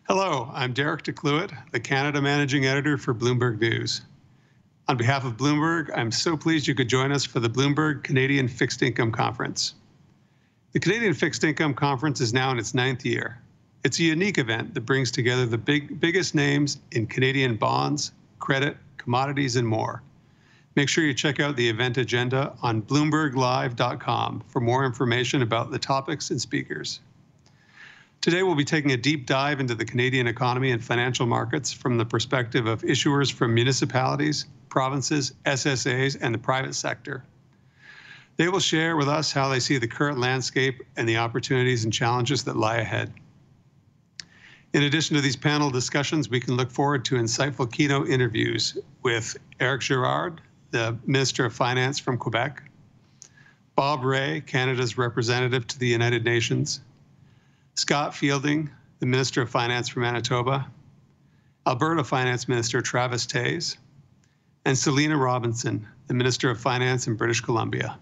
Hello, I'm Derek DeCluett, the Canada Managing Editor for Bloomberg News. On behalf of Bloomberg, I'm so pleased you could join us for the Bloomberg Canadian Fixed Income Conference. The Canadian Fixed Income Conference is now in its 9th year. It's a unique event that brings together the biggest names in Canadian bonds, credit, commodities, and more. Make sure you check out the event agenda on bloomberglive.com for more information about the topics and speakers. Today, we'll be taking a deep dive into the Canadian economy and financial markets from the perspective of issuers from municipalities, provinces, SSAs, and the private sector. They will share with us how they see the current landscape and the opportunities and challenges that lie ahead. In addition to these panel discussions, we can look forward to insightful keynote interviews with Eric Girard, the Minister of Finance from Quebec, Bob Rae, Canada's representative to the United Nations, Scott Fielding, the Minister of Finance from Manitoba, Alberta Finance Minister Travis Toews, and Selina Robinson, the Minister of Finance in British Columbia.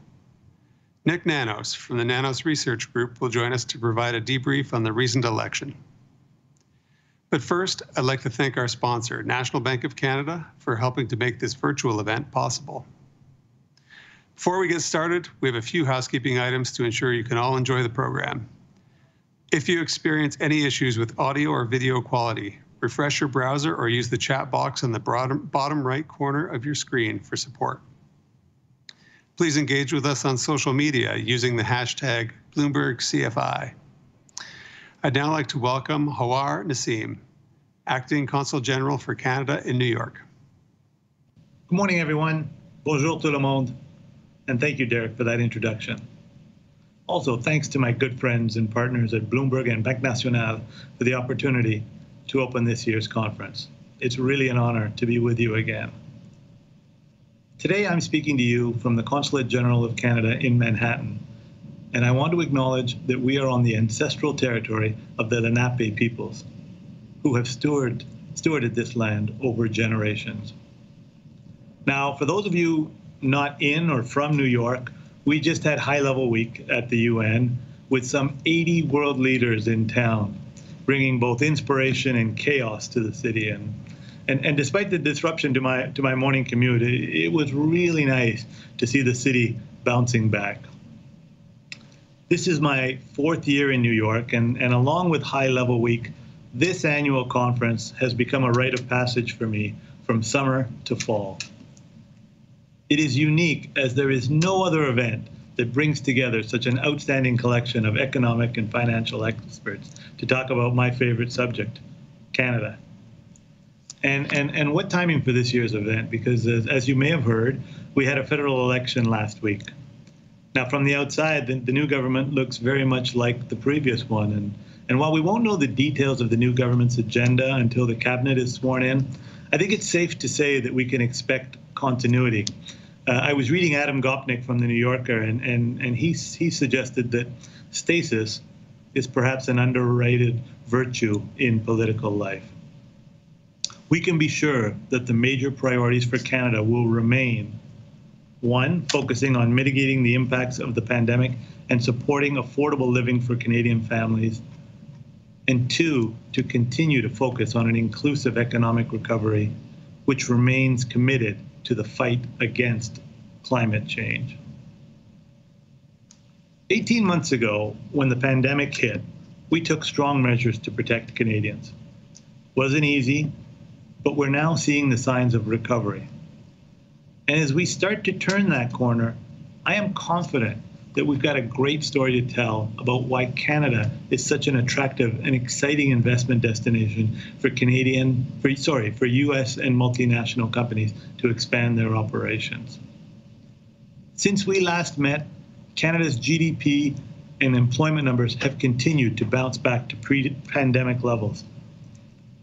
Nick Nanos from the Nanos Research Group will join us to provide a debrief on the recent election. But first, I'd like to thank our sponsor, National Bank of Canada, for helping to make this virtual event possible. Before we get started, we have a few housekeeping items to ensure you can all enjoy the program. If you experience any issues with audio or video quality, refresh your browser or use the chat box on the bottom right corner of your screen for support. Please engage with us on social media using the hashtag BloombergCFI. I'd now like to welcome Hawar Nassim, Acting Consul General for Canada in New York. Good morning, everyone. Bonjour tout le monde. And thank you, Derek, for that introduction. Also, thanks to my good friends and partners at Bloomberg and Banque Nationale for the opportunity to open this year's conference. It's really an honor to be with you again. Today, I'm speaking to you from the Consulate General of Canada in Manhattan, and I want to acknowledge that we are on the ancestral territory of the Lenape peoples, who have stewarded this land over generations. Now, for those of you not in or from New York, we just had high-level week at the UN with some 80 world leaders in town, bringing both inspiration and chaos to the city. And despite the disruption to my morning commute, it was really nice to see the city bouncing back. This is my 4th year in New York, and along with high-level week, this annual conference has become a rite of passage for me from summer to fall. It is unique as there is no other event that brings together such an outstanding collection of economic and financial experts to talk about my favorite subject, Canada. And what timing for this year's event, because as you may have heard, we had a federal election last week. Now, from the outside, the new government looks very much like the previous one. And while we won't know the details of the new government's agenda until the cabinet is sworn in, I think it's safe to say that we can expect continuity. I was reading Adam Gopnik from the New Yorker, and he suggested that stasis is perhaps an underrated virtue in political life. We can be sure that the major priorities for Canada will remain: 1, focusing on mitigating the impacts of the pandemic and supporting affordable living for Canadian families, and 2, to continue to focus on an inclusive economic recovery, which remains committed to the fight against climate change. 18 months ago, when the pandemic hit, we took strong measures to protect Canadians. Wasn't easy, but we're now seeing the signs of recovery. And as we start to turn that corner, I am confident that we've got a great story to tell about why Canada is such an attractive and exciting investment destination for for US and multinational companies to expand their operations. Since we last met, Canada's GDP and employment numbers have continued to bounce back to pre-pandemic levels.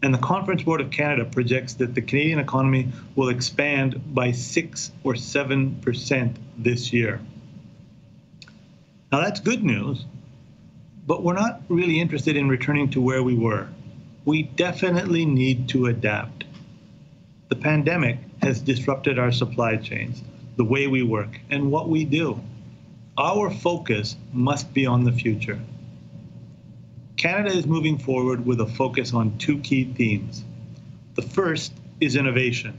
And the Conference Board of Canada projects that the Canadian economy will expand by 6 or 7% this year. Now, that's good news, but we're not really interested in returning to where we were. We definitely need to adapt. The pandemic has disrupted our supply chains, the way we work, and what we do. Our focus must be on the future. Canada is moving forward with a focus on two key themes. The first is innovation.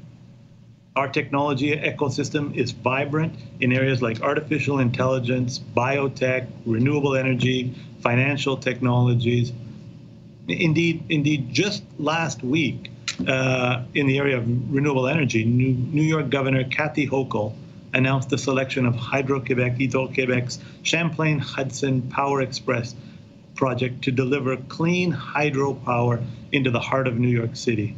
Our technology ecosystem is vibrant in areas like artificial intelligence, biotech, renewable energy, financial technologies. Indeed, just last week, in the area of renewable energy, New York Governor Kathy Hochul announced the selection of Hydro-Québec's Champlain-Hudson Power Express project to deliver clean hydropower into the heart of New York City.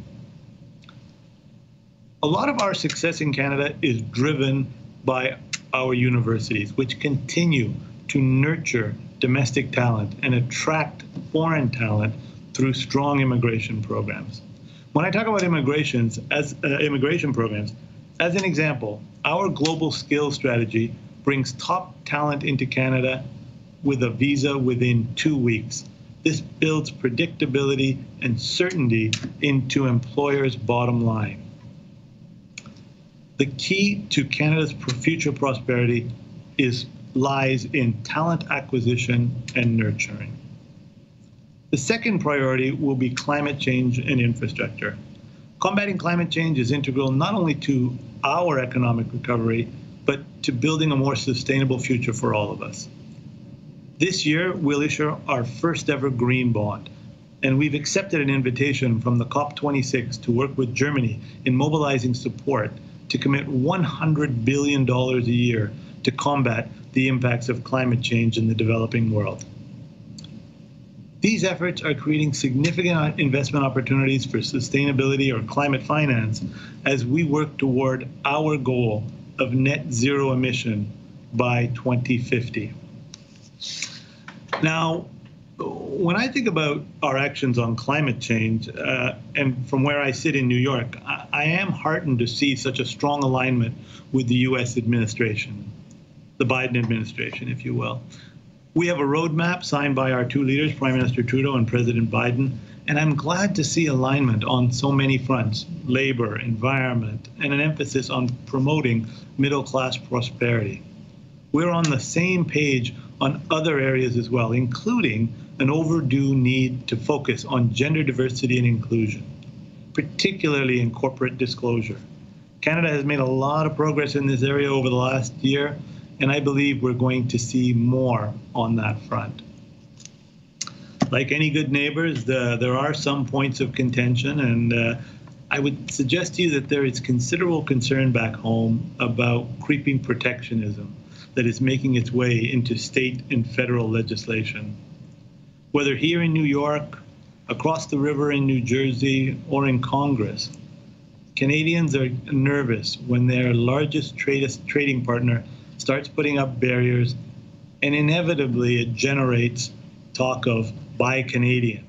A lot of our success in Canada is driven by our universities, which continue to nurture domestic talent and attract foreign talent through strong immigration programs. When I talk about immigration programs, as an example, our global skills strategy brings top talent into Canada with a visa within 2 weeks. This builds predictability and certainty into employers' bottom line. The key to Canada's future prosperity lies in talent acquisition and nurturing. The second priority will be climate change and infrastructure. Combating climate change is integral not only to our economic recovery, but to building a more sustainable future for all of us. This year, we'll issue our first ever green bond, and we've accepted an invitation from the COP26 to work with Germany in mobilizing support to commit $100 billion a year to combat the impacts of climate change in the developing world. These efforts are creating significant investment opportunities for sustainability or climate finance as we work toward our goal of net zero emission by 2050. Now, when I think about our actions on climate change, and from where I sit in New York, I am heartened to see such a strong alignment with the US administration, the Biden administration, if you will. We have a roadmap signed by our two leaders, Prime Minister Trudeau and President Biden, and I'm glad to see alignment on so many fronts: labor, environment, and an emphasis on promoting middle-class prosperity. We're on the same page on other areas as well, including an overdue need to focus on gender diversity and inclusion, particularly in corporate disclosure. Canada has made a lot of progress in this area over the last year, and I believe we're going to see more on that front. Like any good neighbors, there are some points of contention, and I would suggest to you that there is considerable concern back home about creeping protectionism that is making its way into state and federal legislation. Whether here in New York, across the river in New Jersey, or in Congress, Canadians are nervous when their largest trading partner starts putting up barriers, and inevitably it generates talk of buy Canadian.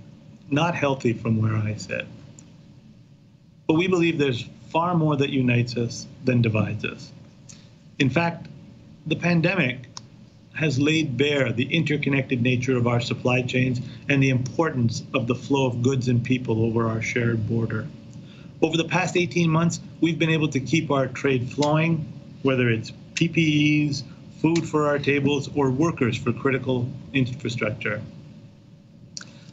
Not healthy from where I sit. But we believe there's far more that unites us than divides us. In fact, the pandemic has laid bare the interconnected nature of our supply chains and the importance of the flow of goods and people over our shared border. Over the past 18 months, we've been able to keep our trade flowing, whether it's PPEs, food for our tables, or workers for critical infrastructure.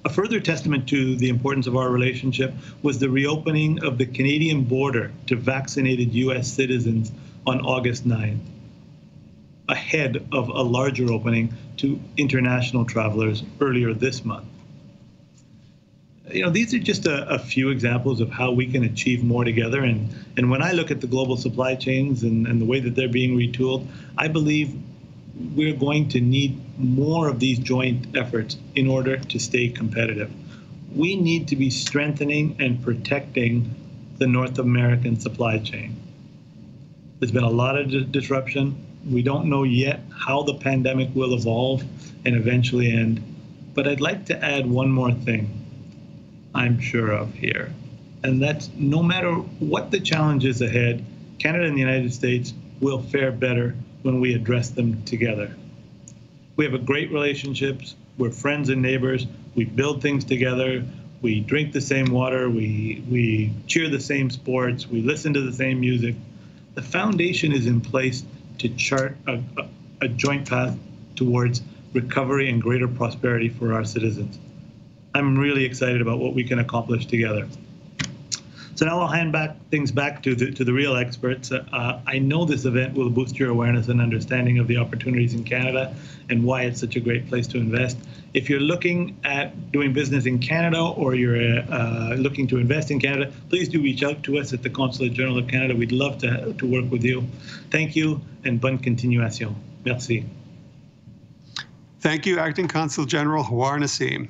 A further testament to the importance of our relationship was the reopening of the Canadian border to vaccinated US citizens on August 9th, ahead of a larger opening to international travelers earlier this month. These are just a few examples of how we can achieve more together. And when I look at the global supply chains and the way that they're being retooled, I believe we're going to need more of these joint efforts in order to stay competitive. We need to be strengthening and protecting the North American supply chain. There's been a lot of disruption. We don't know yet how the pandemic will evolve and eventually end. But I'd like to add one more thing I'm sure of here, and that's no matter what the challenges ahead, Canada and the United States will fare better when we address them together. We have a great relationships. We're friends and neighbors. We build things together. We drink the same water. We cheer the same sports. We listen to the same music. The foundation is in place to chart a joint path towards recovery and greater prosperity for our citizens. I'm really excited about what we can accomplish together. So now I'll hand things back to the real experts. I know this event will boost your awareness and understanding of the opportunities in Canada and why it's such a great place to invest. If you're looking at doing business in Canada or you're looking to invest in Canada, please do reach out to us at the Consulate General of Canada. We'd love to work with you. Thank you and bonne continuation. Merci. Thank you, Acting Consul General Hawar Nassim.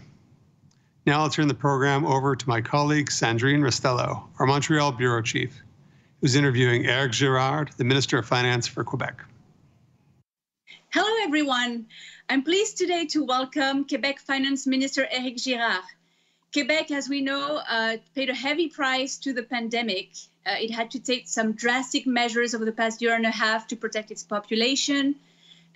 Now I'll turn the program over to my colleague, Sandrine Restello, our Montreal Bureau Chief, who's interviewing Éric Girard, the Minister of Finance for Quebec. Hello, everyone. I'm pleased today to welcome Quebec Finance Minister Éric Girard. Quebec, as we know, paid a heavy price to the pandemic. It had to take some drastic measures over the past year and a half to protect its population.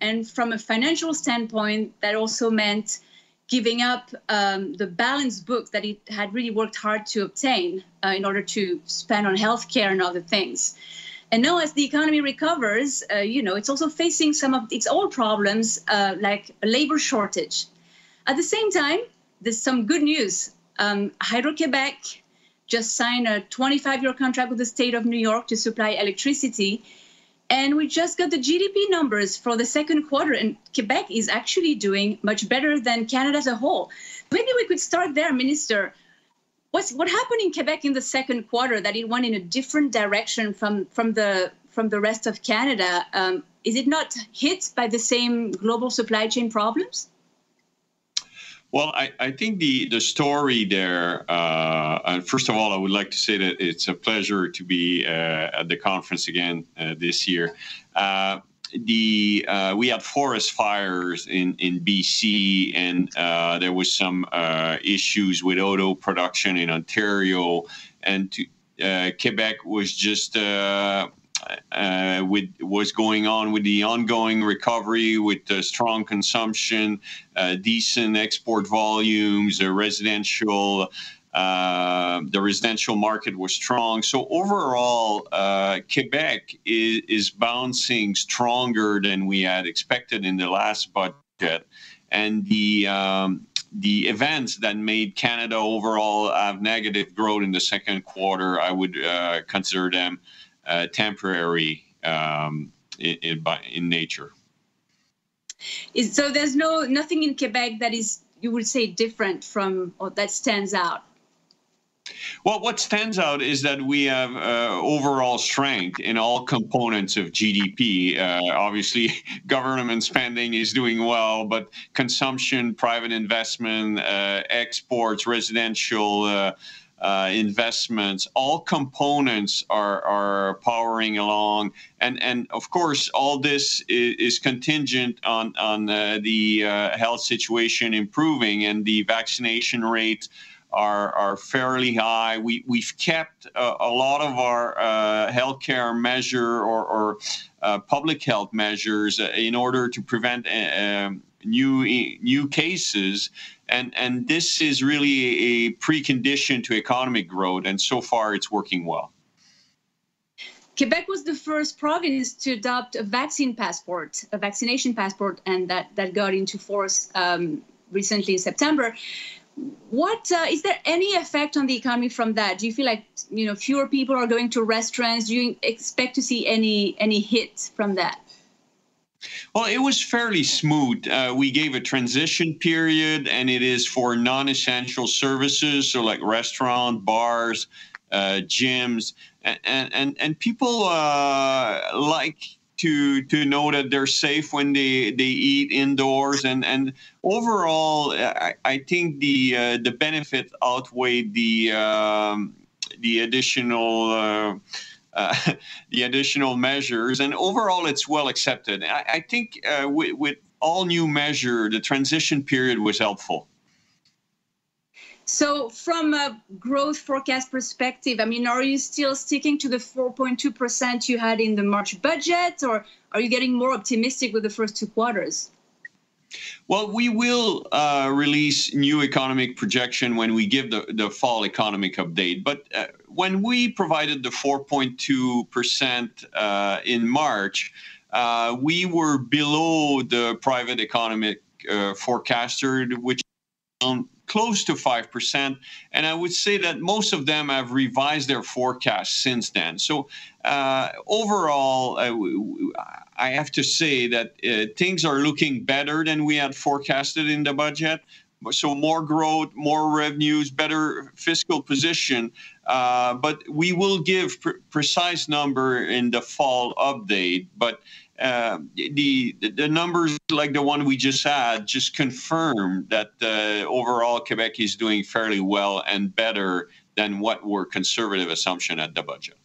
And from a financial standpoint, that also meant giving up the balanced book that it had really worked hard to obtain in order to spend on healthcare and other things. And now as the economy recovers, it's also facing some of its old problems, like a labor shortage. At the same time, there's some good news. Hydro-Quebec just signed a 25-year contract with the state of New York to supply electricity. And we just got the GDP numbers for the second quarter, and Quebec is actually doing much better than Canada as a whole. Maybe we could start there, Minister. What happened in Quebec in the second quarter that it went in a different direction from the rest of Canada? Is it not hit by the same global supply chain problems? Well, I think the story there, first of all, I would like to say that it's a pleasure to be at the conference again this year. We had forest fires in BC, and there was some issues with auto production in Ontario, and Quebec was just with what's going on with the ongoing recovery, with the strong consumption, decent export volumes, the residential market was strong. So overall, Quebec is bouncing stronger than we had expected in the last budget, and the events that made Canada overall have negative growth in the second quarter, I would consider them temporary in nature. So there's nothing in Quebec that is, you would say, different from, or that stands out? Well, what stands out is that we have overall strength in all components of GDP. Obviously, government spending is doing well, but consumption, private investment, exports, residential investments, all components are powering along, and of course all this is contingent on the health situation improving, and the vaccination rates are fairly high. We've kept a lot of our healthcare measure or public health measures in order to prevent new cases, and this is really a precondition to economic growth, and so far it's working well. Quebec was the first province to adopt a vaccination passport, and that got into force recently in September. Is there any effect on the economy from that? Do you feel like fewer people are going to restaurants? Do you expect to see any hit from that? Well, it was fairly smooth. We gave a transition period, and it is for non-essential services, so like restaurant, bars, gyms, and people like to know that they're safe when they eat indoors, and overall, I think the benefit outweighed the additional measures, and overall it's well accepted. I think with all new measure, the transition period was helpful. So from a growth forecast perspective, are you still sticking to the 4.2% you had in the March budget, or are you getting more optimistic with the first two quarters? Well, we will release new economic projection when we give the fall economic update. But when we provided the 4.2% in March, we were below the private economic forecaster, which close to 5%. And I would say that most of them have revised their forecast since then. So overall, I have to say that things are looking better than we had forecasted in the budget. So more growth, more revenues, better fiscal position. But we will give precise number in the fall update. But the numbers like the one we just had just confirm that overall Quebec is doing fairly well and better than what were conservative assumption at the budget.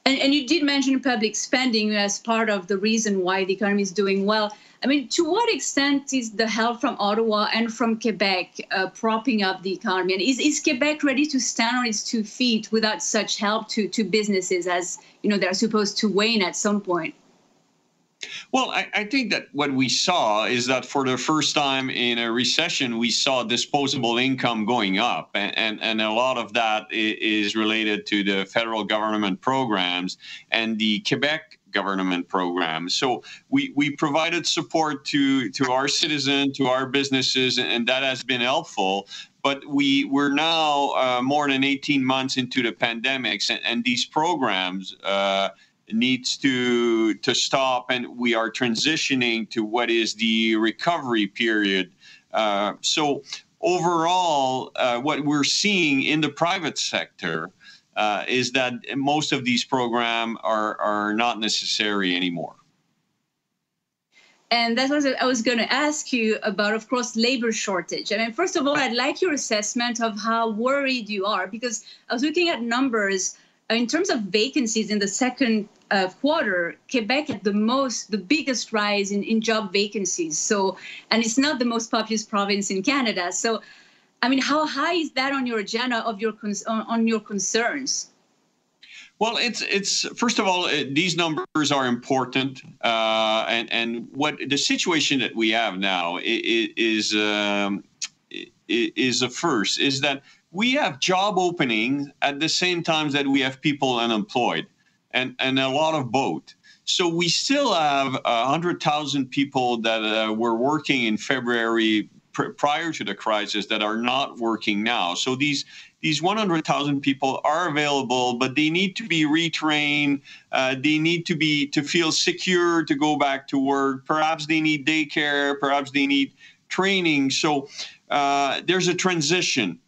And you did mention public spending as part of the reason why the economy is doing well. I mean, to what extent is the help from Ottawa and from Quebec propping up the economy? And is Quebec ready to stand on its 2 feet without such help to businesses, as you know, they're supposed to wane at some point? Well, I think that what we saw is that for the first time in a recession, we saw disposable income going up. And a lot of that is related to the federal government programs and the Quebec government programs. So we provided support to our citizens, to our businesses, and that has been helpful. But we're now more than 18 months into the pandemics, and these programs needs to stop, and we are transitioning to what is the recovery period. So overall, what we're seeing in the private sector is that most of these programs are not necessary anymore. And that's what I was going to ask you about, of course, labor shortage. I mean, first of all, I'd like your assessment of how worried you are, because I was looking at numbers. In terms of vacancies in the second quarter, Quebec had the biggest rise in job vacancies. So, and it's not the most populous province in Canada. So, I mean, how high is that on your agenda of on your concerns? Well, it's first of all, these numbers are important, and what the situation that we have now is a first is that we have job openings at the same time that we have people unemployed, and a lot of both. So we still have 100,000 people that were working in February prior to the crisis that are not working now. So these 100,000 people are available, but they need to be retrained. They need to feel secure to go back to work. Perhaps they need daycare. Perhaps they need training. So there's a transition.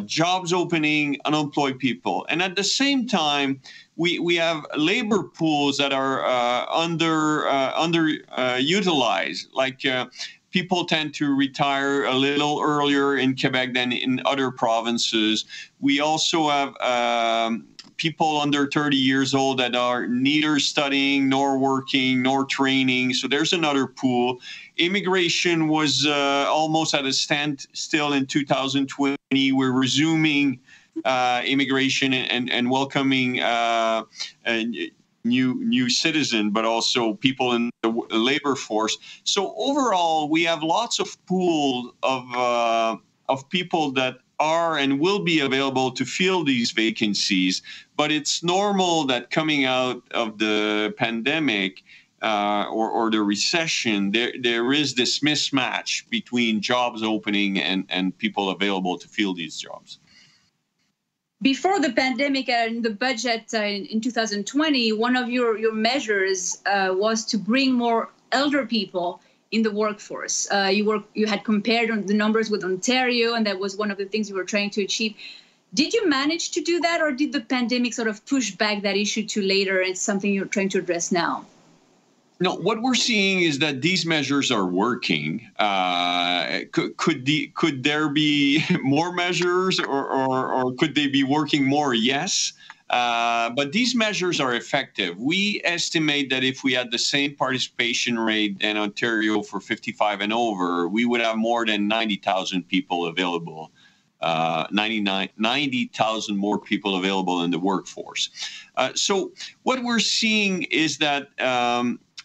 Jobs opening, unemployed people. And at the same time, we have labor pools that are underutilized. Like people tend to retire a little earlier in Quebec than in other provinces. We also have people under 30 years old that are neither studying nor working nor training. So there's another pool. Immigration was almost at a standstill in 2020. We're resuming immigration and welcoming new citizen, but also people in the labor force. So overall, we have lots of pool of people that are and will be available to fill these vacancies. But it's normal that coming out of the pandemic or the recession, there is this mismatch between jobs opening and people available to fill these jobs. Before the pandemic and the budget in 2020, one of your measures was to bring more elder people in the workforce. You had compared the numbers with Ontario, and that was one of the things you were trying to achieve. Did you manage to do that, or did the pandemic sort of push back that issue to later? It's something you're trying to address now? No, what we're seeing is that these measures are working. Could there be more measures, or could they be working more? Yes. But these measures are effective. We estimate that if we had the same participation rate in Ontario for 55 and over, we would have more than 90,000 people available. 90,000 more people available in the workforce. So what we're seeing is that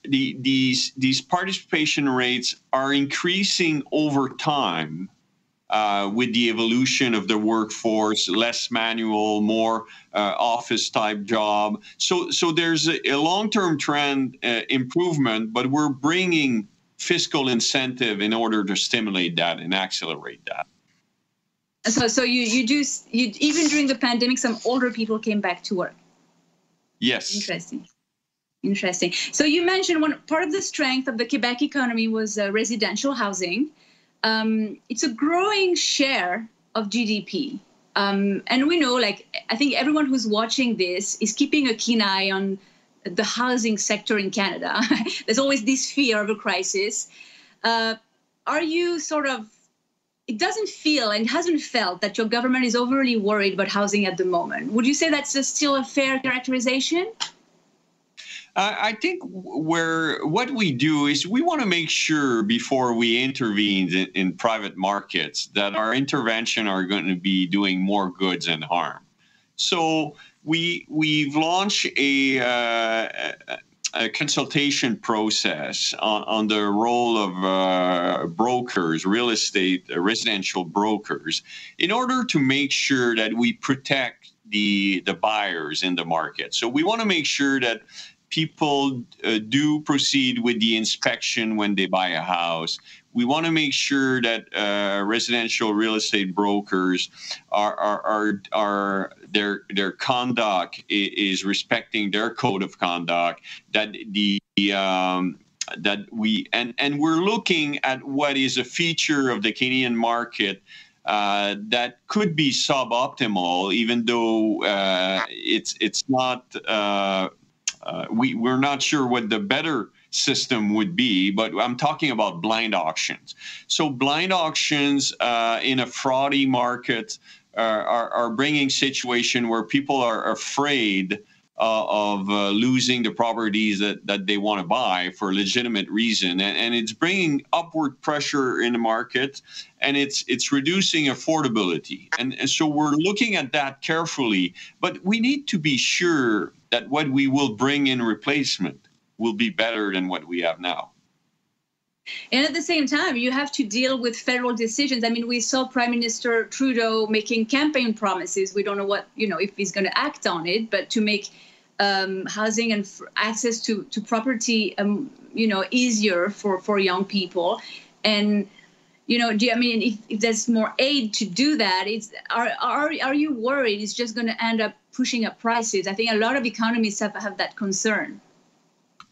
these participation rates are increasing over time with the evolution of the workforce, less manual, more office type job. So there's a long-term trend improvement, but we're bringing fiscal incentive in order to stimulate that and accelerate that. So you even during the pandemic, some older people came back to work. Yes. Interesting. So you mentioned one part of the strength of the Quebec economy was residential housing. It's a growing share of GDP. And we know, like, I think everyone who's watching this is keeping a keen eye on the housing sector in Canada. There's always this fear of a crisis. Are you sort of, it doesn't feel and hasn't felt that your government is overly worried about housing at the moment. Would you say that's still a fair characterization? I think what we do is we want to make sure before we intervene in private markets that our intervention are going to be doing more goods than harm. So we've launched a consultation process on the role of brokers, real estate, residential brokers, in order to make sure that we protect the buyers in the market. So we want to make sure that people do proceed with the inspection when they buy a house. We want to make sure that residential real estate brokers their conduct is respecting their code of conduct. That we're looking at what is a feature of the Canadian market that could be suboptimal, even though it's not. We're not sure what the better system would be, but I'm talking about blind auctions. So blind auctions in a fraudy market are bringing situation where people are afraid of losing the properties that they want to buy for a legitimate reason, and it's bringing upward pressure in the market, and it's reducing affordability, and so we're looking at that carefully. But we need to be sure that what we will bring in replacement will be better than what we have now. And at the same time, you have to deal with federal decisions. I mean, we saw Prime Minister Trudeau making campaign promises. We don't know if he's going to act on it, but to make housing and access to property, easier for young people. And, if there's more aid to do that, are you worried it's just going to end up pushing up prices? I think a lot of economists have that concern.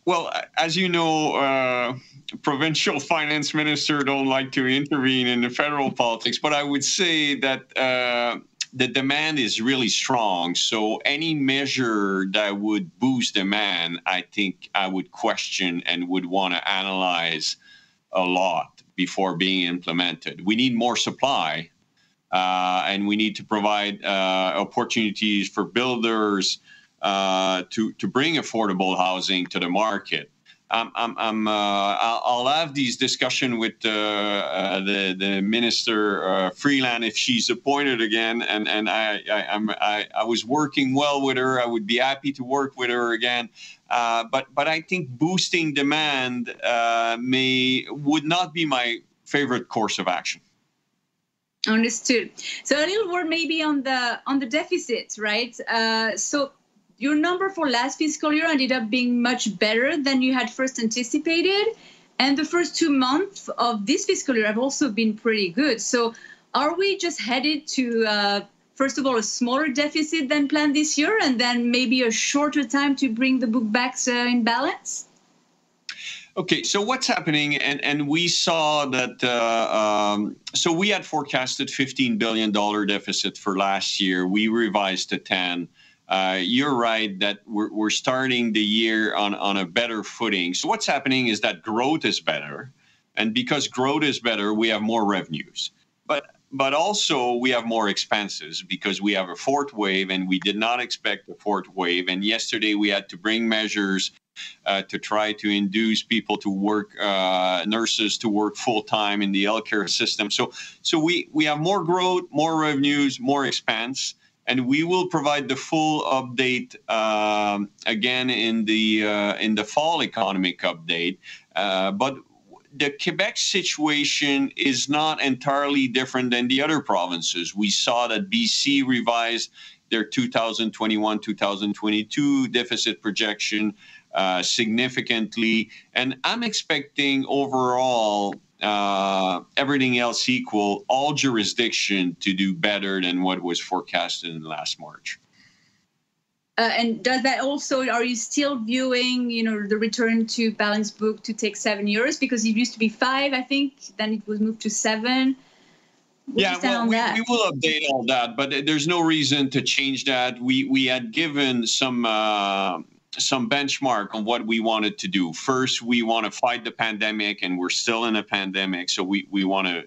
Well, as you know, provincial finance minister don't like to intervene in the federal politics, but I would say that the demand is really strong. So any measure that would boost demand, I think I would question and would want to analyze a lot before being implemented. We need more supply, and we need to provide opportunities for builders to bring affordable housing to the market. I'll have these discussions with the minister Freeland if she's appointed again, and I was working well with her. I would be happy to work with her again, but I think boosting demand would not be my favorite course of action. Understood. So a little word maybe on the deficit, right? So your number for last fiscal year ended up being much better than you had first anticipated. And the first 2 months of this fiscal year have also been pretty good. So are we just headed to, first of all, a smaller deficit than planned this year, and then maybe a shorter time to bring the book back in balance? Okay, so what's happening, and we saw that, so we had forecasted $15 billion deficit for last year. We revised to 10. You're right that we're starting the year on a better footing. So what's happening is that growth is better. And because growth is better, we have more revenues. But also we have more expenses because we have a fourth wave, and we did not expect a fourth wave. And yesterday we had to bring measures to try to induce people to work, nurses to work full-time in the healthcare system. So we have more growth, more revenues, more expense. And we will provide the full update again in the fall economic update. But the Quebec situation is not entirely different than the other provinces. We saw that BC revised their 2021-2022 deficit projection significantly. And I'm expecting overall, everything else equal, all jurisdiction to do better than what was forecasted in last March. And does that also, are you still viewing, the return to balanced book to take 7 years? Because it used to be 5, I think, then it was moved to 7. Yeah, well, we will update all that, but there's no reason to change that. We had given some benchmark on what we wanted to do. First, we want to fight the pandemic, and we're still in a pandemic, so we want to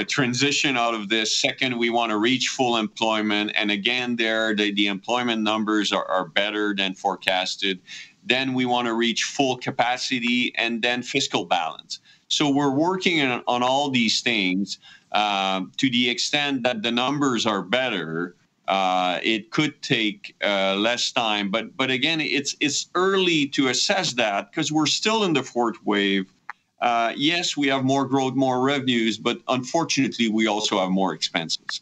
transition out of this. Second, we want to reach full employment, and again, the employment numbers are better than forecasted. Then we want to reach full capacity, and then fiscal balance. So we're working on all these things. To the extent that the numbers are better, it could take less time. But again, it's early to assess that because we're still in the fourth wave. Yes, we have more growth, more revenues, but unfortunately, we also have more expenses.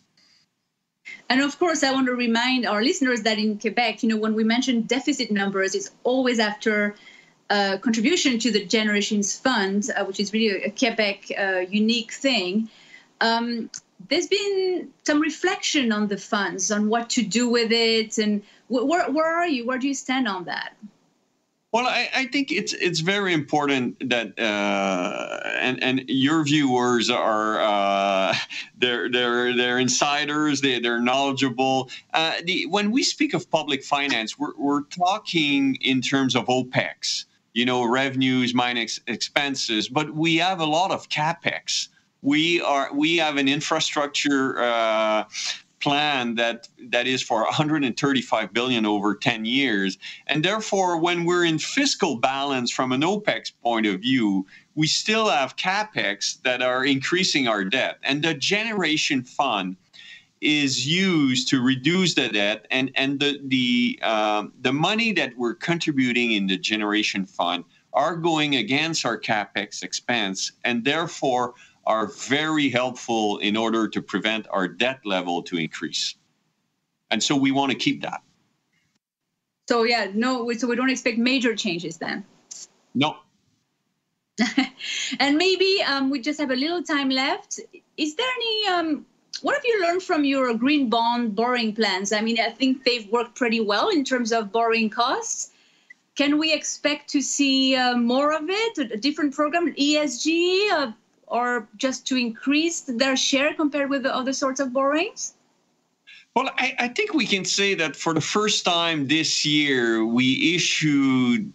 And of course, I want to remind our listeners that in Quebec, when we mention deficit numbers, it's always after contribution to the Generations Fund, which is really a Quebec unique thing. There's been some reflection on the funds, on what to do with it, and where are you? Where do you stand on that? Well, I think it's very important that and your viewers are they're insiders, they're knowledgeable. When we speak of public finance, we're talking in terms of OPEX. Revenues minus expenses, but we have a lot of CapEx. We have an infrastructure plan that is for 135 billion over 10 years, and therefore, when we're in fiscal balance from an OPEX point of view, we still have CapEx that are increasing our debt, and the Generation Fund is used to reduce the debt, and the money that we're contributing in the Generation Fund are going against our CapEx expense, and therefore are very helpful in order to prevent our debt level to increase. And so we want to keep that. So so we don't expect major changes then? No. And maybe we just have a little time left. Is there any... what have you learned from your green bond borrowing plans? I mean, I think they've worked pretty well in terms of borrowing costs. Can we expect to see more of it, a different program, ESG, or just to increase their share compared with the other sorts of borrowings? Well, I think we can say that for the first time this year, we issued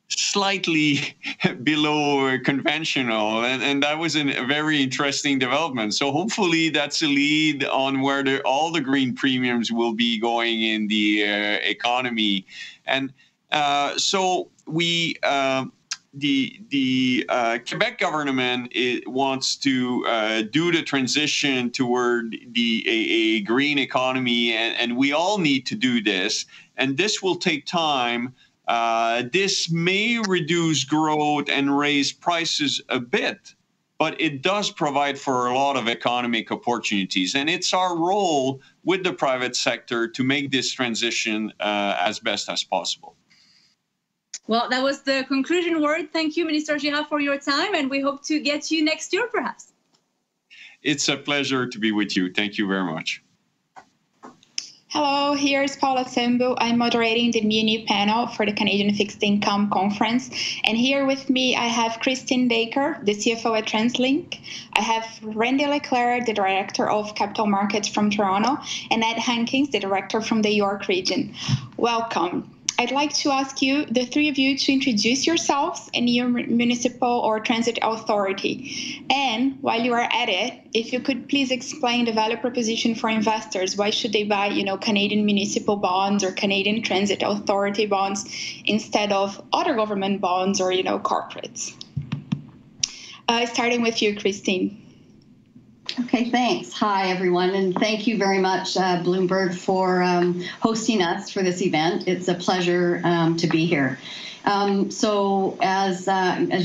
slightly below conventional, and that was a very interesting development. So hopefully that's a lead on where all the green premiums will be going in the economy. And so we the Quebec government wants to do the transition toward a green economy, and we all need to do this, and this will take time. This may reduce growth and raise prices a bit, but it does provide for a lot of economic opportunities. And it's our role with the private sector to make this transition as best as possible. Well, that was the conclusion word. Thank you, Minister Girard, for your time, and we hope to get you next year, perhaps. It's a pleasure to be with you. Thank you very much. Hello, here's Paula Sembo. I'm moderating the new panel for the Canadian Fixed Income Conference. And here with me, I have Christine Baker, the CFO at TransLink. I have Randy Leclerc, the Director of Capital Markets from Toronto, and Ed Hankins, the Director from the York region. Welcome. I'd like to ask you, the three of you, to introduce yourselves and your municipal or transit authority. And while you are at it, if you could please explain the value proposition for investors. Why should they buy, Canadian municipal bonds or Canadian transit authority bonds instead of other government bonds or, corporates? Starting with you, Christine. Okay, thanks. Hi, everyone, and thank you very much, Bloomberg, for hosting us for this event. It's a pleasure to be here. So as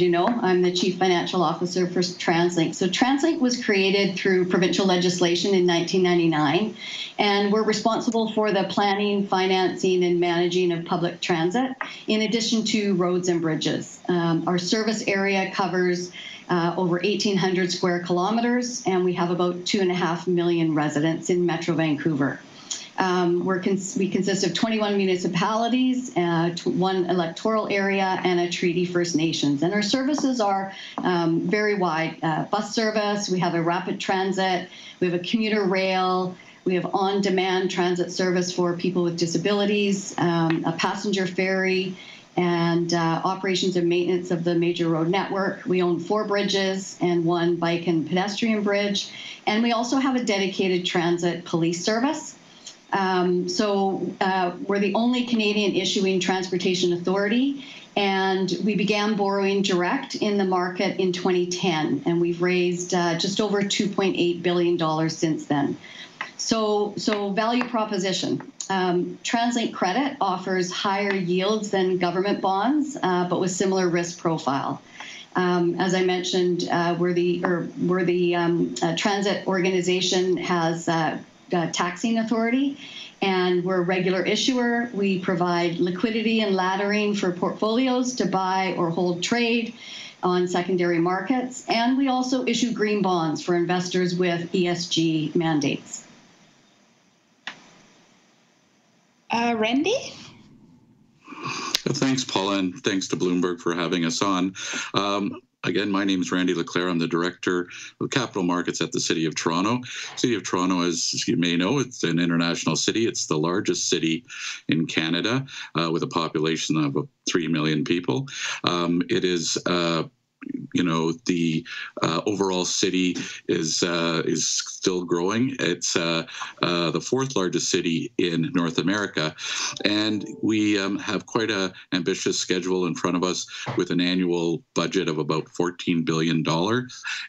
you know, I'm the Chief Financial Officer for TransLink. So TransLink was created through provincial legislation in 1999, and we're responsible for the planning, financing, and managing of public transit, in addition to roads and bridges. Our service area covers over 1,800 square kilometers, and we have about 2.5 million residents in Metro Vancouver. We consist of 21 municipalities, one electoral area, and a treaty First Nations. And our services are very wide. Bus service, we have a rapid transit, we have a commuter rail, we have on-demand transit service for people with disabilities, a passenger ferry, and operations and maintenance of the major road network. We own 4 bridges and 1 bike and pedestrian bridge. And we also have a dedicated transit police service. We're the only Canadian issuing transportation authority, and we began borrowing direct in the market in 2010, and we've raised just over $2.8 billion since then. So value proposition. TransLink Credit offers higher yields than government bonds, but with similar risk profile. As I mentioned, we're the transit organization has taxing authority, and we're a regular issuer. We provide liquidity and laddering for portfolios to buy or hold trade on secondary markets, and we also issue green bonds for investors with ESG mandates. Randy? Thanks, Paula, and thanks to Bloomberg for having us on. Again, my name is Randy Leclerc. I'm the Director of Capital Markets at the City of Toronto. City of Toronto, as you may know, it's an international city. It's the largest city in Canada with a population of 3 million people. It is the overall city is still growing. It's the 4th largest city in North America, and we have quite an ambitious schedule in front of us with an annual budget of about $14 billion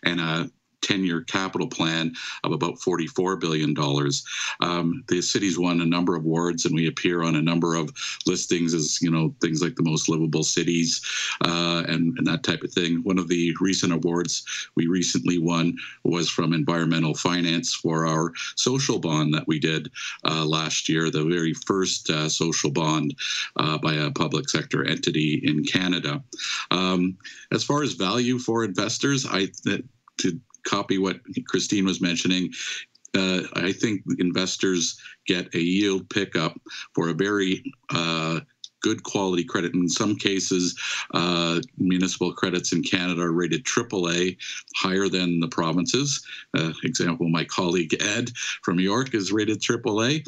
and a 10-year capital plan of about $44 billion. The city's won a number of awards, and we appear on a number of listings as, things like the most livable cities and that type of thing. One of the recent awards we recently won was from Environmental Finance for our social bond that we did last year, the very first social bond by a public sector entity in Canada. As far as value for investors, to copy what Christine was mentioning, I think investors get a yield pickup for a very good quality credit. In some cases, municipal credits in Canada are rated AAA, higher than the provinces. Example, my colleague Ed from York is rated AAA,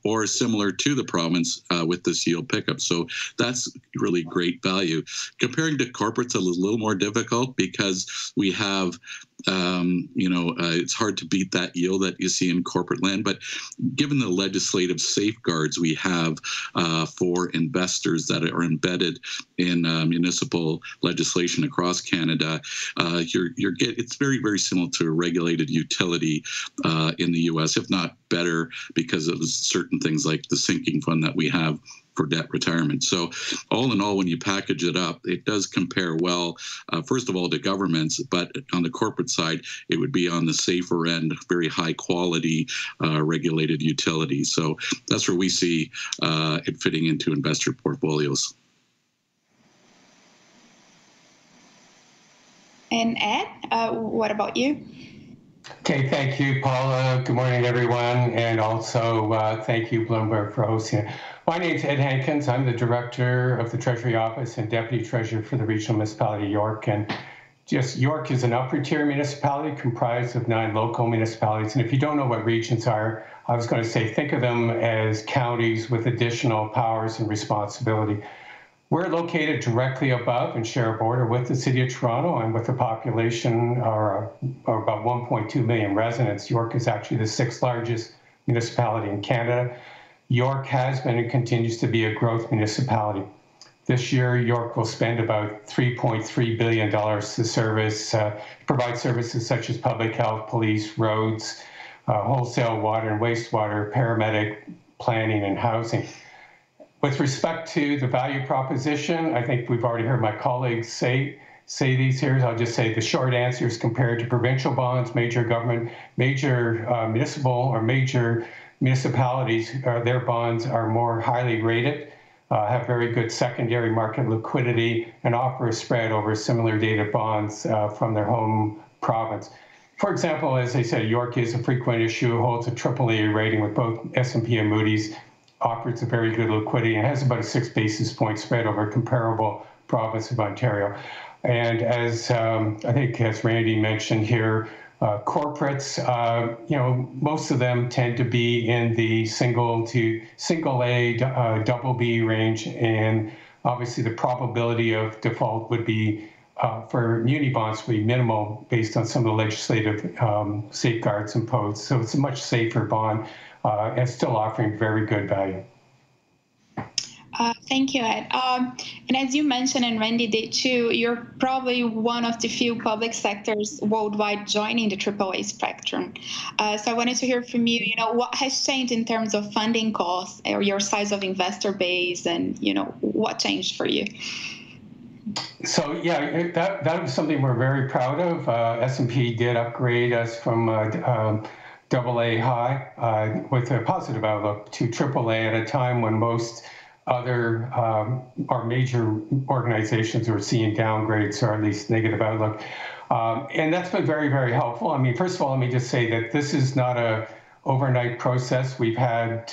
or similar to the province with this yield pickup. So that's really great value. Comparing to corporates, a little more difficult because we have it's hard to beat that yield that you see in corporate land. But given the legislative safeguards we have for investors that are embedded in municipal legislation across Canada, it's very, very similar to a regulated utility in the U.S., if not better, because of certain things like the sinking fund that we have for debt retirement. So all in all, when you package it up, it does compare well, first of all, to governments, but on the corporate side, it would be on the safer end, very high quality regulated utilities. So that's where we see it fitting into investor portfolios. And Ed, what about you? Okay, thank you, Paula. Good morning, everyone. And also thank you, Bloomberg, for hosting it. My name is Ed Hankins. I'm the Director of the Treasury Office and Deputy Treasurer for the Regional Municipality of York. And York is an upper tier municipality comprised of 9 local municipalities. And if you don't know what regions are, I was going to say, think of them as counties with additional powers and responsibility. We're located directly above and share a border with the City of Toronto, and with a population of about 1.2 million residents. York is actually the 6th largest municipality in Canada. York has been and continues to be a growth municipality. This year, York will spend about $3.3 billion to provide services such as public health, police, roads, wholesale water and wastewater, paramedic, planning, and housing. With respect to the value proposition, I think we've already heard my colleagues say these here. I'll just say the short answer is compared to provincial bonds, major government, major municipal or major municipalities, their bonds are more highly rated, have very good secondary market liquidity, and offer a spread over similar dated bonds from their home province. For example, as I said, York is a frequent issue, holds a AAA rating with both S&P and Moody's, offers a very good liquidity, and has about a 6 basis point spread over a comparable province of Ontario. And as I think, as Randy mentioned here, corporates, most of them tend to be in the single A, double B range, and obviously the probability of default would be for muni bonds would be minimal based on some of the legislative safeguards imposed. So it's a much safer bond and still offering very good value. Thank you, Ed. And as you mentioned, and Randy did too, you're probably one of the few public sectors worldwide joining the AAA spectrum. So I wanted to hear from you, what has changed in terms of funding costs or your size of investor base, and, what changed for you? So yeah, that was something we're very proud of. S&P did upgrade us from AA high with a positive outlook to AAA at a time when most other our major organizations were seeing downgrades or at least negative outlook. And that's been very, very helpful. I mean, first of all, let me just say that this is not a overnight process. We've had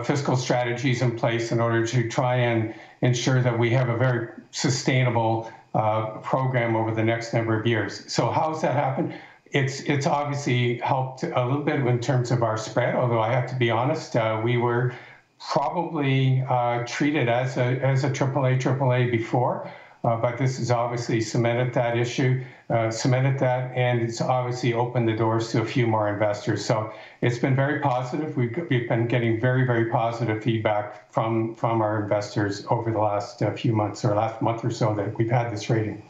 fiscal strategies in place in order to try and ensure that we have a very sustainable program over the next number of years. So how has that happened? It's obviously helped a little bit in terms of our spread, although I have to be honest, we were probably treated as a AAA before, but this has obviously cemented that issue, and it's obviously opened the doors to a few more investors. So it's been very positive. We've been getting very, very positive feedback from our investors over the last few months or last month or so that we've had this rating.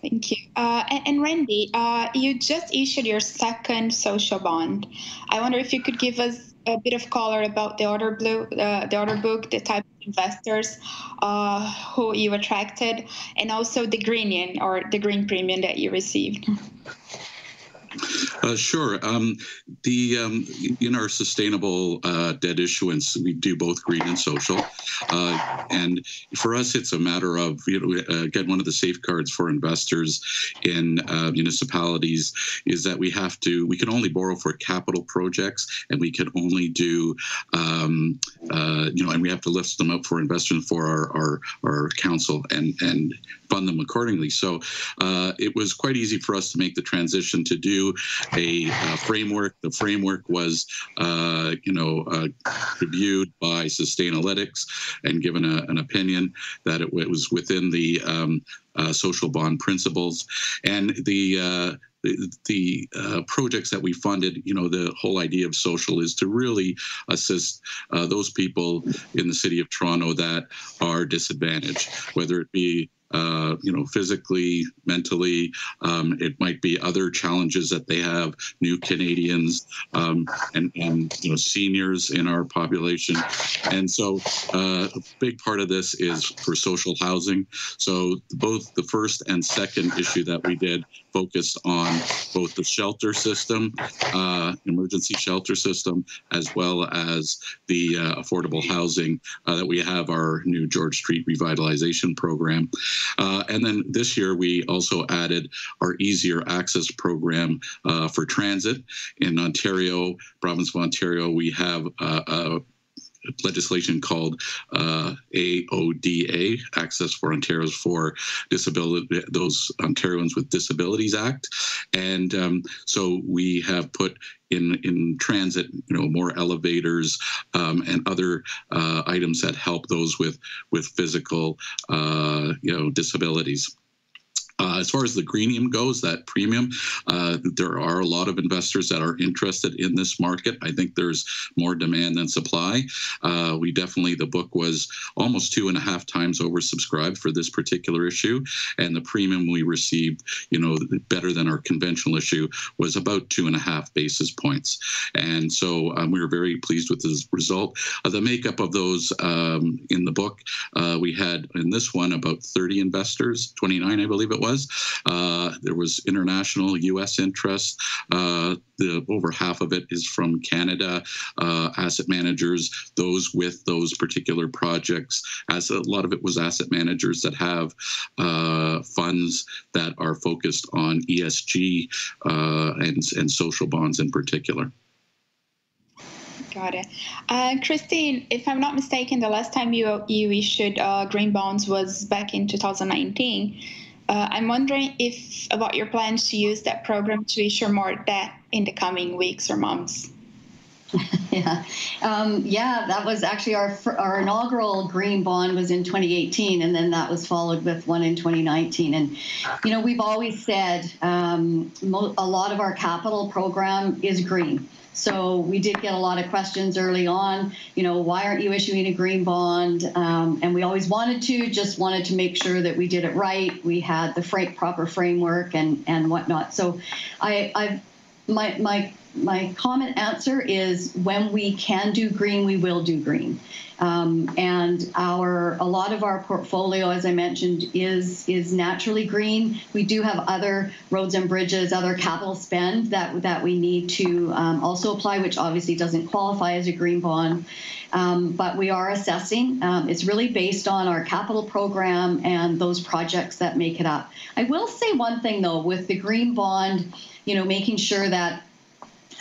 Thank you. And Randy, you just issued your second social bond. I wonder if you could give us a bit of color about the order book, the type of investors who you attracted, and also the green premium that you received. Sure. In our sustainable debt issuance, we do both green and social. And for us, it's a matter of, again, one of the safeguards for investors in municipalities is that we can only borrow for capital projects, and we can only do, and we have to list them up for investment for our council and fund them accordingly. So it was quite easy for us to make the transition to do a framework. The framework was, reviewed by Sustainalytics and given an opinion that it was within the social bond principles. And the projects that we funded, the whole idea of social is to really assist those people in the city of Toronto that are disadvantaged, whether it be physically, mentally, it might be other challenges that they have, new Canadians, and seniors in our population. And so a big part of this is for social housing. So both the first and second issue that we did focused on both the shelter system, emergency shelter system, as well as the affordable housing that we have our new George Street revitalization program. And then this year, we also added our Easier Access program for transit. In Ontario, province of Ontario, we have legislation called AODA, Access for Ontarians for Disability, those Ontarians with Disabilities Act. And so we have put in transit, more elevators and other items that help those with physical, disabilities. As far as the greenium goes, that premium, there are a lot of investors that are interested in this market. I think there's more demand than supply. The book was almost 2.5 times oversubscribed for this particular issue, and the premium we received, better than our conventional issue, was about 2.5 basis points. And so we were very pleased with this result. The makeup of those in the book, we had in this one about 30 investors, 29, I believe it was. There was international U.S. interest. Over half of it is from Canada, asset managers, those with those particular projects. As a lot of it was asset managers that have funds that are focused on ESG and social bonds in particular. Got it. Christine, if I'm not mistaken, the last time you issued green bonds was back in 2019. I'm wondering about your plans to use that program to issue more debt in the coming weeks or months. Yeah, that was actually our inaugural green bond was in 2018, and then that was followed with one in 2019. And, we've always said a lot of our capital program is green. So we did get a lot of questions early on, why aren't you issuing a green bond? And we always wanted to make sure that we did it right. We had the proper framework and whatnot. So my common answer is when we can do green, we will do green. And a lot of our portfolio, as I mentioned, is naturally green. We do have other roads and bridges, other capital spend that we need to also apply, which obviously doesn't qualify as a green bond. But we are assessing. It's really based on our capital program and those projects that make it up. I will say one thing, though, with the green bond, making sure that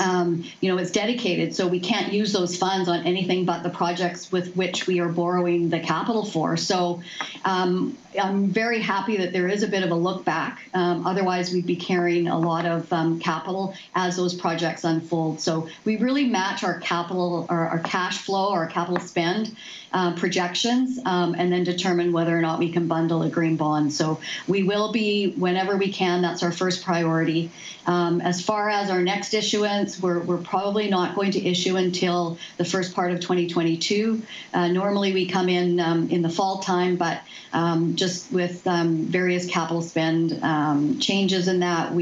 it's dedicated, so we can't use those funds on anything but the projects with which we are borrowing the capital for. So I'm very happy that there is a bit of a look back. Otherwise, we'd be carrying a lot of capital as those projects unfold. So we really match our capital, our cash flow, our capital spend projections, and then determine whether or not we can bundle a green bond. So we will be, whenever we can, that's our first priority. As far as our next issuance, we're probably not going to issue until the first part of 2022. Normally we come in the fall time, but just with various capital spend changes in that,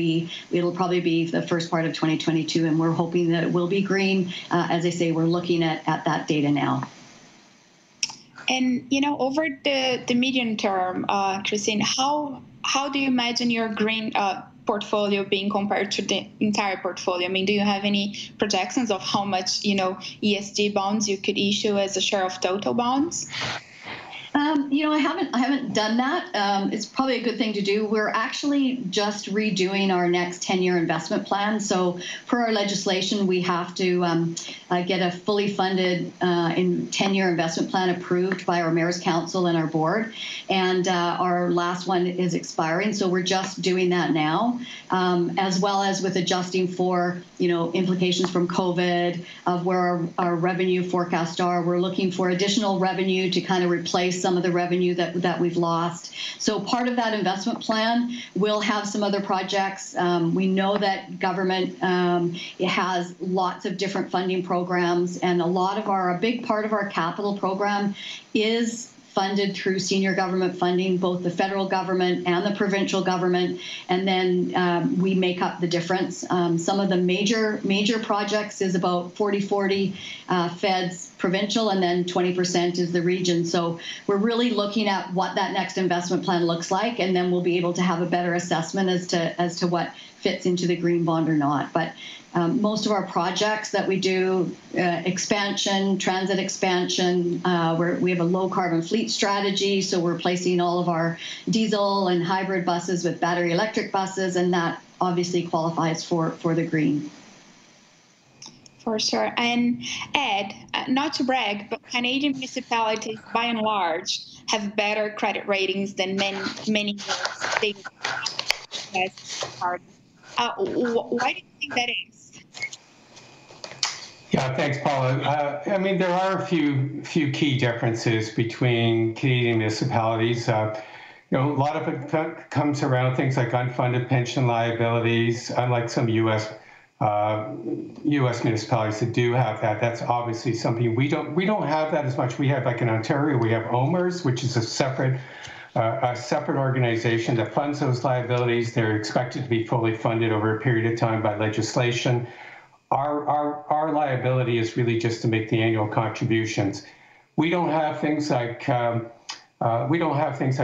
it'll probably be the first part of 2022, and we're hoping that it will be green. As I say, we're looking at that data now. And over the medium term, Christine, how do you imagine your green portfolio being compared to the entire portfolio? I mean, do you have any projections of how much ESG bonds you could issue as a share of total bonds? I haven't done that. It's probably a good thing to do. We're actually just redoing our next 10-year investment plan. So per our legislation, we have to get a fully funded 10-year investment plan approved by our Mayor's Council and our board. And our last one is expiring. So we're just doing that now, as well as with adjusting for, implications from COVID, of where our revenue forecasts are. We're looking for additional revenue to kind of replace some of the revenue that we've lost. So part of that investment plan will have some other projects. We know that government it has lots of different funding programs, and a big part of our capital program is funded through senior government funding, both the federal government and the provincial government, and then we make up the difference. Some of the major projects is about 40-40 feds, provincial, and then 20% is the region. So we're really looking at what that next investment plan looks like, and then we'll be able to have a better assessment as to what fits into the green bond or not. But most of our projects that we do, transit expansion, we have a low carbon fleet strategy, so we're replacing all of our diesel and hybrid buses with battery electric buses, and that obviously qualifies for the green. For sure. And Ed, not to brag, but Canadian municipalities, by and large, have better credit ratings than many states. Why do you think that is? Yeah, thanks, Paula. There are a few key differences between Canadian municipalities. a lot of it comes around things like unfunded pension liabilities, unlike some U.S. municipalities that do have that. That's obviously something we don't have that as much. We have, like in Ontario, we have OMERS, which is a separate organization that funds those liabilities. They're expected to be fully funded over a period of time by legislation. Our liability is really just to make the annual contributions. We don't have things like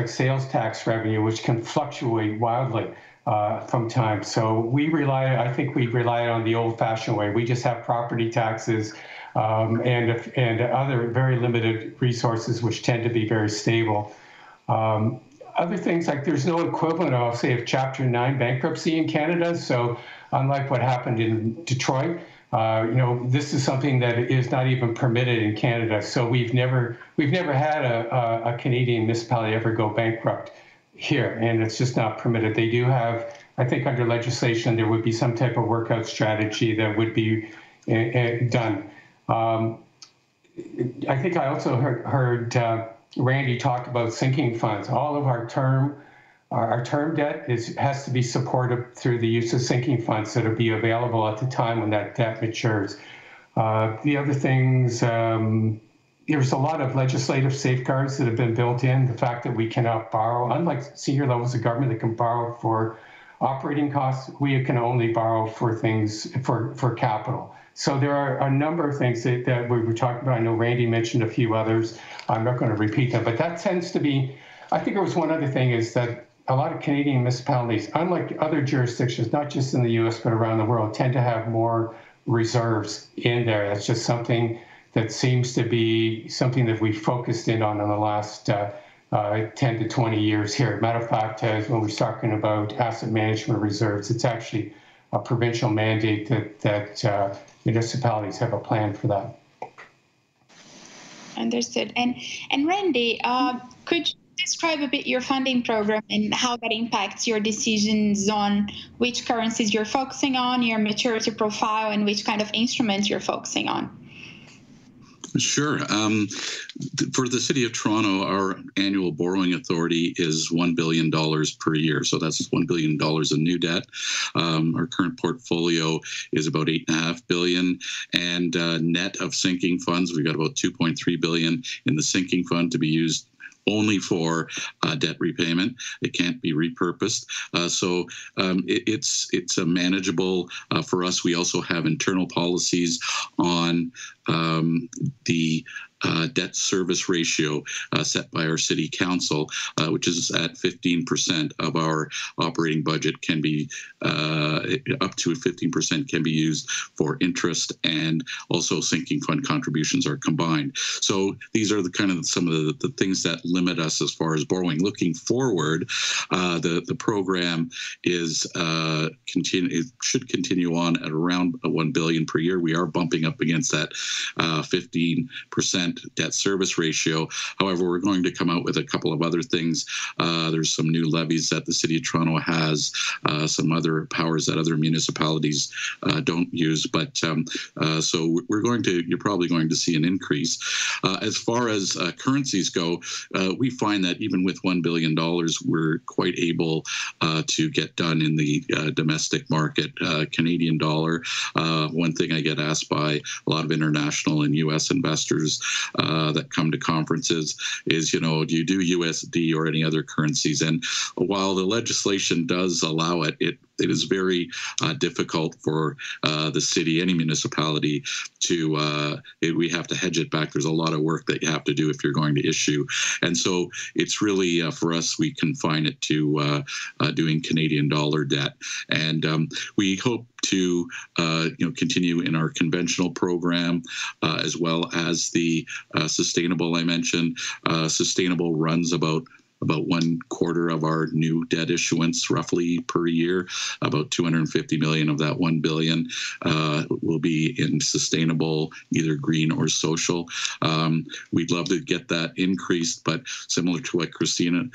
sales tax revenue, which can fluctuate wildly from time. So I think we rely on the old-fashioned way. We just have property taxes and other very limited resources, which tend to be very stable. Other things like there's no equivalent, I'll say, of Chapter 9 bankruptcy in Canada. So unlike what happened in Detroit, this is something that is not even permitted in Canada. So we've never had a Canadian municipality ever go bankrupt here, and it's just not permitted. They do have, I think, under legislation, there would be some type of workout strategy that would be done. I think I also heard Randy talk about sinking funds. All of our term debt has to be supported through the use of sinking funds that will be available at the time when that debt matures. The other things, there's a lot of legislative safeguards that have been built in. The fact that we cannot borrow, unlike senior levels of government that can borrow for operating costs, we can only borrow for things for capital. So there are a number of things that we were talking about. I know Randy mentioned a few others. I'm not going to repeat them, but that tends to be, I think there was one other thing is that a lot of Canadian municipalities, unlike other jurisdictions, not just in the US, but around the world, tend to have more reserves in there. That's just something that seems to be something that we focused in on the last 10 to 20 years here. Matter of fact, when we're talking about asset management reserves, it's actually a provincial mandate that municipalities have a plan for that. Understood. And Randy, could you describe a bit your funding program and how that impacts your decisions on which currencies you're focusing on, your maturity profile, and which kind of instruments you're focusing on? Sure. For the City of Toronto, our annual borrowing authority is $1 billion per year. So that's $1 billion in new debt. Our current portfolio is about $8.5 billion. And net of sinking funds, we've got about $2.3 billion in the sinking fund to be used only for debt repayment. It can't be repurposed. So it's a manageable for us. We also have internal policies on the debt service ratio set by our city council, which is at 15% of our operating budget can be up to 15% can be used for interest, and also sinking fund contributions are combined. So these are the kind of some of the things that limit us as far as borrowing. Looking forward, the program is it should continue on at around $1 billion per year. We are bumping up against that 15% debt service ratio. However, we're going to come out with a couple of other things. There's some new levies that the City of Toronto has, some other powers that other municipalities don't use. But so you're probably going to see an increase. As far as currencies go, we find that even with $1 billion, we're quite able to get done in the domestic market. Canadian dollar, one thing I get asked by a lot of international and U.S. investors that come to conferences is, do you do USD or any other currencies? And while the legislation does allow it, it is very difficult for the city, any municipality, to we have to hedge it back. There's a lot of work that you have to do if you're going to issue. And so it's really, for us, we confine it to doing Canadian dollar debt. And we hope to continue in our conventional program, as well as the sustainable I mentioned. Sustainable runs about 1/4 of our new debt issuance roughly per year. About 250 million of that 1 billion will be in sustainable, either green or social. We'd love to get that increased, but similar to what Christine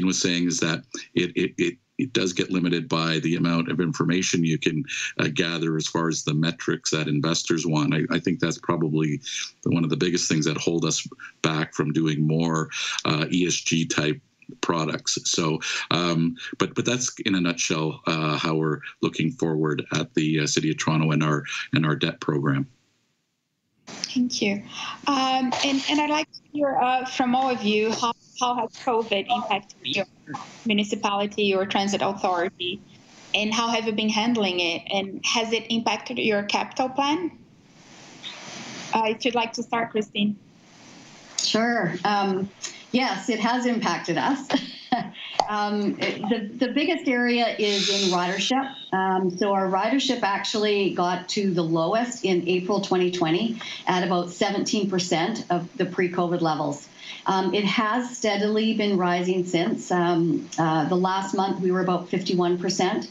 was saying, is that it does get limited by the amount of information you can gather as far as the metrics that investors want. I think that's probably one of the biggest things that hold us back from doing more ESG type products. So, but that's in a nutshell how we're looking forward at the City of Toronto and our debt program. Thank you. And I'd like to hear from all of you, how has COVID impacted your municipality or transit authority, and how have you been handling it, and has it impacted your capital plan? If you'd like to start, Christine. Sure. Yes, it has impacted us. The biggest area is in ridership. So our ridership actually got to the lowest in April 2020 at about 17% of the pre-COVID levels. It has steadily been rising since. The last month we were about 51%.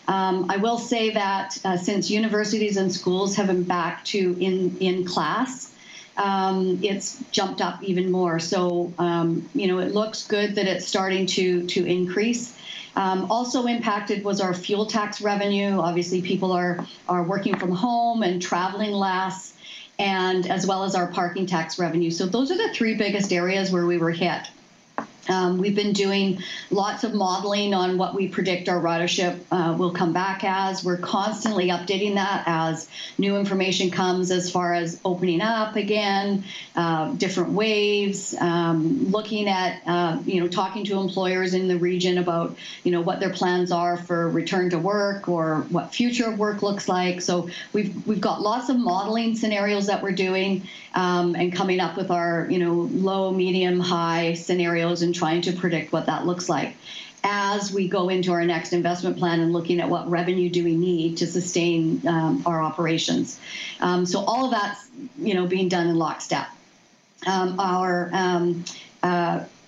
I will say that since universities and schools have been back to in class, it's jumped up even more. So, it looks good that it's starting to increase. Also impacted was our fuel tax revenue. Obviously, people are working from home and traveling less, and as well as our parking tax revenue. So those are the three biggest areas where we were hit. We've been doing lots of modeling on what we predict our ridership will come back as. We're constantly updating that as new information comes as far as opening up again, different waves, looking at, talking to employers in the region about, what their plans are for return to work or what future work looks like. So we've got lots of modeling scenarios that we're doing and coming up with our, low, medium, high scenarios and trying to predict what that looks like as we go into our next investment plan and looking at what revenue do we need to sustain our operations. So all of that's, being done in lockstep.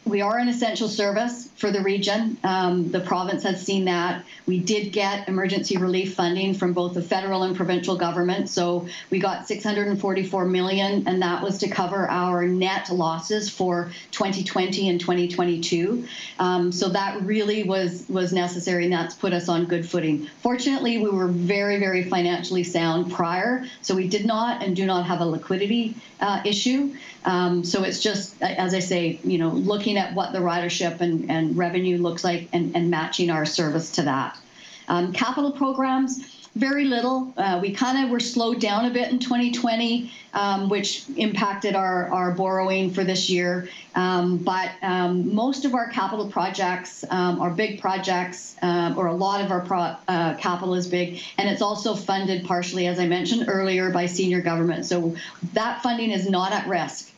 We are an essential service for the region. The province has seen that. We did get emergency relief funding from both the federal and provincial government. So we got $644 million, and that was to cover our net losses for 2020 and 2022. So that really was necessary, and that's put us on good footing. Fortunately, we were very, very financially sound prior, so we did not and do not have a liquidity issue. So it's just, as I say, looking at what the ridership and revenue looks like and matching our service to that. Capital programs, very little. We kind of were slowed down a bit in 2020, which impacted our borrowing for this year. But most of our capital projects are big projects, or a lot of our capital is big, and it's also funded partially, as I mentioned earlier, by senior government. So that funding is not at risk.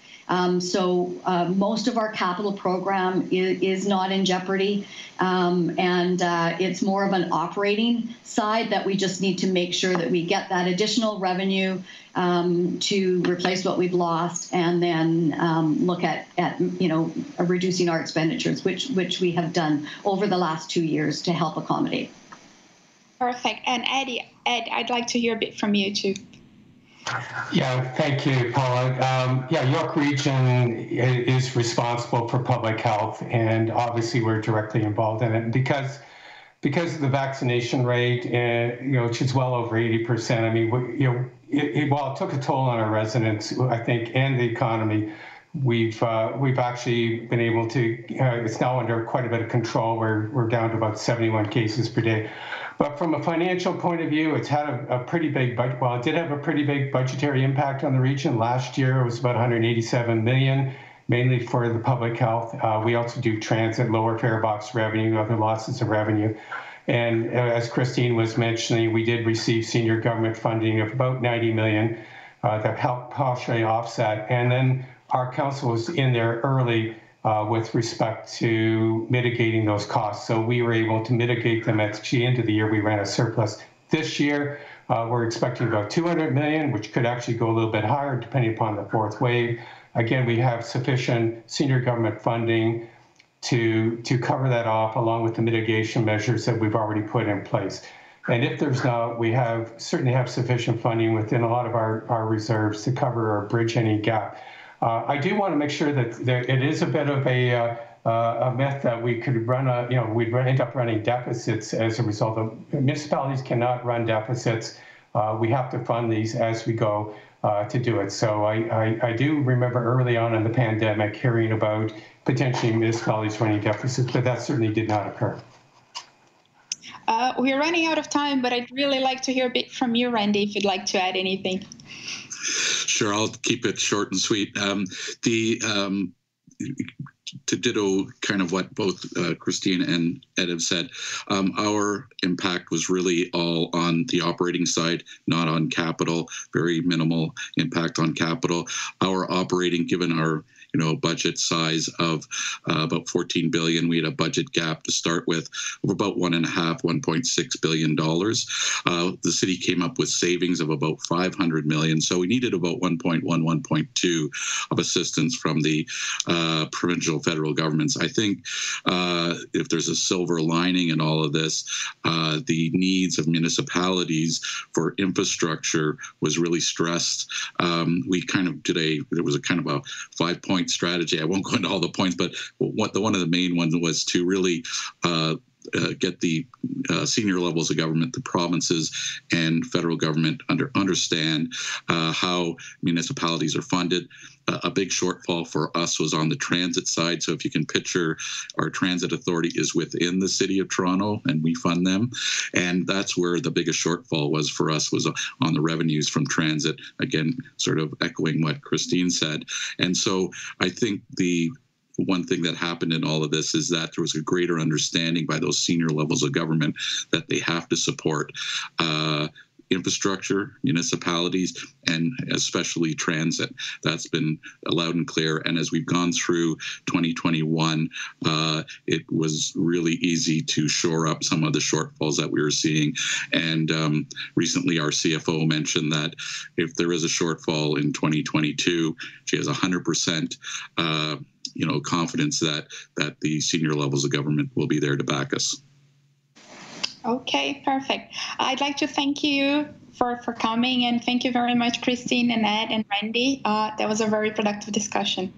So most of our capital program is not in jeopardy, and it's more of an operating side that we just need to make sure that we get that additional revenue to replace what we've lost, and then look at reducing our expenditures, which we have done over the last 2 years to help accommodate. Perfect. And Ed, I'd like to hear a bit from you too. Yeah, thank you, Paula. York Region is responsible for public health, and obviously we're directly involved in it because of the vaccination rate, which is well over 80%. I mean, while it took a toll on our residents, I think, and the economy, we've actually been able to. It's now under quite a bit of control. We're down to about 71 cases per day. But from a financial point of view, it's had a pretty big budget. Well, it did have a pretty big budgetary impact on the region. Last year, it was about $187 million, mainly for the public health. We also do transit, lower fare box revenue, other losses of revenue. And as Christine was mentioning, we did receive senior government funding of about $90 million that helped partially offset. And then our council was in there early with respect to mitigating those costs. So we were able to mitigate them at the end of the year. We ran a surplus. This year, we're expecting about $200 million, which could actually go a little bit higher depending upon the fourth wave. Again, we have sufficient senior government funding to cover that off, along with the mitigation measures that we've already put in place. And if there's not, we certainly have sufficient funding within a lot of our reserves to cover or bridge any gap. I do want to make sure that it is a bit of a myth that we could we'd end up running deficits as a result of. Municipalities cannot run deficits. We have to fund these as we go. to do it. So I do remember early on in the pandemic hearing about potentially municipalities running deficits, but that certainly did not occur. We're running out of time, but I'd really like to hear a bit from you, Randy, if you'd like to add anything. Sure, I'll keep it short and sweet. To ditto kind of what both Christine and Ed have said, our impact was really all on the operating side, not on capital, very minimal impact on capital. Our operating, given our budget size of about 14 billion. We had a budget gap to start with of about $1.6 billion. The city came up with savings of about 500 million. So we needed about 1.2 of assistance from the provincial federal governments. I think if there's a silver lining in all of this, the needs of municipalities for infrastructure was really stressed. We kind of today, there was a kind of a 5-point strategy. I won't go into all the points, but one of the main ones was to really get the senior levels of government, the provinces and federal government understand how municipalities are funded. A big shortfall for us was on the transit side. So if you can picture, our transit authority is within the city of Toronto and we fund them. And that's where the biggest shortfall was for us, was on the revenues from transit. Again, sort of echoing what Christine said. And so I think the one thing that happened in all of this is that there was a greater understanding by those senior levels of government that they have to support infrastructure, municipalities, and especially transit. That's been loud and clear. And as we've gone through 2021, it was really easy to shore up some of the shortfalls that we were seeing. And recently our CFO mentioned that if there is a shortfall in 2022, she has 100% confidence that the senior levels of government will be there to back us. Okay, perfect. I'd like to thank you for coming, and thank you very much, Christine and Ed and Randy. That was a very productive discussion.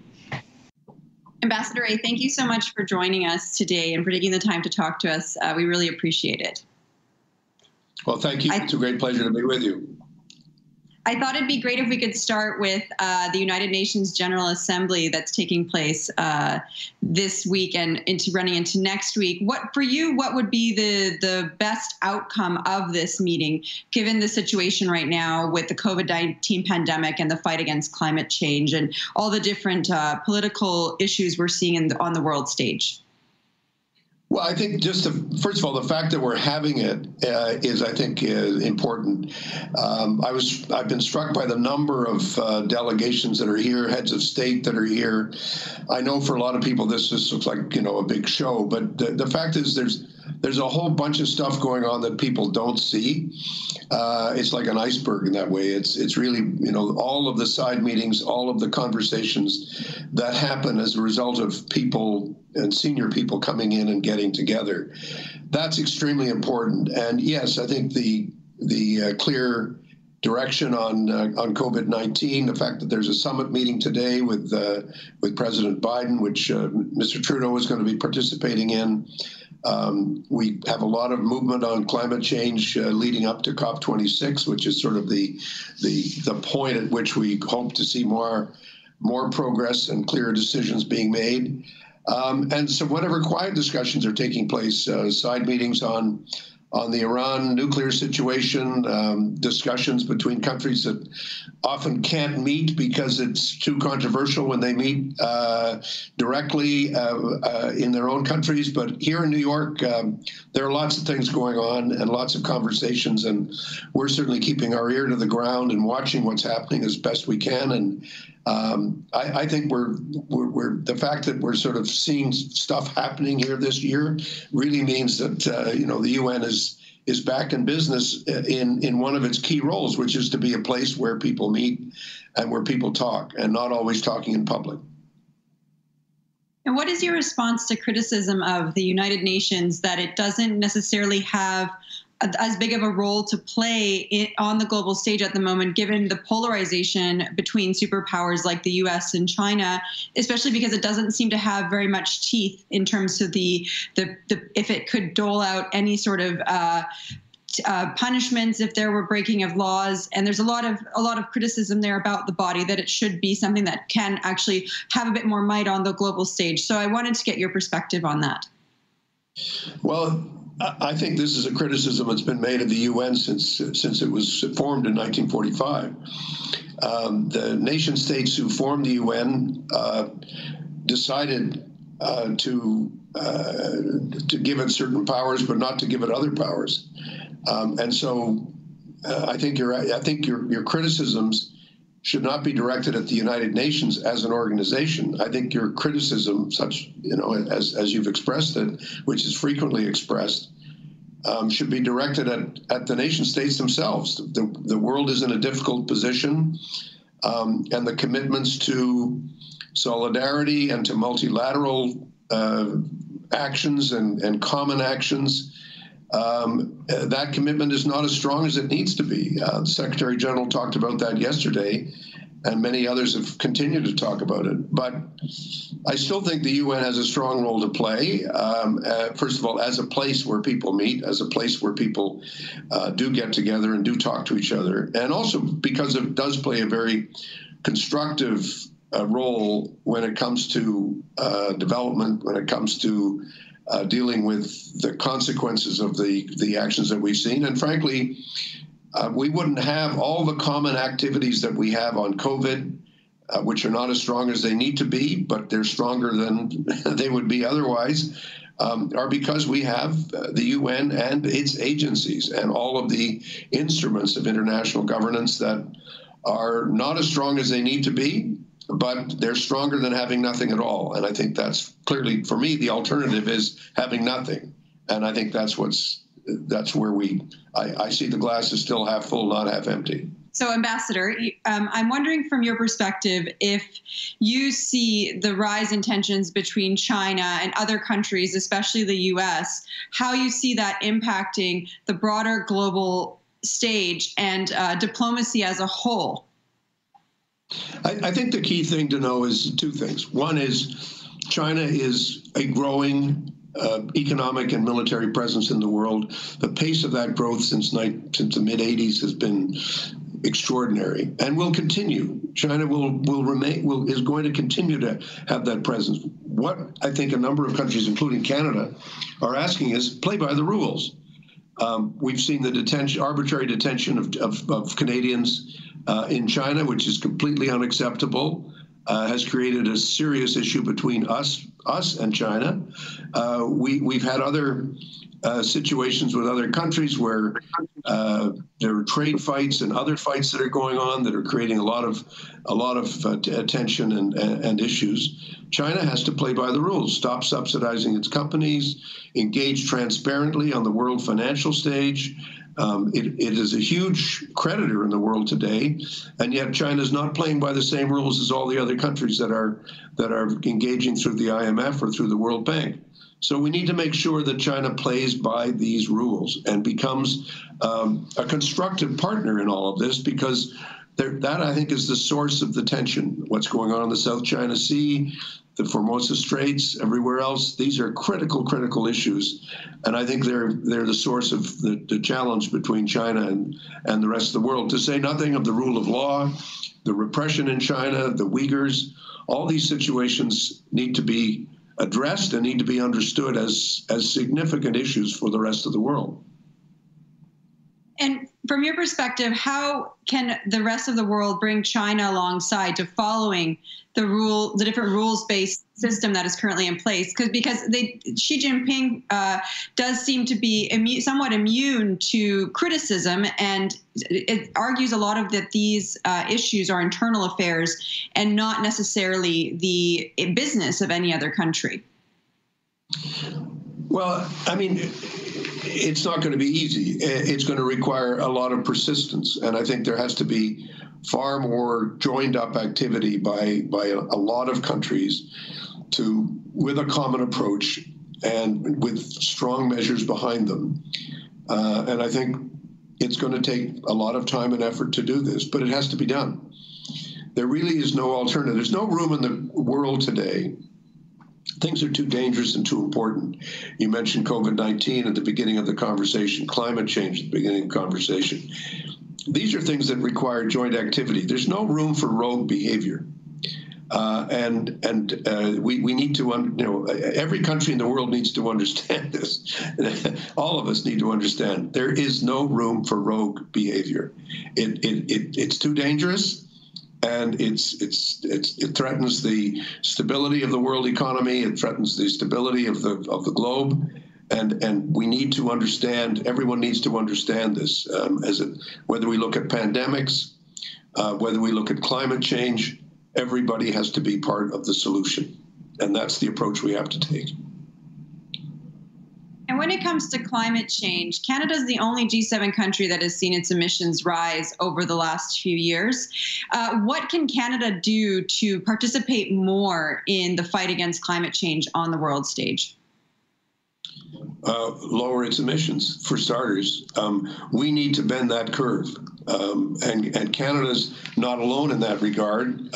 Ambassador A, thank you so much for joining us today and for taking the time to talk to us. We really appreciate it. Well, thank you. It's a great pleasure to be with you. I thought it'd be great if we could start with the United Nations General Assembly that's taking place this week and running into next week. What would be the best outcome of this meeting, given the situation right now with the COVID-19 pandemic and the fight against climate change and all the different political issues we're seeing on the world stage? Well, I think first of all, the fact that we're having it is, I think, important. I've been struck by the number of delegations that are here, heads of state that are here. I know for a lot of people this just looks like a big show, but the fact is there's a whole bunch of stuff going on that people don't see. It's like an iceberg in that way. It's really, all of the side meetings, all of the conversations that happen as a result of people and senior people coming in and getting together. That's extremely important. And yes, I think the clear direction on COVID-19, the fact that there's a summit meeting today with President Biden, which Mr. Trudeau is going to be participating in. We have a lot of movement on climate change leading up to COP26, which is sort of the point at which we hope to see more progress and clearer decisions being made. And so whatever quiet discussions are taking place, side meetings on the Iran nuclear situation, discussions between countries that often can't meet because it's too controversial when they meet directly in their own countries. But here in New York, there are lots of things going on and lots of conversations, and we're certainly keeping our ear to the ground and watching what's happening as best we can. And I think the fact that we're sort of seeing stuff happening here this year really means that the UN is back in business in one of its key roles, which is to be a place where people meet and where people talk, and not always talking in public. And what is your response to criticism of the United Nations that it doesn't necessarily have as big of a role to play on the global stage at the moment, given the polarization between superpowers like the US and China, especially because it doesn't seem to have very much teeth in terms of the if it could dole out any sort of punishments if there were breaking of laws, and there's a lot of criticism there about the body, that it should be something that can actually have a bit more might on the global stage. So I wanted to get your perspective on that. Well, I think this is a criticism that's been made of the UN since it was formed in 1945. The nation states who formed the UN decided to give it certain powers, but not to give it other powers. And so I think your criticisms should not be directed at the United Nations as an organization. I think your criticism, such as you've expressed it, which is frequently expressed, should be directed at the nation states themselves. The world is in a difficult position, and the commitments to solidarity and to multilateral actions and common actions, that commitment is not as strong as it needs to be. The Secretary General talked about that yesterday, and many others have continued to talk about it. But I still think the UN has a strong role to play, first of all, as a place where people meet, as a place where people do get together and do talk to each other, and also because it does play a very constructive role when it comes to development, when it comes to dealing with the consequences of the actions that we've seen. And frankly, we wouldn't have all the common activities that we have on COVID, which are not as strong as they need to be, but they're stronger than they would be otherwise, are because we have the UN and its agencies and all of the instruments of international governance that are not as strong as they need to be, but they're stronger than having nothing at all. And I think that's clearly, for me, the alternative is having nothing. And I think that's where I see the glass is still half full, not half empty. So, Ambassador, I'm wondering from your perspective if you see the rise in tensions between China and other countries, especially the U.S., how you see that impacting the broader global stage and diplomacy as a whole. I think the key thing to know is two things. One is China is a growing economic and military presence in the world. The pace of that growth since the mid-'80s has been extraordinary and will continue. China is going to continue to have that presence. What I think a number of countries, including Canada, are asking is play by the rules. We've seen the arbitrary detention of Canadians in China, which is completely unacceptable, has created a serious issue between us and China. We've had other situations with other countries where there are trade fights and other fights that are going on that are creating a lot of tension and issues. China has to play by the rules, stop subsidizing its companies, engage transparently on the world financial stage. It is a huge creditor in the world today, and yet China is not playing by the same rules as all the other countries that are engaging through the IMF or through the World Bank. So we need to make sure that China plays by these rules and becomes a constructive partner in all of this, because that, I think, is the source of the tension. What's going on in the South China Sea, the Formosa Straits, everywhere else, these are critical issues. And I think they're the source of the challenge between China and the rest of the world, to say nothing of the rule of law, the repression in China, the Uyghurs. All these situations need to be addressed and need to be understood as significant issues for the rest of the world. And from your perspective, how can the rest of the world bring China alongside to following the different rules-based system that is currently in place? Because Xi Jinping does seem to be somewhat immune to criticism, and it argues a lot of that these issues are internal affairs and not necessarily the business of any other country. Well, I mean, it's not going to be easy. It's going to require a lot of persistence. And I think there has to be far more joined up activity by a lot of countries with a common approach and with strong measures behind them. And I think it's going to take a lot of time and effort to do this, but it has to be done. There really is no alternative. There's no room in the world today Things are too dangerous and too important. You mentioned COVID-19 at the beginning of the conversation, climate change at the beginning of the conversation. These are things that require joint activity. There's no room for rogue behavior. We need to, every country in the world needs to understand this. All of us need to understand there is no room for rogue behavior. It's too dangerous, and it threatens the stability of the world economy. It threatens the stability of the globe. And we need to understand, everyone needs to understand this, whether we look at pandemics, whether we look at climate change, everybody has to be part of the solution. And that's the approach we have to take. And when it comes to climate change, Canada is the only G7 country that has seen its emissions rise over the last few years. What can Canada do to participate more in the fight against climate change on the world stage? Lower its emissions, for starters. We need to bend that curve. And Canada's not alone in that regard.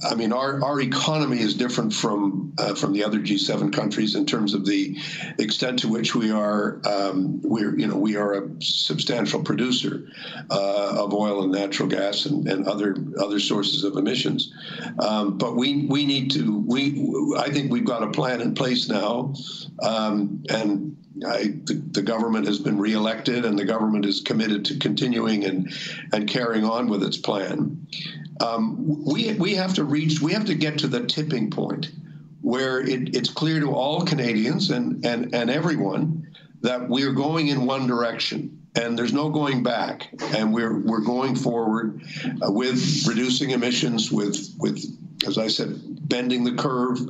I mean, our economy is different from the other G7 countries in terms of the extent to which we are a substantial producer of oil and natural gas and other sources of emissions. But we need to. I think we've got a plan in place now, and the government has been reelected, and the government is committed to continuing and carrying on with its plan. We have to get to the tipping point where it's clear to all Canadians and everyone that we're going in one direction and there's no going back, and we're going forward with reducing emissions, with as I said, bending the curve,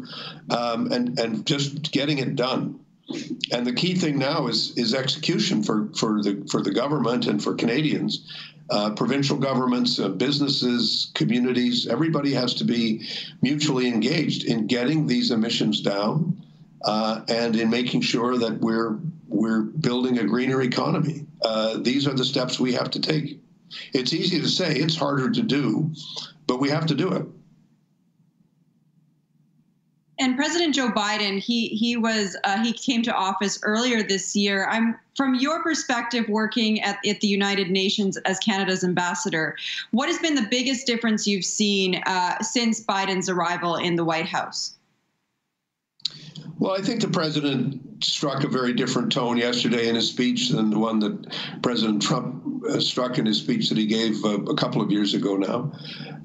and just getting it done. And the key thing now is execution for the government and for Canadians. Provincial governments, businesses, communities, everybody has to be mutually engaged in getting these emissions down and in making sure that we're building a greener economy. These are the steps we have to take. It's easy to say, it's harder to do, but we have to do it. And President Joe Biden, he came to office earlier this year. From your perspective, working at the United Nations as Canada's ambassador, what has been the biggest difference you've seen since Biden's arrival in the White House? Well, I think the president struck a very different tone yesterday in his speech than the one that President Trump struck in his speech that he gave a couple of years ago now.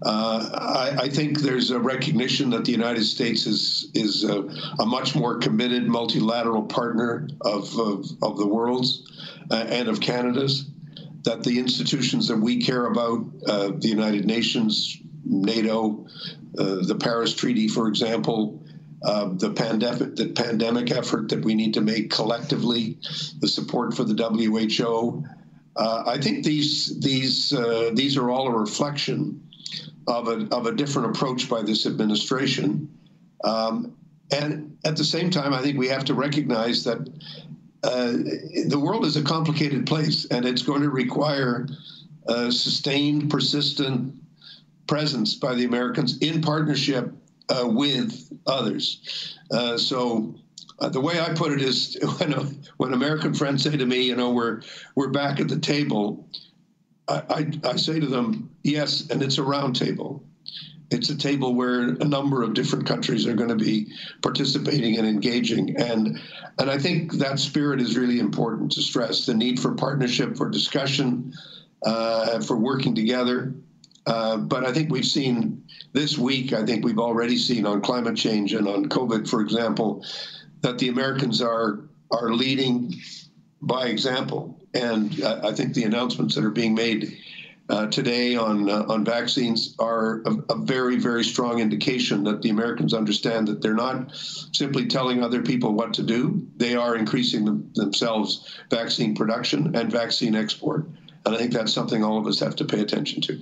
I think there's a recognition that the United States is a much more committed multilateral partner of the world's and of Canada's, that the institutions that we care about, the United Nations, NATO, the Paris Treaty, for example, the pandemic effort that we need to make collectively, the support for the WHO. I think these are all a reflection of a different approach by this administration. And at the same time, I think we have to recognize that the world is a complicated place, and it's going to require sustained, persistent presence by the Americans in partnership with others. So the way I put it is, when American friends say to me, we're back at the table, I say to them, yes, and it's a round table. It's a table where a number of different countries are going to be participating and engaging. And I think that spirit is really important to stress, the need for partnership, for discussion, for working together. But I think we've seen this week, I think we've already seen on climate change and on COVID, for example, that the Americans are leading by example. And I think the announcements that are being made today on vaccines are a very, very strong indication that the Americans understand that they're not simply telling other people what to do. They are increasing themselves vaccine production and vaccine export. And I think that's something all of us have to pay attention to.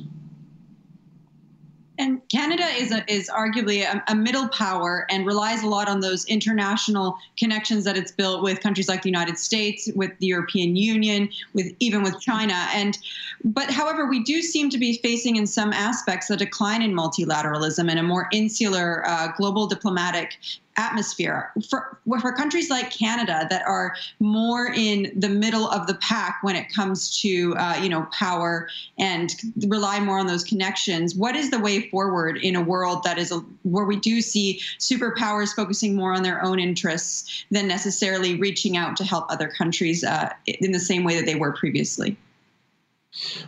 And Canada is arguably a middle power and relies a lot on those international connections that it's built with countries like the United States, with the European Union, even with China. But however, we do seem to be facing in some aspects a decline in multilateralism and a more insular global diplomatic atmosphere for countries like Canada that are more in the middle of the pack when it comes to power and rely more on those connections. What is the way forward in a world that is where we do see superpowers focusing more on their own interests than necessarily reaching out to help other countries in the same way that they were previously?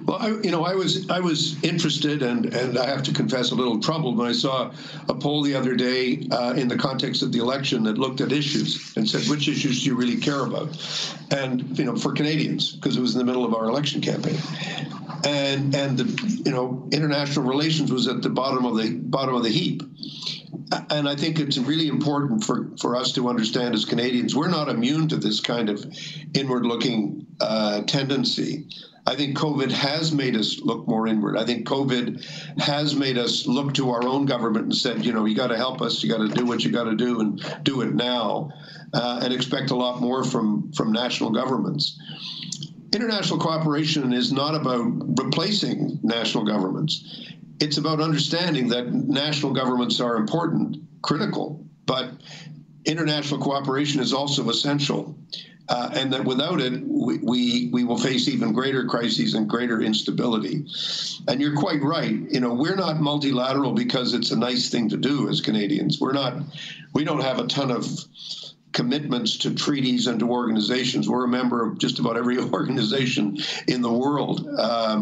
Well, I was interested and I have to confess a little troubled when I saw a poll the other day in the context of the election that looked at issues and said, which issues do you really care about? And, for Canadians, because it was in the middle of our election campaign. And the, international relations was at the bottom of the heap. And I think it's really important for us to understand as Canadians, we're not immune to this kind of inward-looking tendency. I think COVID has made us look more inward. I think COVID has made us look to our own government and said, you got to help us. You got to do what you got to do and do it now, and expect a lot more from national governments. International cooperation is not about replacing national governments. It's about understanding that national governments are important, critical, but international cooperation is also essential. And that without it, we will face even greater crises and greater instability. And you're quite right. We're not multilateral because it's a nice thing to do as Canadians. We don't have a ton of commitments to treaties and to organizations. We're a member of just about every organization in the world.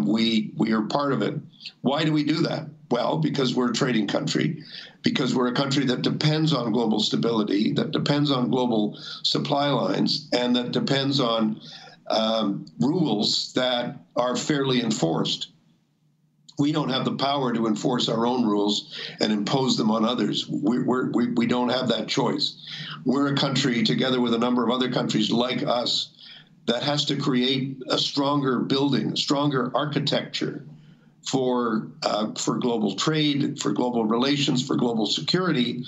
We are part of it. Why do we do that? Well, because we're a trading country, because we're a country that depends on global stability, that depends on global supply lines, and that depends on rules that are fairly enforced. We don't have the power to enforce our own rules and impose them on others. We don't have that choice. We're a country, together with a number of other countries like us, that has to create a stronger building, a stronger architecture for global trade, for global relations, for global security,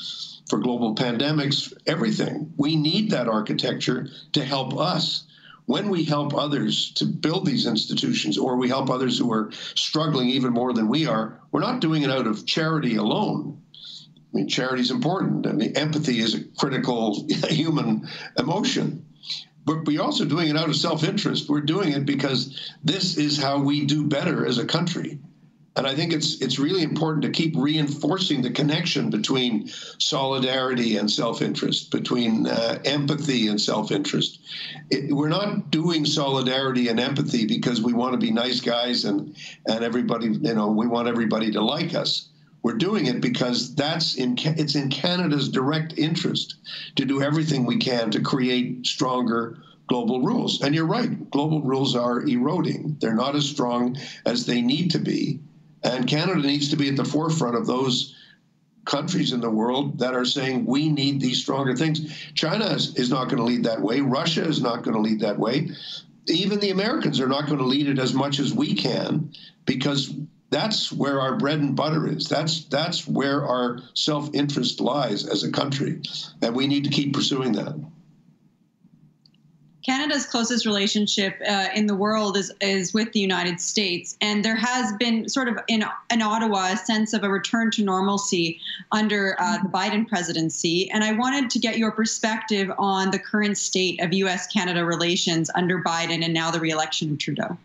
for global pandemics, everything. We need that architecture to help us. When we help others to build these institutions, or we help others who are struggling even more than we are, we're not doing it out of charity alone. I mean, charity is important. I mean, empathy is a critical human emotion. But we're also doing it out of self-interest. We're doing it because this is how we do better as a country. And I think it's really important to keep reinforcing the connection between solidarity and self-interest, between empathy and self-interest. We're not doing solidarity and empathy because we want to be nice guys and everybody, we want everybody to like us. We're doing it because it's in Canada's direct interest to do everything we can to create stronger global rules. And you're right, global rules are eroding. They're not as strong as they need to be. And Canada needs to be at the forefront of those countries in the world that are saying we need these stronger things. China is not going to lead that way. Russia is not going to lead that way. Even the Americans are not going to lead it as much as we can, because that's where our bread and butter is. That's where our self-interest lies as a country. And we need to keep pursuing that. Canada's closest relationship in the world is with the United States. And there has been sort of in Ottawa a sense of a return to normalcy under the Biden presidency. And I wanted to get your perspective on the current state of U.S.-Canada relations under Biden and now the re-election of Trudeau.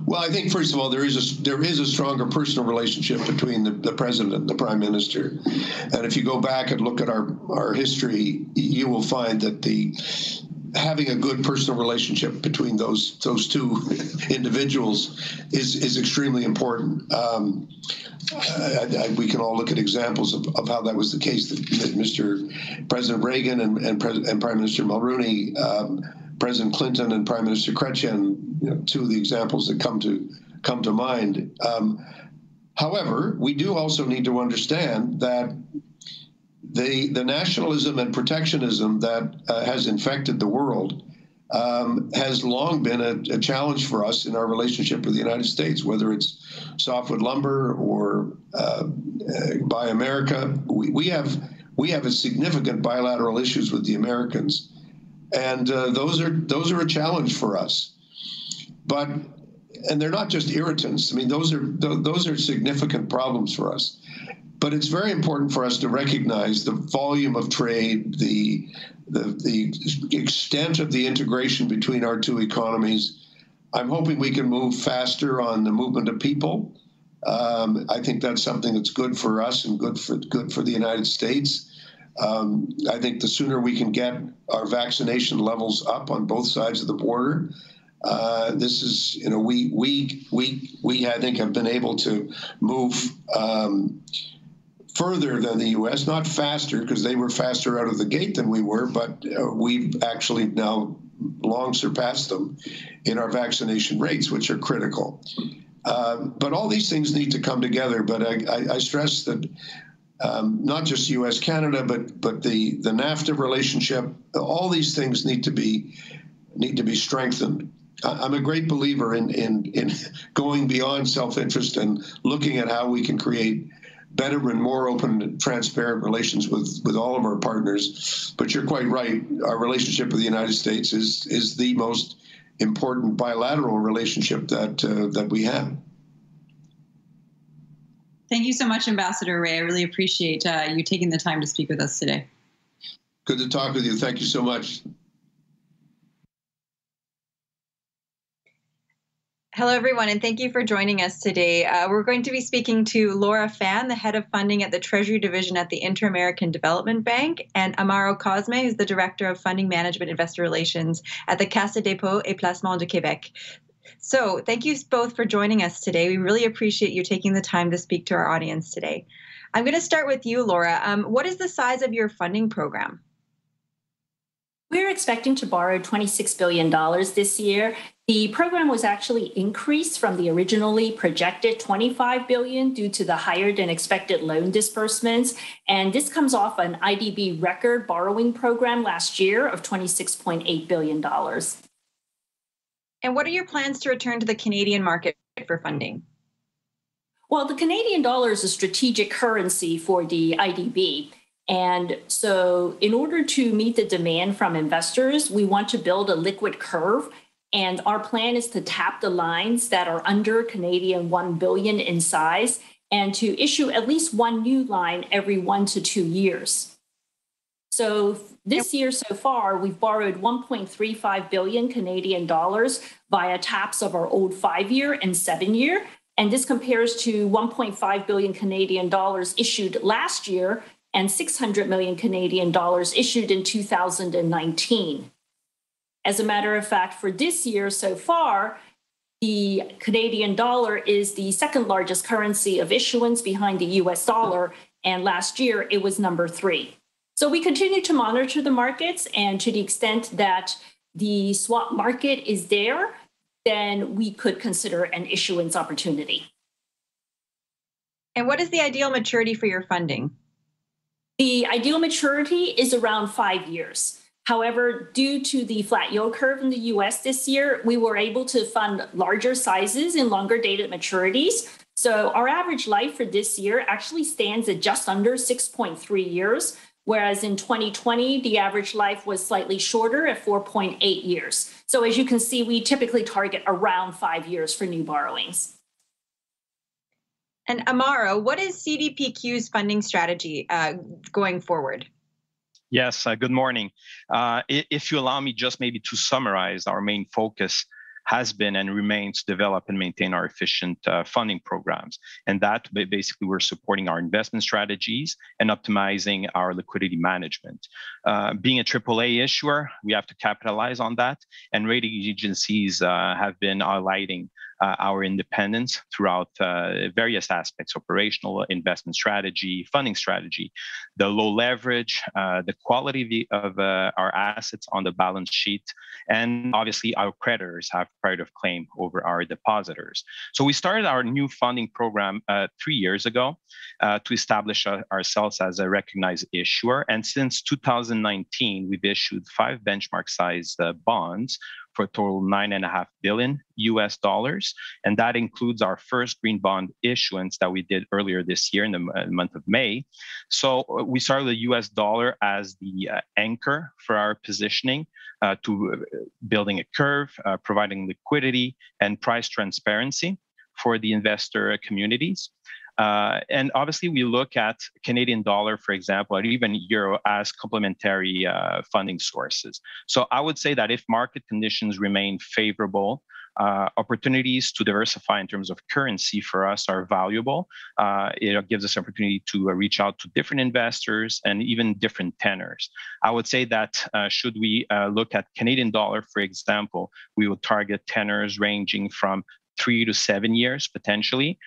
Well, I think, first of all, there is a stronger personal relationship between the president and the prime minister. And if you go back and look at our history, you will find that having a good personal relationship between those two individuals is extremely important. We can all look at examples of how that was the case. That Mr. President Reagan and Prime Minister Mulroney, President Clinton and Prime Minister Chrétien, two of the examples that come to mind. However, we do also need to understand that the nationalism and protectionism that has infected the world has long been a challenge for us in our relationship with the United States, whether it's softwood lumber or Buy America. We have a significant bilateral issues with the Americans. And those are a challenge for us, and they're not just irritants. I mean, those are significant problems for us. But it's very important for us to recognize the volume of trade, the extent of the integration between our two economies. I'm hoping we can move faster on the movement of people. I think that's something that's good for us and good for the United States. I think the sooner we can get our vaccination levels up on both sides of the border, this is, we I think have been able to move further than the U.S., not faster because they were faster out of the gate than we were, but we've actually now long surpassed them in our vaccination rates, which are critical. But all these things need to come together. But I stress that not just U.S.-Canada, but the NAFTA relationship, all these things need to be strengthened. I'm a great believer in going beyond self-interest and looking at how we can create better and more open and transparent relations with all of our partners. But you're quite right. Our relationship with the United States is the most important bilateral relationship that we have. Thank you so much, Ambassador Ray. I really appreciate you taking the time to speak with us today. Good to talk with you. Thank you so much. Hello, everyone, and thank you for joining us today. We're going to be speaking to Laura Fan, the head of funding at the Treasury Division at the Inter-American Development Bank, and Amaro Cosme, who's the Director of Funding Management Investor Relations at the Caisse de dépôt et placement du Québec. So thank you both for joining us today. We really appreciate you taking the time to speak to our audience today. I'm going to start with you, Laura. What is the size of your funding program? We're expecting to borrow $26 billion this year. The program was actually increased from the originally projected $25 billion due to the higher than expected loan disbursements. And this comes off an IDB record borrowing program last year of $26.8 billion. And what are your plans to return to the Canadian market for funding? Well, the Canadian dollar is a strategic currency for the IDB. And so in order to meet the demand from investors, we want to build a liquid curve. And our plan is to tap the lines that are under Canadian 1 billion in size and to issue at least one new line every 1 to 2 years. So this year so far, we've borrowed 1.35 billion Canadian dollars via taps of our old 5-year and 7-year. And this compares to 1.5 billion Canadian dollars issued last year and 600 million Canadian dollars issued in 2019. As a matter of fact, for this year so far, the Canadian dollar is the second largest currency of issuance behind the US dollar, and last year it was number 3. So we continue to monitor the markets, and to the extent that the swap market is there, then we could consider an issuance opportunity. And what is the ideal maturity for your funding? The ideal maturity is around 5 years. However, due to the flat yield curve in the US this year, we were able to fund larger sizes and longer dated maturities. So our average life for this year actually stands at just under 6.3 years, whereas in 2020, the average life was slightly shorter at 4.8 years. So as you can see, we typically target around 5 years for new borrowings. And Amaro, what is CDPQ's funding strategy going forward? Yes, good morning. If you allow me just maybe to summarize, our main focus has been and remains to develop and maintain our efficient funding programs. And that basically we're supporting our investment strategies and optimizing our liquidity management. Being a AAA issuer, we have to capitalize on that. And rating agencies have been highlighting our independence throughout various aspects: operational, investment strategy, funding strategy, the low leverage, the quality of our assets on the balance sheet, and obviously our creditors have right of claim over our depositors. So we started our new funding program 3 years ago to establish ourselves as a recognized issuer. And since 2019, we've issued 5 benchmark-sized bonds for a total $9.5 billion US dollars. And that includes our first green bond issuance that we did earlier this year in the month of May. So we started the US dollar as the anchor for our positioning to building a curve, providing liquidity and price transparency for the investor communities. And obviously, we look at Canadian dollar, for example, or even euro as complementary funding sources. So I would say that if market conditions remain favorable, opportunities to diversify in terms of currency for us are valuable. It gives us opportunity to reach out to different investors and even different tenors. I would say that should we look at Canadian dollar, for example, we would target tenors ranging from 3 to 7 years potentially.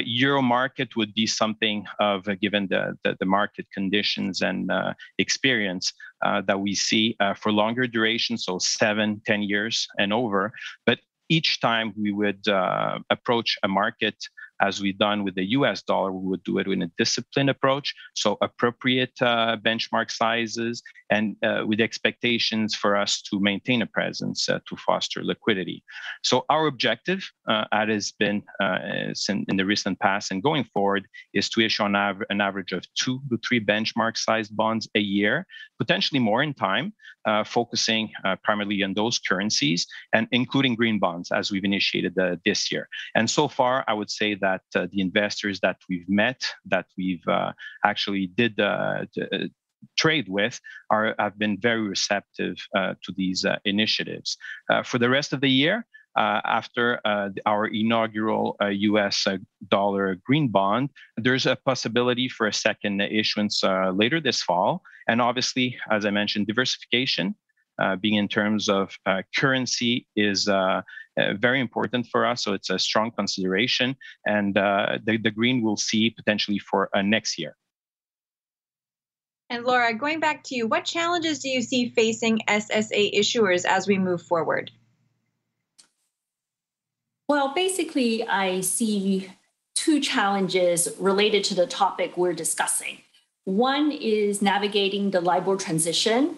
Euro market would be something of, given the market conditions and experience that we see for longer duration, so 7, 10 years and over. But each time we would approach a market, as we've done with the US dollar, we would do it in a disciplined approach, so appropriate benchmark sizes and with expectations for us to maintain a presence to foster liquidity. So our objective, as has been in the recent past and going forward, is to issue an average of 2 to 3 benchmark-sized bonds a year, potentially more in time, focusing primarily on those currencies and including green bonds as we've initiated this year. And so far, I would say that the investors that we've met, that we've actually did trade with, have been very receptive to these initiatives. For the rest of the year, after our inaugural US dollar green bond, there's a possibility for a second issuance later this fall. And obviously, as I mentioned, diversification, being in terms of currency, is very important for us. So it's a strong consideration. And the green we'll see potentially for next year. And Laura, going back to you, what challenges do you see facing SSA issuers as we move forward? Well, basically, I see 2 challenges related to the topic we're discussing. One is navigating the LIBOR transition.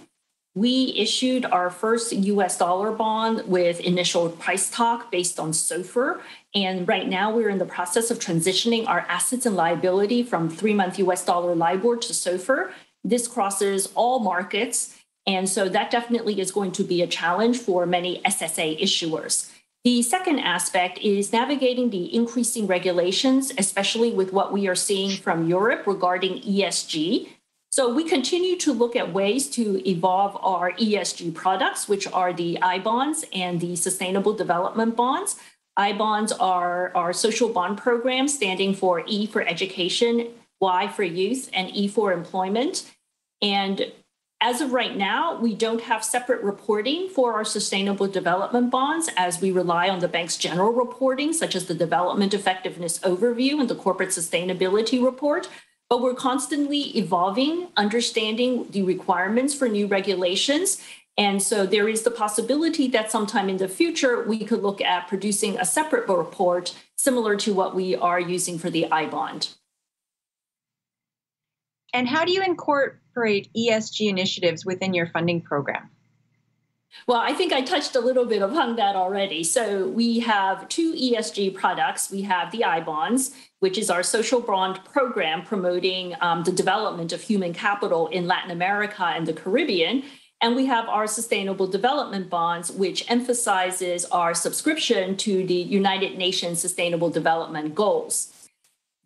We issued our first US dollar bond with initial price talk based on SOFR. And right now we're in the process of transitioning our assets and liability from 3-month US dollar LIBOR to SOFR. This crosses all markets. And so that definitely is going to be a challenge for many SSA issuers. The second aspect is navigating the increasing regulations, especially with what we are seeing from Europe regarding ESG. So we continue to look at ways to evolve our ESG products, which are the I-bonds and the Sustainable Development Bonds. I-bonds are our social bond program, standing for E for education, Y for youth, and E for employment. And as of right now, we don't have separate reporting for our Sustainable Development Bonds, as we rely on the bank's general reporting, such as the Development Effectiveness Overview and the Corporate Sustainability Report. But we're constantly evolving, understanding the requirements for new regulations. And so there is the possibility that sometime in the future, we could look at producing a separate report similar to what we are using for the I-bond. And how do you incorporate ESG initiatives within your funding program? Well, I think I touched a little bit upon that already. So we have 2 ESG products. We have the I-bonds, which is our social bond program promoting the development of human capital in Latin America and the Caribbean. And we have our Sustainable Development Bonds, which emphasizes our subscription to the United Nations Sustainable Development Goals.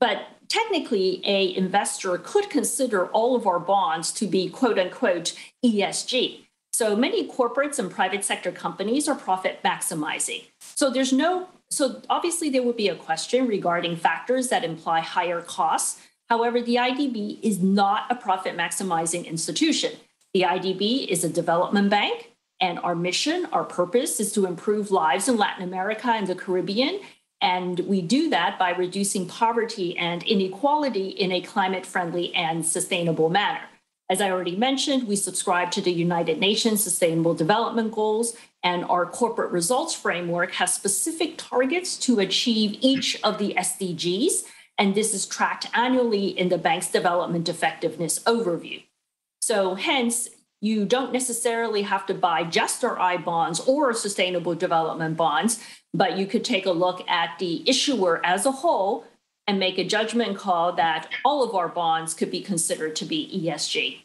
But technically, an investor could consider all of our bonds to be, quote unquote, ESG. So many corporates and private sector companies are profit maximizing. So obviously there would be a question regarding factors that imply higher costs. However, the IDB is not a profit maximizing institution. The IDB is a development bank, and our mission, our purpose is to improve lives in Latin America and the Caribbean. And we do that by reducing poverty and inequality in a climate-friendly and sustainable manner. As I already mentioned, we subscribe to the United Nations Sustainable Development Goals, and our corporate results framework has specific targets to achieve each of the SDGs, and this is tracked annually in the bank's Development Effectiveness Overview. So hence, you don't necessarily have to buy just our I-bonds or Sustainable Development Bonds, but you could take a look at the issuer as a whole and make a judgment call that all of our bonds could be considered to be ESG.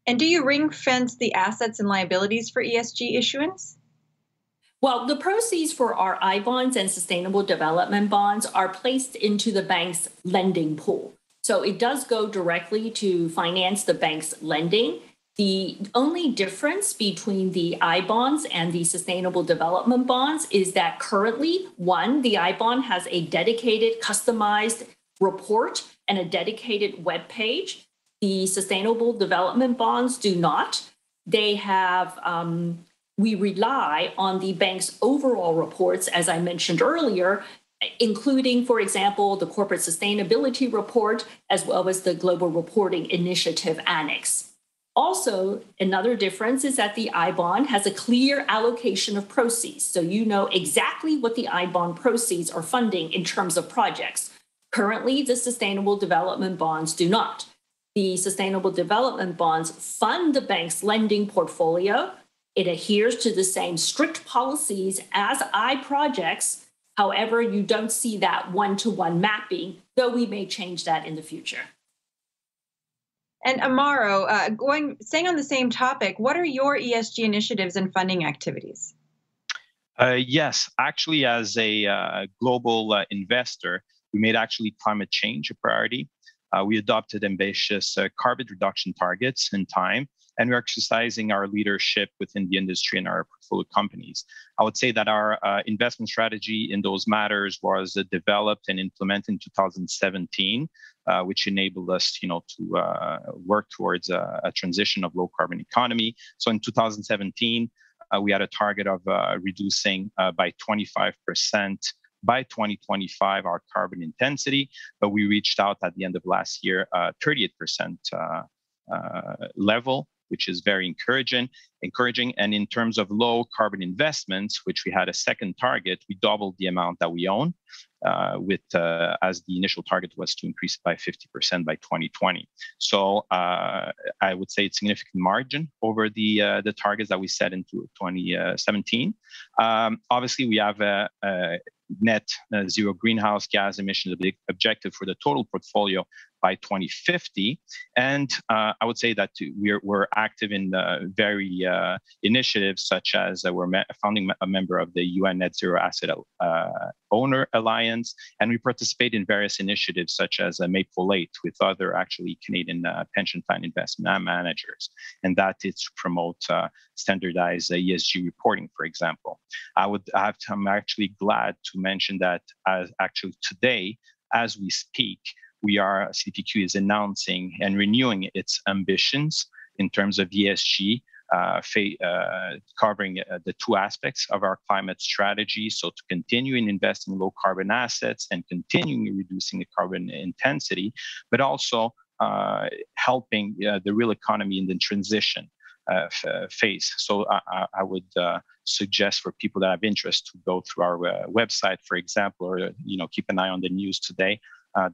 And do you ring fence the assets and liabilities for ESG issuance? Well, the proceeds for our I bonds and sustainable development bonds are placed into the bank's lending pool. So it does go directly to finance the bank's lending. The only difference between the I bonds and the sustainable development bonds is that currently, one, the I bond has a dedicated customized report and a dedicated web page. The sustainable development bonds do not. They have we rely on the bank's overall reports, as I mentioned earlier, including, for example, the corporate sustainability report, as well as the Global Reporting Initiative Annex. Also, another difference is that the I bond has a clear allocation of proceeds. So you know exactly what the I bond proceeds are funding in terms of projects. Currently, the sustainable development bonds do not. The sustainable development bonds fund the bank's lending portfolio. It adheres to the same strict policies as I projects. However, you don't see that one-to-one mapping, though we may change that in the future. And Amaro, staying on the same topic, what are your ESG initiatives and funding activities? Yes, actually, as a global investor, we made actually climate change a priority. We adopted ambitious carbon reduction targets in time, and we're exercising our leadership within the industry and our portfolio companies. I would say that our investment strategy in those matters was developed and implemented in 2017, which enabled us, to work towards a transition of low carbon economy. So in 2017, we had a target of reducing by 25% by 2025 our carbon intensity, but we reached out at the end of last year 38% level, which is very encouraging. And in terms of low carbon investments, which we had a second target, we doubled the amount that we own, as the initial target was to increase by 50% by 2020. So I would say it's significant margin over the targets that we set into 2017. Obviously, we have a net zero greenhouse gas emissions objective for the total portfolio by 2050. And I would say that we're active in very initiatives such as we're founding a member of the UN Net Zero Asset Owner Alliance, and we participate in various initiatives such as Maple 8 with other actually Canadian pension plan investment managers, and that is to promote standardized ESG reporting, for example. I'm actually glad to mention that actually today, as we speak, CDPQ is announcing and renewing its ambitions in terms of ESG, covering the two aspects of our climate strategy. So to continue in investing in low carbon assets and continuing reducing the carbon intensity, but also helping the real economy in the transition phase. So I would suggest for people that have interest to go through our website, for example, or keep an eye on the news today.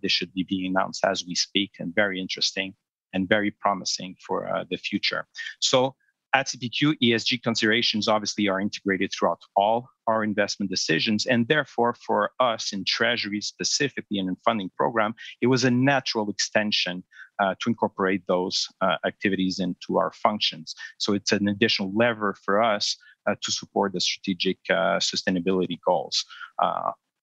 This should be being announced as we speak, and very interesting and very promising for the future. So at CPQ, ESG considerations obviously are integrated throughout all our investment decisions, and therefore for us in Treasury specifically and in funding program, it was a natural extension to incorporate those activities into our functions. So it's an additional lever for us to support the strategic sustainability goals.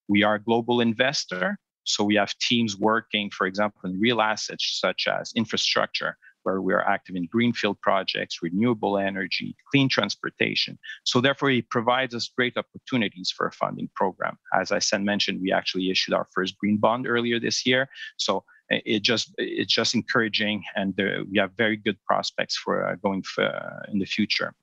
We are a global investor, so we have teams working, for example, in real assets such as infrastructure, where we are active in greenfield projects, renewable energy, clean transportation. So therefore, it provides us great opportunities for a funding program. As I mentioned, we actually issued our first green bond earlier this year. So it's just encouraging, and we have very good prospects for going in the future.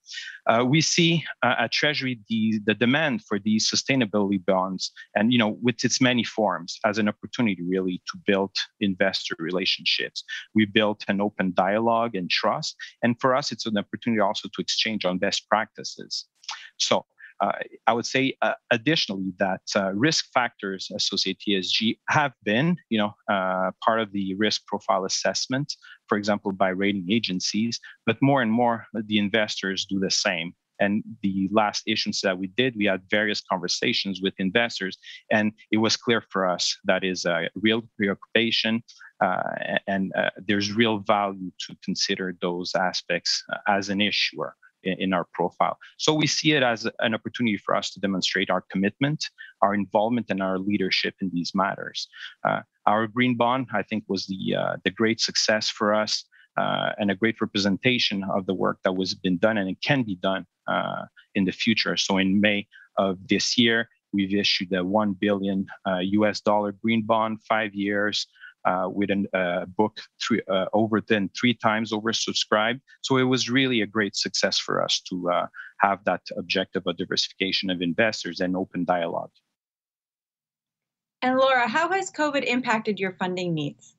We see at Treasury the demand for these sustainability bonds, and with its many forms, as an opportunity really to build investor relationships. We built an open dialogue and trust, and for us, it's an opportunity also to exchange on best practices. So I would say additionally that risk factors associated with ESG have been, part of the risk profile assessment, for example, by rating agencies, but more and more the investors do the same. And the last issuance that we did, we had various conversations with investors, and it was clear for us that is a real preoccupation, and there's real value to consider those aspects as an issuer. in our profile. So we see it as an opportunity for us to demonstrate our commitment, our involvement, and our leadership in these matters. Our green bond, I think, was the great success for us and a great representation of the work that was been done and it can be done in the future. So in May of this year, we've issued a $1 billion US green bond, 5 years, with a book three times oversubscribed. So it was really a great success for us to have that objective of diversification of investors and open dialogue. And Laura, how has COVID impacted your funding needs?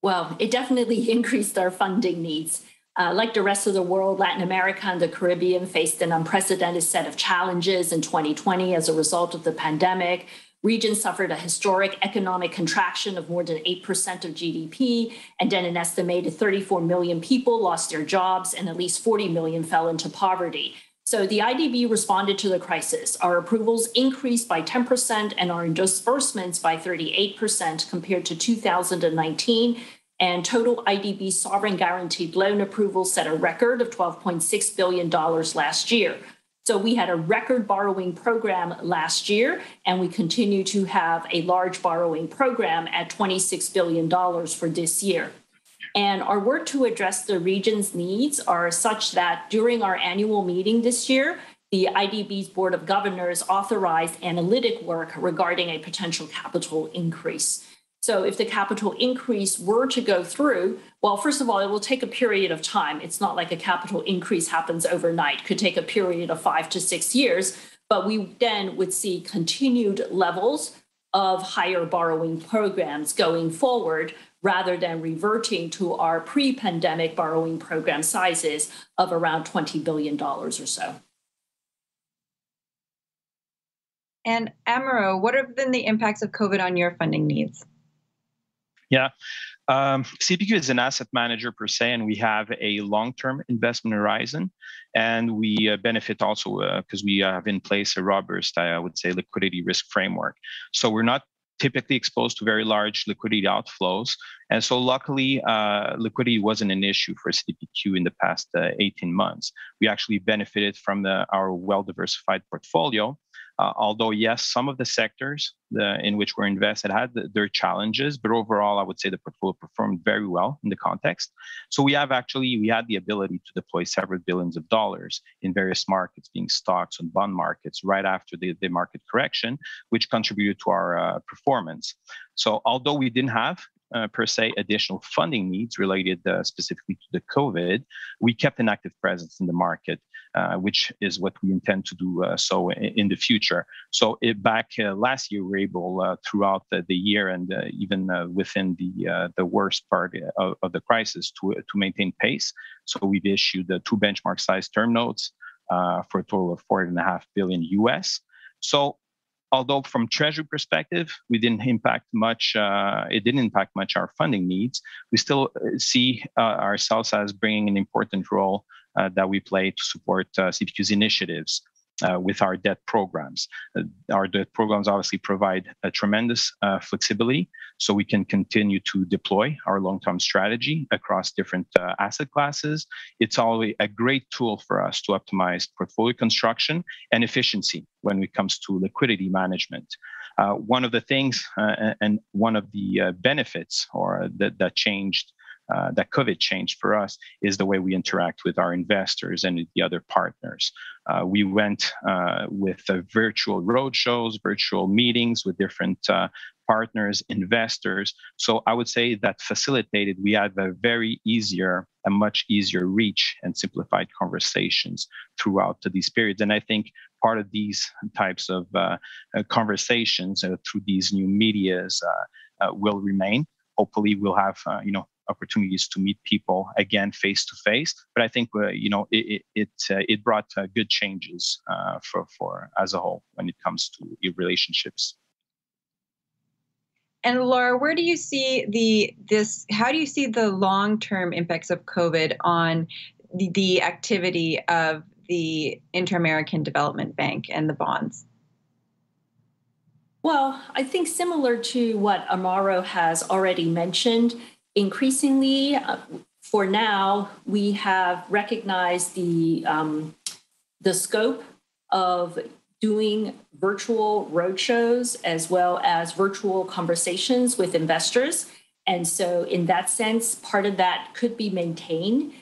Well, it definitely increased our funding needs. Like the rest of the world, Latin America and the Caribbean faced an unprecedented set of challenges in 2020 as a result of the pandemic. Regions suffered a historic economic contraction of more than 8% of GDP, and then an estimated 34 million people lost their jobs and at least 40 million fell into poverty. So the IDB responded to the crisis. Our approvals increased by 10% and our disbursements by 38% compared to 2019. And total IDB sovereign guaranteed loan approvals set a record of $12.6 billion last year. So we had a record borrowing program last year, and we continue to have a large borrowing program at $26 billion for this year. And our work to address the region's needs are such that during our annual meeting this year, the IDB's Board of Governors authorized analytic work regarding a potential capital increase. So if the capital increase were to go through, well, first of all, it will take a period of time. It's not like a capital increase happens overnight. It could take a period of 5 to 6 years, but we then would see continued levels of higher borrowing programs going forward rather than reverting to our pre-pandemic borrowing program sizes of around $20 billion or so. And Amaro, what have been the impacts of COVID on your funding needs? Yeah, CPQ is an asset manager per se, and we have a long-term investment horizon. And we benefit also because we have in place a robust, I would say, liquidity risk framework. So we're not typically exposed to very large liquidity outflows. And so luckily, liquidity wasn't an issue for CPQ in the past 18 months. We actually benefited from our well-diversified portfolio. Although, yes, some of the sectors in which we're invested had their challenges, but overall, I would say the portfolio performed very well in the context. So we had the ability to deploy several billions of dollars in various markets, being stocks and bond markets, right after the market correction, which contributed to our performance. So although we didn't have per se additional funding needs related specifically to the COVID, we kept an active presence in the market, which is what we intend to do so in the future. So back last year, we were able throughout the year and even within the worst part of the crisis to maintain pace. So we've issued 2 benchmark-sized term notes for a total of $4.5 billion US. So although from Treasury perspective, we didn't impact much, it didn't impact much our funding needs, we still see ourselves as bringing an important role that we play to support CPQ's initiatives with our debt programs. Our debt programs obviously provide a tremendous flexibility, so we can continue to deploy our long-term strategy across different asset classes. It's always a great tool for us to optimize portfolio construction and efficiency when it comes to liquidity management. One of the things and one of the benefits that changed that COVID changed for us is the way we interact with our investors and the other partners. We went with virtual roadshows, virtual meetings with different partners, investors. So I would say that facilitated, we had a much easier reach and simplified conversations throughout these periods. And I think part of these types of conversations through these new medias will remain. Hopefully we'll have, opportunities to meet people again face to face, but I think it brought good changes for as a whole when it comes to your relationships. And Laura, where do you see how do you see the long-term impacts of COVID on the activity of the Inter-American Development Bank and the bonds? Well, I think similar to what Amaro has already mentioned, increasingly, for now, we have recognized the scope of doing virtual roadshows as well as virtual conversations with investors. And so in that sense, part of that could be maintained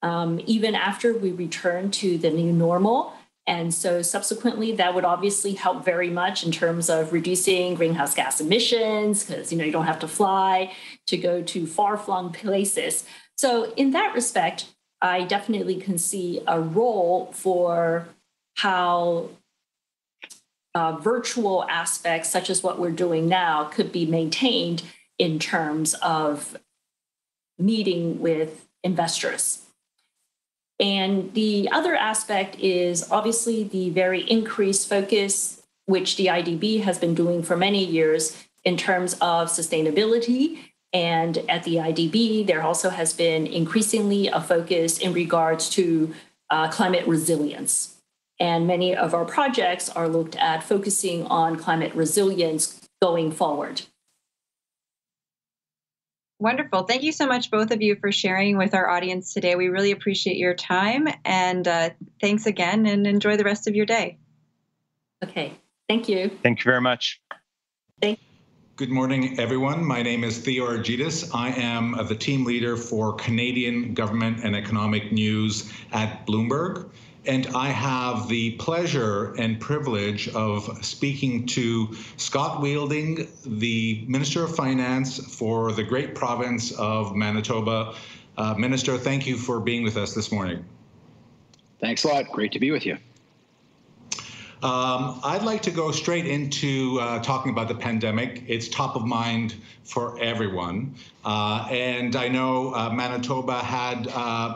even after we return to the new normal. And so subsequently, that would obviously help very much in terms of reducing greenhouse gas emissions, because you don't have to fly to go to far-flung places. So in that respect, I definitely can see a role for how virtual aspects, such as what we're doing now, could be maintained in terms of meeting with investors. And the other aspect is obviously the very increased focus, which the IDB has been doing for many years in terms of sustainability. And at the IDB, there also has been increasingly a focus in regards to climate resilience. And many of our projects are looked at focusing on climate resilience going forward. Wonderful. Thank you so much, both of you, for sharing with our audience today. We really appreciate your time. And thanks again, and enjoy the rest of your day. Okay. Thank you. Thank you very much. Good morning, everyone. My name is Theo Argytis. I am the team leader for Canadian Government and Economic News at Bloomberg. And I have the pleasure and privilege of speaking to Scott Wielding, the Minister of Finance for the great province of Manitoba. Minister, thank you for being with us this morning. Thanks a lot. Great to be with you. I'd like to go straight into talking about the pandemic. It's top of mind for everyone. And I know Manitoba had,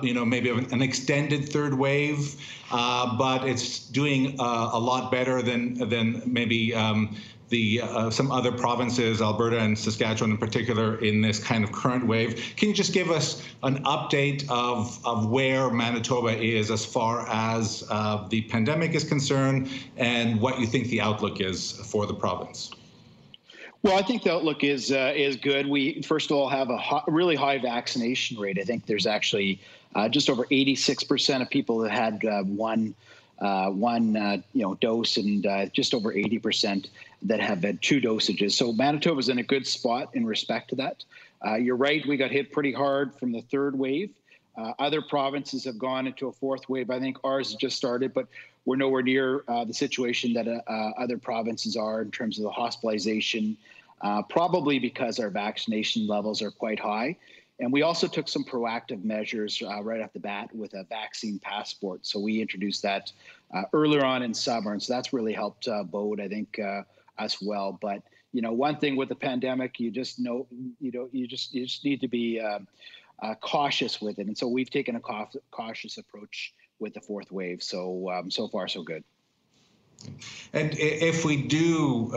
maybe an extended third wave, but it's doing a lot better than maybe some other provinces, Alberta and Saskatchewan in particular, in this kind of current wave. Can you just give us an update of where Manitoba is as far as the pandemic is concerned, and what you think the outlook is for the province? Well, I think the outlook is good. We, first of all, have a really high vaccination rate. I think there's actually just over 86% of people that had one dose, and just over 80% that have had two dosages. So Manitoba's in a good spot in respect to that. You're right, we got hit pretty hard from the third wave. Other provinces have gone into a fourth wave. I think ours has just started, but we're nowhere near the situation that other provinces are in terms of the hospitalization, probably because our vaccination levels are quite high. And we also took some proactive measures right off the bat with a vaccine passport. So we introduced that earlier on in summer, and so that's really helped bode, I think, us well. But one thing with the pandemic, you just need to be cautious with it, and so we've taken a cautious approach with the fourth wave. So so far, so good. And if we do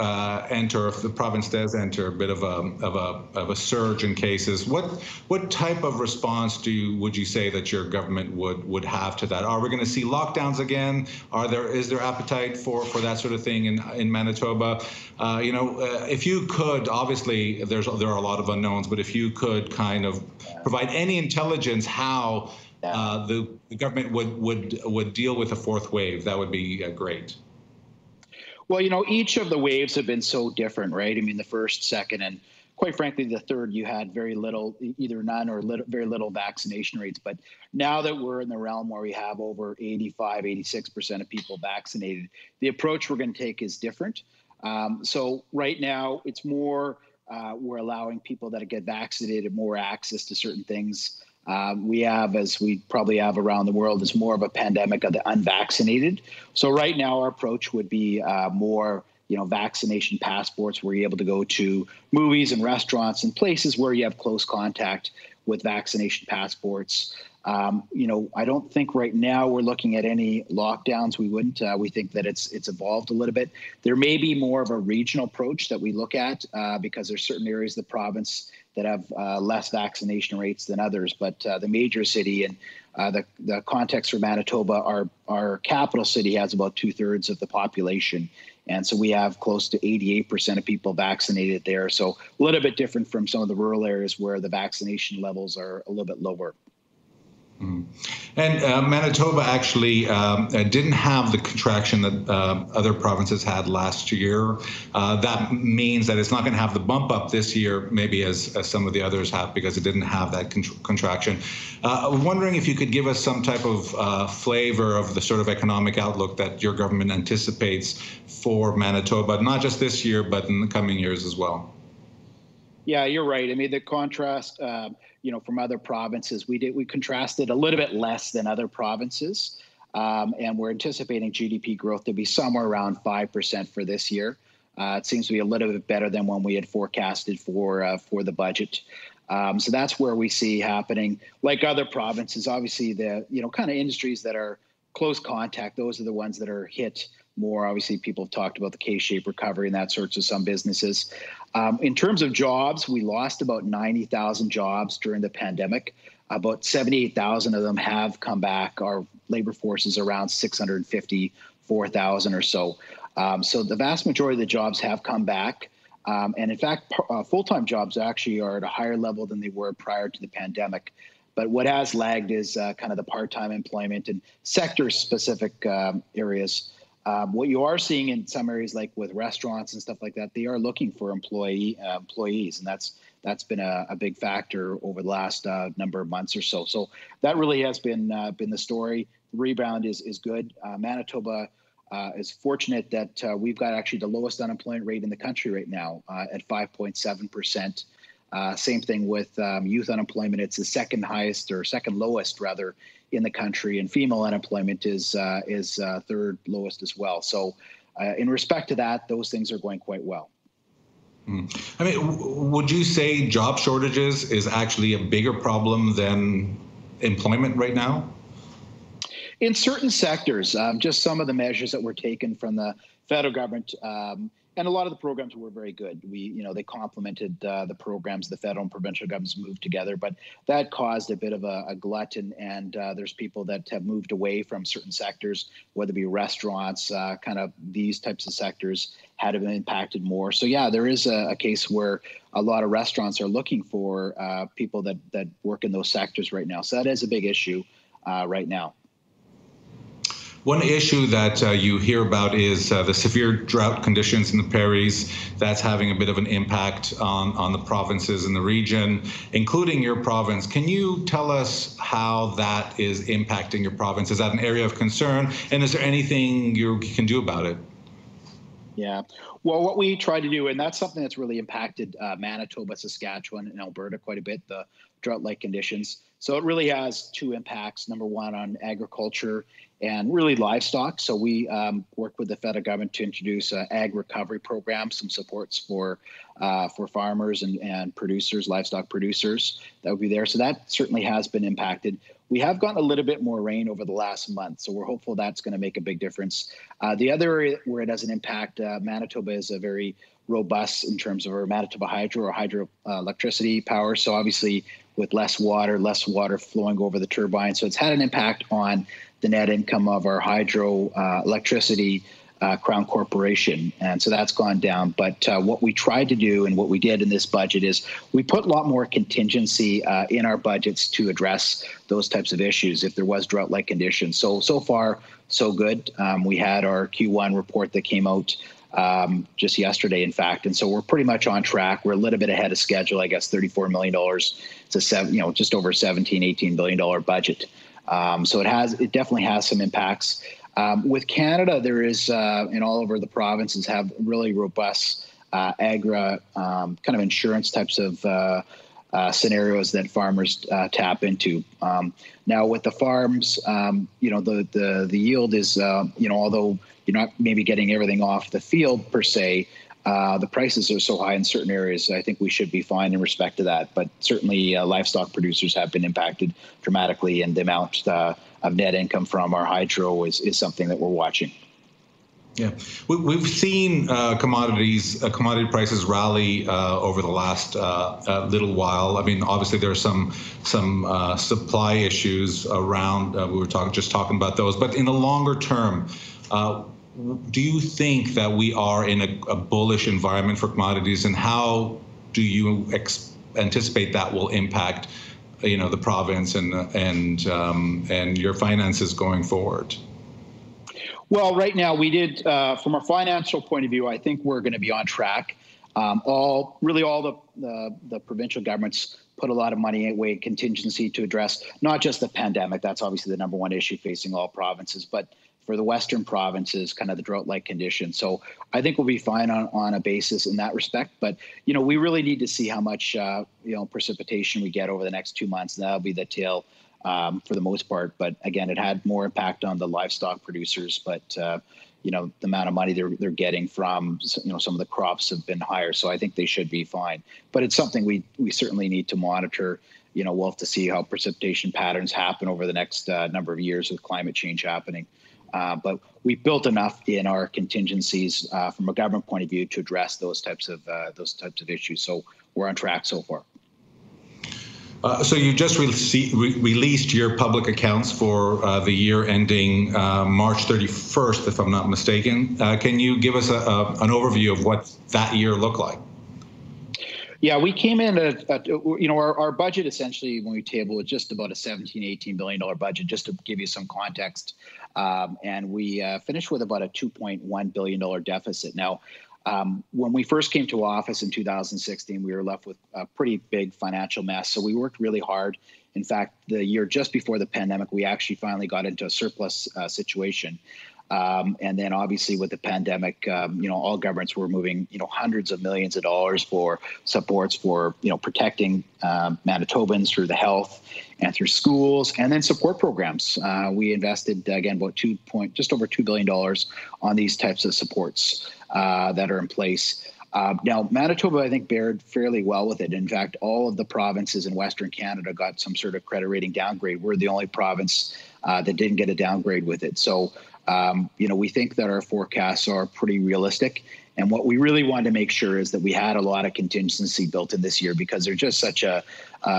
enter, if the province does enter a bit of a surge in cases, what type of response would you say that your government would have to that? Are we going to see lockdowns again? Is there appetite for that sort of thing in Manitoba? If you could, obviously there are a lot of unknowns, but if you could kind of provide any intelligence how the government would deal with a fourth wave, that would be great. Well, each of the waves have been so different, right? I mean, the first, second, and quite frankly, the third, you had very little, either none or very little vaccination rates. But now that we're in the realm where we have over 85, 86% of people vaccinated, the approach we're going to take is different. So right now, it's more, we're allowing people that get vaccinated more access to certain things. We have, as we probably have around the world, is more of a pandemic of the unvaccinated. So right now our approach would be more, vaccination passports, where you're able to go to movies and restaurants and places where you have close contact with vaccination passports. I don't think right now we're looking at any lockdowns. We wouldn't. We think that it's evolved a little bit. There may be more of a regional approach that we look at because there's certain areas of the province that have less vaccination rates than others. But the major city and the context for Manitoba, our capital city has about 2/3 of the population. And so we have close to 88% of people vaccinated there. So a little bit different from some of the rural areas where the vaccination levels are a little bit lower. And Manitoba actually didn't have the contraction that other provinces had last year. That means that it's not going to have the bump up this year, maybe as some of the others have, because it didn't have that contraction. I'm wondering if you could give us some type of flavor of the sort of economic outlook that your government anticipates for Manitoba, not just this year, but in the coming years as well. Yeah, you're right. I mean, the contrast, from other provinces, we contrasted a little bit less than other provinces, and we're anticipating GDP growth to be somewhere around 5% for this year. It seems to be a little bit better than when we had forecasted for the budget. So that's where we see happening. Like other provinces, obviously the kind of industries that are close contact, those are the ones that are hit more. Obviously, people have talked about the K-shaped recovery and that sorts of some businesses. In terms of jobs, we lost about 90,000 jobs during the pandemic. About 78,000 of them have come back. Our labor force is around 654,000 or so. So the vast majority of the jobs have come back. And in fact, full-time jobs actually are at a higher level than they were prior to the pandemic. But what has lagged is kind of the part-time employment and sector-specific areas. What you are seeing in some areas, like with restaurants and stuff like that, they are looking for employees, and that's been a big factor over the last number of months or so. So that really has been the story. The rebound is good. Manitoba is fortunate that we've got actually the lowest unemployment rate in the country right now at 5.7%. Same thing with youth unemployment. It's the second highest, or second lowest rather, in the country, and female unemployment is third lowest as well. So in respect to that, those things are going quite well. I mean, would you say job shortages is actually a bigger problem than employment right now? In certain sectors, just some of the measures that were taken from the federal government, and a lot of the programs were very good. They complemented the programs the federal and provincial governments moved together, but that caused a bit of a glut, and there's people that have moved away from certain sectors, whether it be restaurants, kind of these types of sectors had been impacted more. So yeah, there is a case where a lot of restaurants are looking for people that work in those sectors right now. So that is a big issue right now. One issue that you hear about is the severe drought conditions in the prairies. That's having a bit of an impact on the provinces in the region, including your province. Can you tell us how that is impacting your province? Is that an area of concern? And is there anything you can do about it? Yeah. Well, what we try to do, and that's something that's really impacted Manitoba, Saskatchewan, and Alberta quite a bit, the drought-like conditions. So it really has two impacts. Number one, on agriculture and really livestock. So we work with the federal government to introduce an ag recovery program, some supports for farmers and producers, livestock producers that would be there. So that certainly has been impacted. We have gotten a little bit more rain over the last month, so we're hopeful that's going to make a big difference. The other area where it has an impact, Manitoba is a very robust in terms of our Manitoba Hydro or hydroelectricity power. So obviously with less water flowing over the turbine. So it's had an impact on the net income of our hydro electricity Crown Corporation. And so that's gone down. But what we tried to do and what we did in this budget is we put a lot more contingency in our budgets to address those types of issues if there was drought-like conditions. So far, so good. We had our Q1 report that came out just yesterday, in fact. And so we're pretty much on track. We're a little bit ahead of schedule, I guess, $34 million to just over $18 billion budget. So it definitely has some impacts. With Canada, there is, and all over the provinces have really robust agri kind of insurance types of scenarios that farmers tap into. Now with the farms, the yield is, although you're not maybe getting everything off the field per se, the prices are so high in certain areas. I think we should be fine in respect to that. But certainly livestock producers have been impacted dramatically, and the amount of net income from our hydro is something that we're watching. Yeah, we've seen commodity prices rally over the last little while. I mean, obviously there are some supply issues around. We were just talking about those, but in the longer term, do you think that we are in a bullish environment for commodities, and how do you anticipate that will impact the province and your finances going forward? Well, right now we did, from a financial point of view, I think we're going to be on track. All the provincial governments put a lot of money away in contingency to address not just the pandemic. That's obviously the number one issue facing all provinces, but for the Western provinces, kind of the drought-like conditions. So I think we'll be fine on a basis in that respect. But, we really need to see how much, precipitation we get over the next 2 months. And that'll be the tail for the most part. But again, it had more impact on the livestock producers. But, the amount of money they're getting from, some of the crops have been higher. So I think they should be fine. But it's something we certainly need to monitor. We'll have to see how precipitation patterns happen over the next number of years with climate change happening. But we built enough in our contingencies from a government point of view to address those types of issues. So we're on track so far. So you just released your public accounts for the year ending March 31st, if I'm not mistaken. Can you give us an overview of what that year looked like? Yeah, we came in at our budget essentially when we tabled was just about a $17-18 billion budget, just to give you some context. And we finished with about a $2.1 billion deficit. Now, when we first came to office in 2016, we were left with a pretty big financial mess. So we worked really hard. In fact, the year just before the pandemic, we actually finally got into a surplus situation. And then obviously with the pandemic, all governments were moving, hundreds of millions of dollars for supports for, protecting Manitobans through the health and through schools, and then support programs. We invested, again, about just over $2 billion on these types of supports that are in place. Now, Manitoba, I think, fared fairly well with it. In fact, all of the provinces in Western Canada got some sort of credit rating downgrade. We're the only province that didn't get a downgrade with it. So, we think that our forecasts are pretty realistic. And what we really wanted to make sure is that we had a lot of contingency built in this year because there's just such a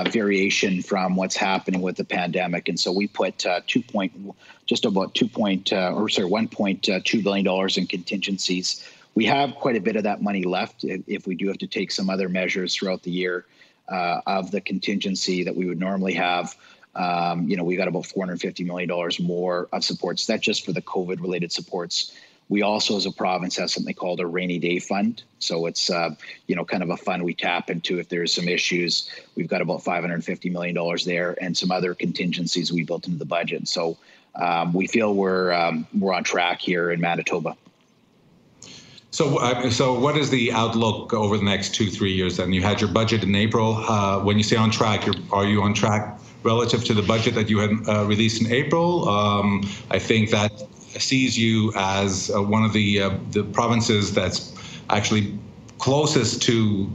variation from what's happening with the pandemic. And so we put $1.2 billion in contingencies. We have quite a bit of that money left if we do have to take some other measures throughout the year of the contingency that we would normally have. We got about $450 million more of supports. That's just for the COVID-related supports. We also, as a province, have something called a rainy day fund. So it's, kind of a fund we tap into if there's some issues. We've got about $550 million there and some other contingencies we built into the budget. So we feel we're on track here in Manitoba. So what is the outlook over the next 2-3 years then? You had your budget in April. When you say on track, are you on track relative to the budget that you had released in April? I think that sees you as one of the provinces that's actually closest to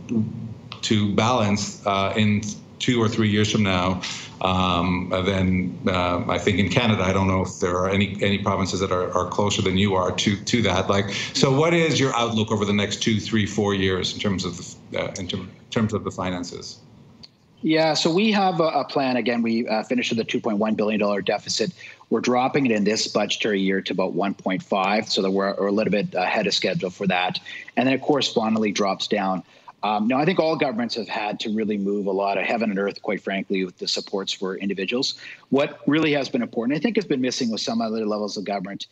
balance in 2 or 3 years from now. Then I think in Canada, I don't know if there are any provinces that are closer than you are to that. So what is your outlook over the next 2, 3, 4 years in terms of the finances? Yeah, so we have a plan. Again, we finished with a $2.1 billion deficit. We're dropping it in this budgetary year to about 1.5, so that we're a little bit ahead of schedule for that. And then it correspondingly drops down. Now, I think all governments have had to really move a lot of heaven and earth, quite frankly, with the supports for individuals. What really has been important, I think has been missing with some other levels of government,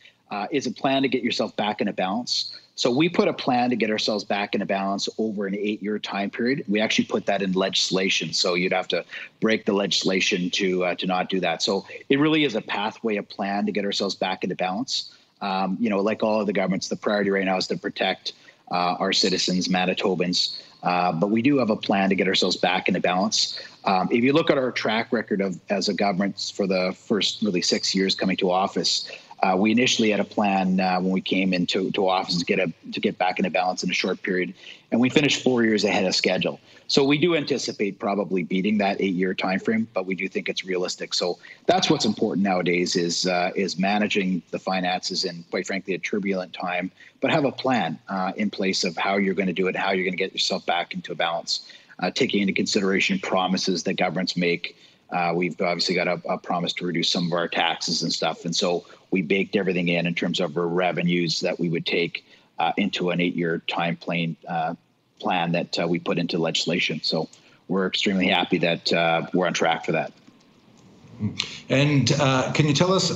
is a plan to get yourself back into balance. So we put a plan to get ourselves back into balance over an 8-year time period. We actually put that in legislation. So you'd have to break the legislation to not do that. So it really is a pathway, a plan to get ourselves back into balance. Like all of the governments, the priority right now is to protect our citizens, Manitobans. But we do have a plan to get ourselves back into balance. If you look at our track record as a government for the first really 6 years coming to office, we initially had a plan when we came into office to get back into balance in a short period, and we finished 4 years ahead of schedule. So we do anticipate probably beating that 8-year time frame, but we do think it's realistic. So that's what's important nowadays is managing the finances in, quite frankly, a turbulent time, but have a plan in place of how you're going to do it, how you're going to get yourself back into a balance, taking into consideration promises that governments make. We've obviously got a promise to reduce some of our taxes and stuff. And so we baked everything in terms of our revenues that we would take into an 8-year time plan that we put into legislation. So we're extremely happy that we're on track for that. And can you tell us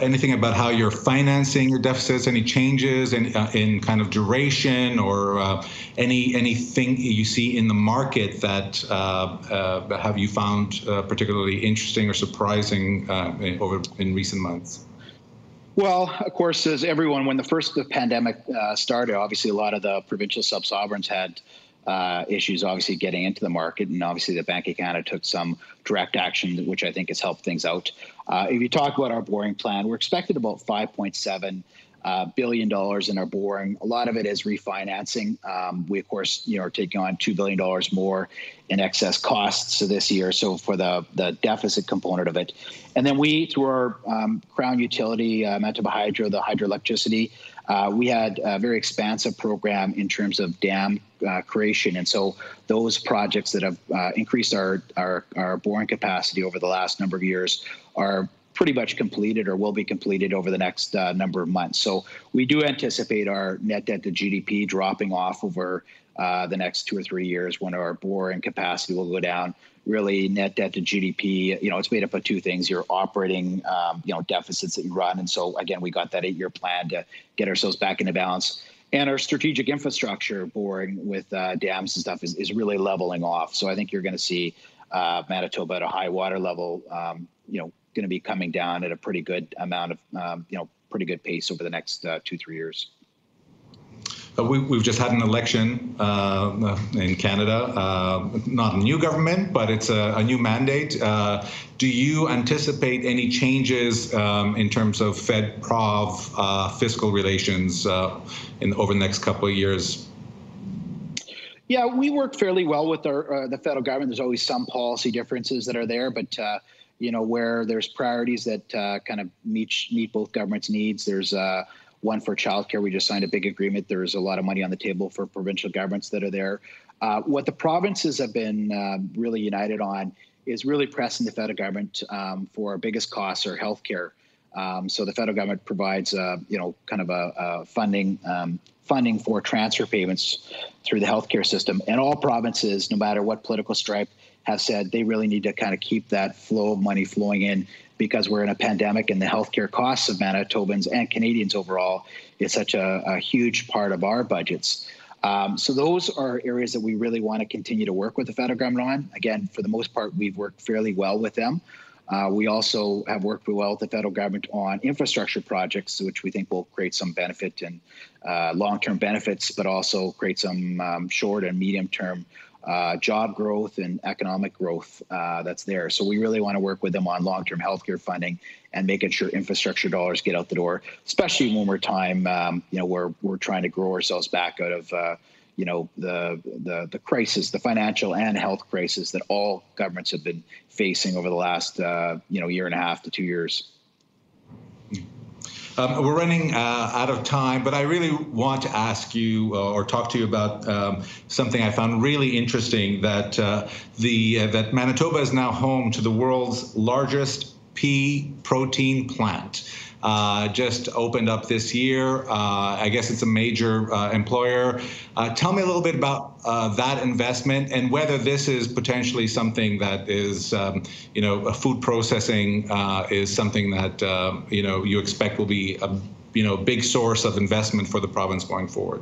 anything about how you're financing your deficits? Any changes in kind of duration or anything you see in the market that have you found particularly interesting or surprising in recent months? Well, of course, as everyone, when the pandemic started, obviously a lot of the provincial sub-sovereigns had issues obviously getting into the market, and obviously the Bank of Canada took some direct action, which I think has helped things out. If you talk about our borrowing plan, we're expected about $5.7 billion in our borrowing. A lot of it is refinancing. We, of course, are taking on $2 billion more in excess costs this year, so for the deficit component of it. And then we, through our Crown utility, Manitoba Hydro, the hydroelectricity, we had a very expansive program in terms of dam creation. And so those projects that have increased our borrowing capacity over the last number of years are pretty much completed or will be completed over the next number of months. So we do anticipate our net debt to GDP dropping off over the next 2 or 3 years when our borrowing capacity will go down. Really, net debt to GDP, it's made up of two things: your operating, deficits that you run, and so again, we got that 8-year plan to get ourselves back into balance. And our strategic infrastructure borrowing with dams and stuff is really leveling off. So I think you're going to see Manitoba at a high water level, going to be coming down at a pretty good amount of, pretty good pace over the next 2-3 years. We've just had an election in Canada, not a new government, but it's a new mandate. Do you anticipate any changes in terms of Fed-Prov fiscal relations over the next couple of years? Yeah, we work fairly well with the federal government. There's always some policy differences that are there, but where there's priorities that kind of meet both governments' needs. There's one for childcare. We just signed a big agreement. There's a lot of money on the table for provincial governments that are there. What the provinces have been really united on is really pressing the federal government for our biggest costs are healthcare. So the federal government provides, kind of a funding for transfer payments through the healthcare system. And all provinces, no matter what political stripe, have said they really need to kind of keep that flow of money flowing in, because we're in a pandemic and the healthcare costs of Manitobans and Canadians overall is such a huge part of our budgets. So those are areas that we really want to continue to work with the federal government on. Again, for the most part, we've worked fairly well with them. We also have worked well with the federal government on infrastructure projects, which we think will create some benefit and long-term benefits, but also create some short and medium-term job growth and economic growth that's there. So we really want to work with them on long-term healthcare funding and making sure infrastructure dollars get out the door, especially when we're we're trying to grow ourselves back out of the crisis, the financial and health crisis that all governments have been facing over the last year and a half to 2 years. We're running out of time, but I really want to ask you or talk to you about something I found really interesting, that that Manitoba is now home to the world's largest pea protein plant. Just opened up this year. I guess it's a major employer. Tell me a little bit about that investment and whether this is potentially something that is, food processing is something that, you expect will be a big source of investment for the province going forward.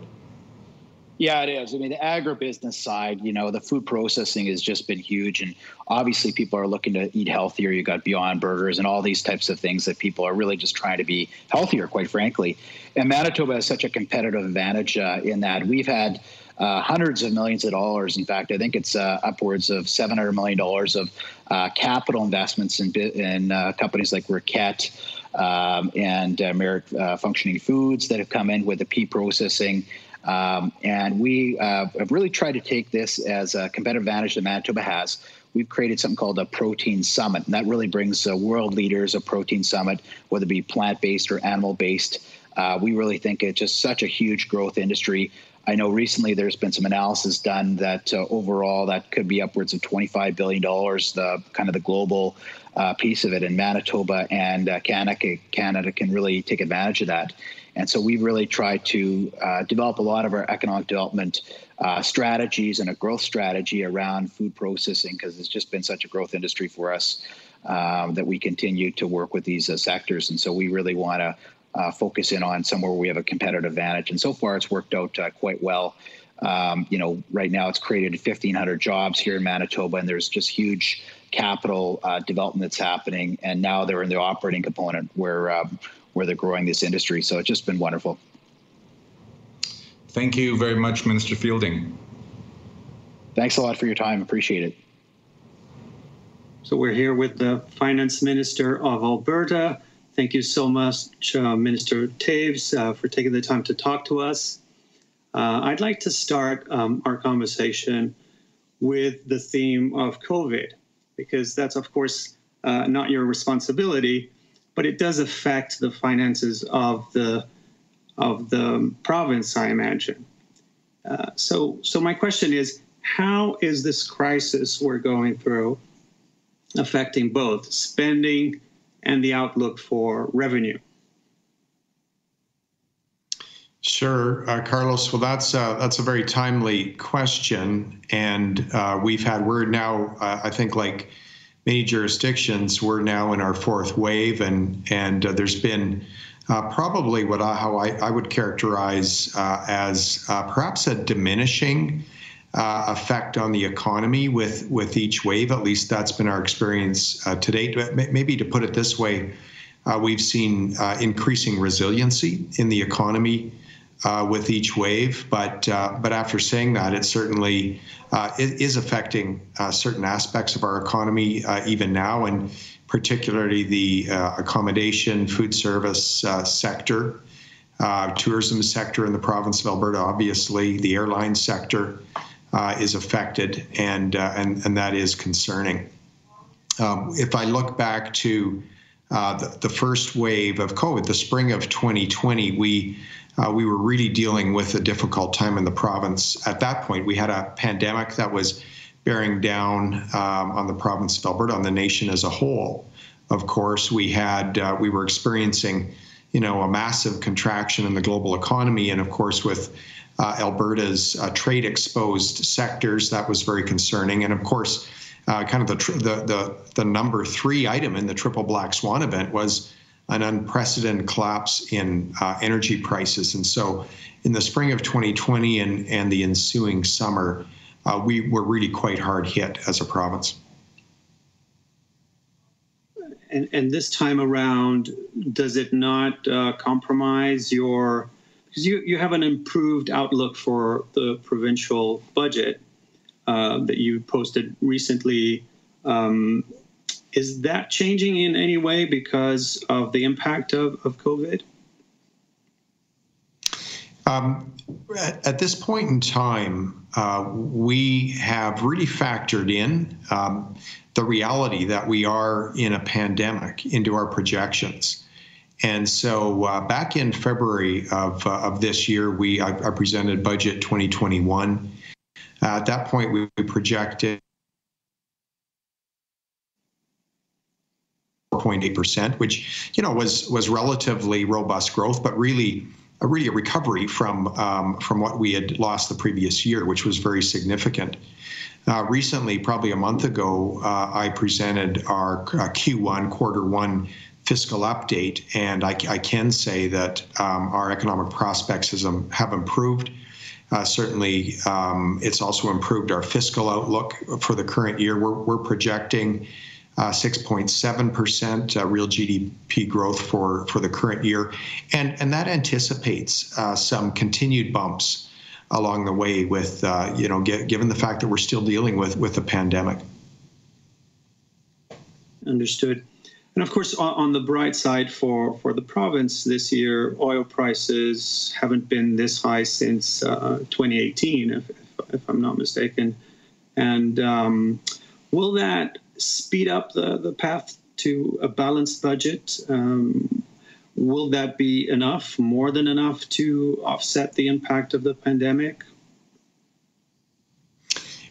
Yeah, it is. I mean, the agribusiness side, the food processing has just been huge. And obviously people are looking to eat healthier. You got Beyond Burgers and all these types of things that people are really just trying to be healthier, quite frankly. And Manitoba has such a competitive advantage in that we've had hundreds of millions of dollars. In fact, I think it's upwards of $700 million of capital investments in companies like Riquette and Merit Functioning Foods that have come in with the pea processing. And we have really tried to take this as a competitive advantage that Manitoba has. We've created something called a protein summit, and that really brings world leaders of protein summit, whether it be plant-based or animal-based. We really think it's just such a huge growth industry. I know recently there's been some analysis done that overall that could be upwards of $25 billion, the kind of the global piece of it. And Manitoba and Canada can really take advantage of that. And so we really try to develop a lot of our economic development strategies and a growth strategy around food processing, because it's just been such a growth industry for us that we continue to work with these sectors. And so we really want to focus in on somewhere where we have a competitive advantage. And so far, it's worked out quite well. Right now it's created 1,500 jobs here in Manitoba, and there's just huge capital development that's happening. And now they're in the operating component where they're growing this industry. So it's just been wonderful. Thank you very much, Minister Fielding. Thanks a lot for your time. Appreciate it. So we're here with the Finance Minister of Alberta. Thank you so much, Minister Taves, for taking the time to talk to us. I'd like to start our conversation with the theme of COVID, because that's, of course, not your responsibility, but it does affect the finances of the province, I imagine. So my question is, how is this crisis we're going through affecting both spending and the outlook for revenue? Sure, Carlos. Well, that's a very timely question, and we're now, I think, like many jurisdictions, we're now in our fourth wave, and there's been probably how I would characterize as perhaps a diminishing effect on the economy with each wave. At least that's been our experience to date. Maybe to put it this way, we've seen increasing resiliency in the economy with each wave. But after saying that, it certainly is affecting certain aspects of our economy even now, and particularly the accommodation, food service sector, tourism sector in the province of Alberta. Obviously, the airline sector is affected, and that is concerning. If I look back to the first wave of COVID, the spring of 2020, we were really dealing with a difficult time in the province. At that point, we had a pandemic that was bearing down on the province of Alberta, on the nation as a whole. Of course, we were experiencing, a massive contraction in the global economy, and of course, with Alberta's trade-exposed sectors, that was very concerning. And of course, kind of the number 3 item in the triple black swan event was an unprecedented collapse in energy prices. And so in the spring of 2020 and the ensuing summer, we were really quite hard hit as a province. And this time around, does it not compromise because you have an improved outlook for the provincial budget that you posted recently. Is that changing in any way because of the impact of COVID? At this point in time, we have really factored in the reality that we are in a pandemic into our projections. And so back in February of this year, I presented Budget 2021. At that point, we projected 4.8%, which was relatively robust growth, but really a recovery from what we had lost the previous year, which was very significant. Recently, probably a month ago, I presented our Q1, quarter one fiscal update, and I can say that our economic prospects have improved. Certainly, it's also improved our fiscal outlook for the current year. We're projecting 6.7% real GDP growth for the current year, and that anticipates some continued bumps along the way with given the fact that we're still dealing with the pandemic. Understood. And of course, on the bright side for the province this year, oil prices haven't been this high since 2018, if I'm not mistaken. And will that speed up the path to a balanced budget? Will that be enough, more than enough, to offset the impact of the pandemic?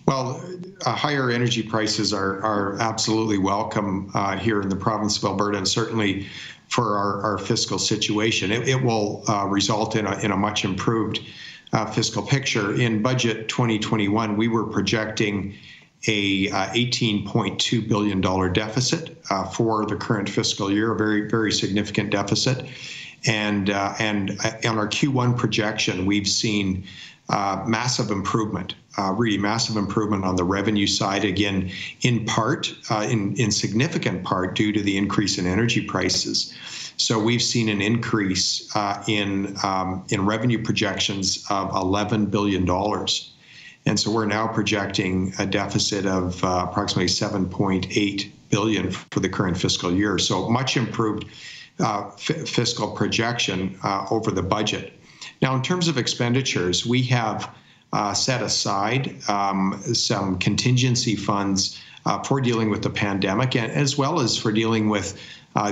Well, higher energy prices are absolutely welcome here in the province of Alberta, and certainly for our fiscal situation. It will result in a much improved fiscal picture. In budget 2021, we were projecting a $18.2 billion deficit for the current fiscal year, a very, very significant deficit. And on our Q1 projection, we've seen massive improvement, really massive improvement on the revenue side, again, in part, in significant part, due to the increase in energy prices. So we've seen an increase in revenue projections of $11 billion. And so we're now projecting a deficit of approximately $7.8 billion for the current fiscal year. So much improved fiscal projection over the budget. Now, in terms of expenditures, we have set aside some contingency funds for dealing with the pandemic, as well as for dealing with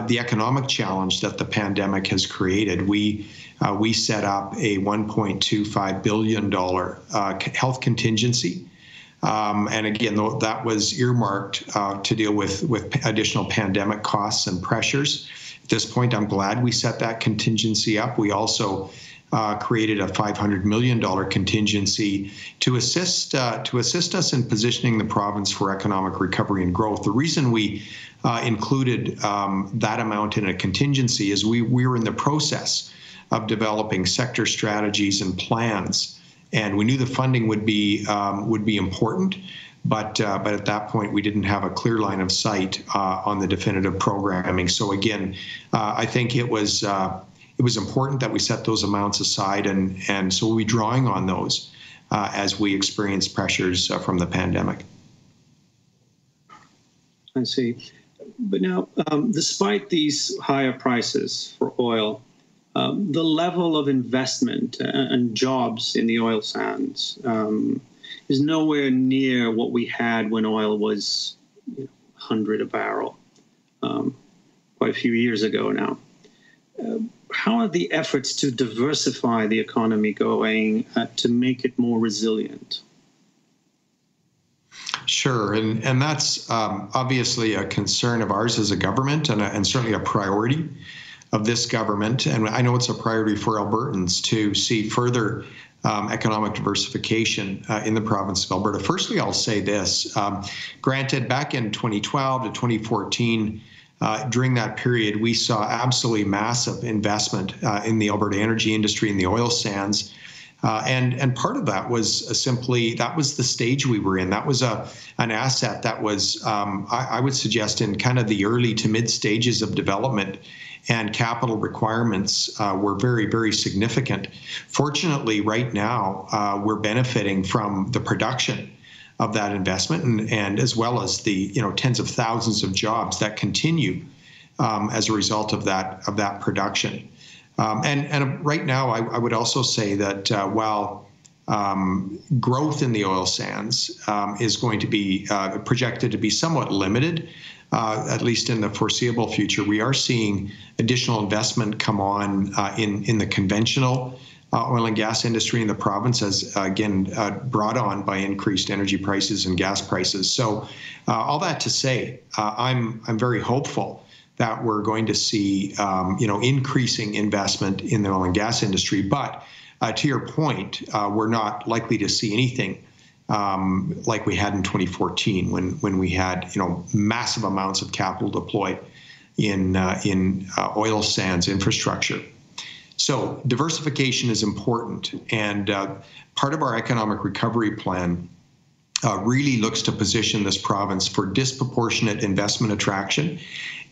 the economic challenge that the pandemic has created. We set up a $1.25 billion health contingency. And again, that was earmarked to deal with additional pandemic costs and pressures. At this point, I'm glad we set that contingency up. We also created a $500 million contingency to assist us in positioning the province for economic recovery and growth. The reason we included that amount in a contingency is we were in the process of developing sector strategies and plans, and we knew the funding would be important, but at that point we didn't have a clear line of sight on the definitive programming. So again, I think it was important that we set those amounts aside, and so we'll be drawing on those as we experience pressures from the pandemic. I see. But now, despite these higher prices for oil, the level of investment and jobs in the oil sands is nowhere near what we had when oil was 100 a barrel, quite a few years ago now. How are the efforts to diversify the economy going to make it more resilient? Sure, and that's obviously a concern of ours as a government, and certainly a priority of this government. And I know it's a priority for Albertans to see further economic diversification in the province of Alberta. Firstly, I'll say this. Granted, back in 2012 to 2014, during that period, we saw absolutely massive investment in the Alberta energy industry, in the oil sands. And part of that was simply, that was the stage we were in. That was an asset that was, I would suggest, in kind of the early to mid stages of development, and capital requirements were very, very significant. Fortunately, right now, we're benefiting from the production of that investment, and as well as the tens of thousands of jobs that continue as a result of that production. And right now, I would also say that while growth in the oil sands is going to be projected to be somewhat limited, at least in the foreseeable future, we are seeing additional investment come on in the conventional oil and gas industry in the province, as again brought on by increased energy prices and gas prices. So all that to say, I'm very hopeful that we're going to see increasing investment in the oil and gas industry. But to your point, we're not likely to see anything like we had in 2014, when we had massive amounts of capital deployed in oil sands infrastructure. So diversification is important, and part of our economic recovery plan really looks to position this province for disproportionate investment attraction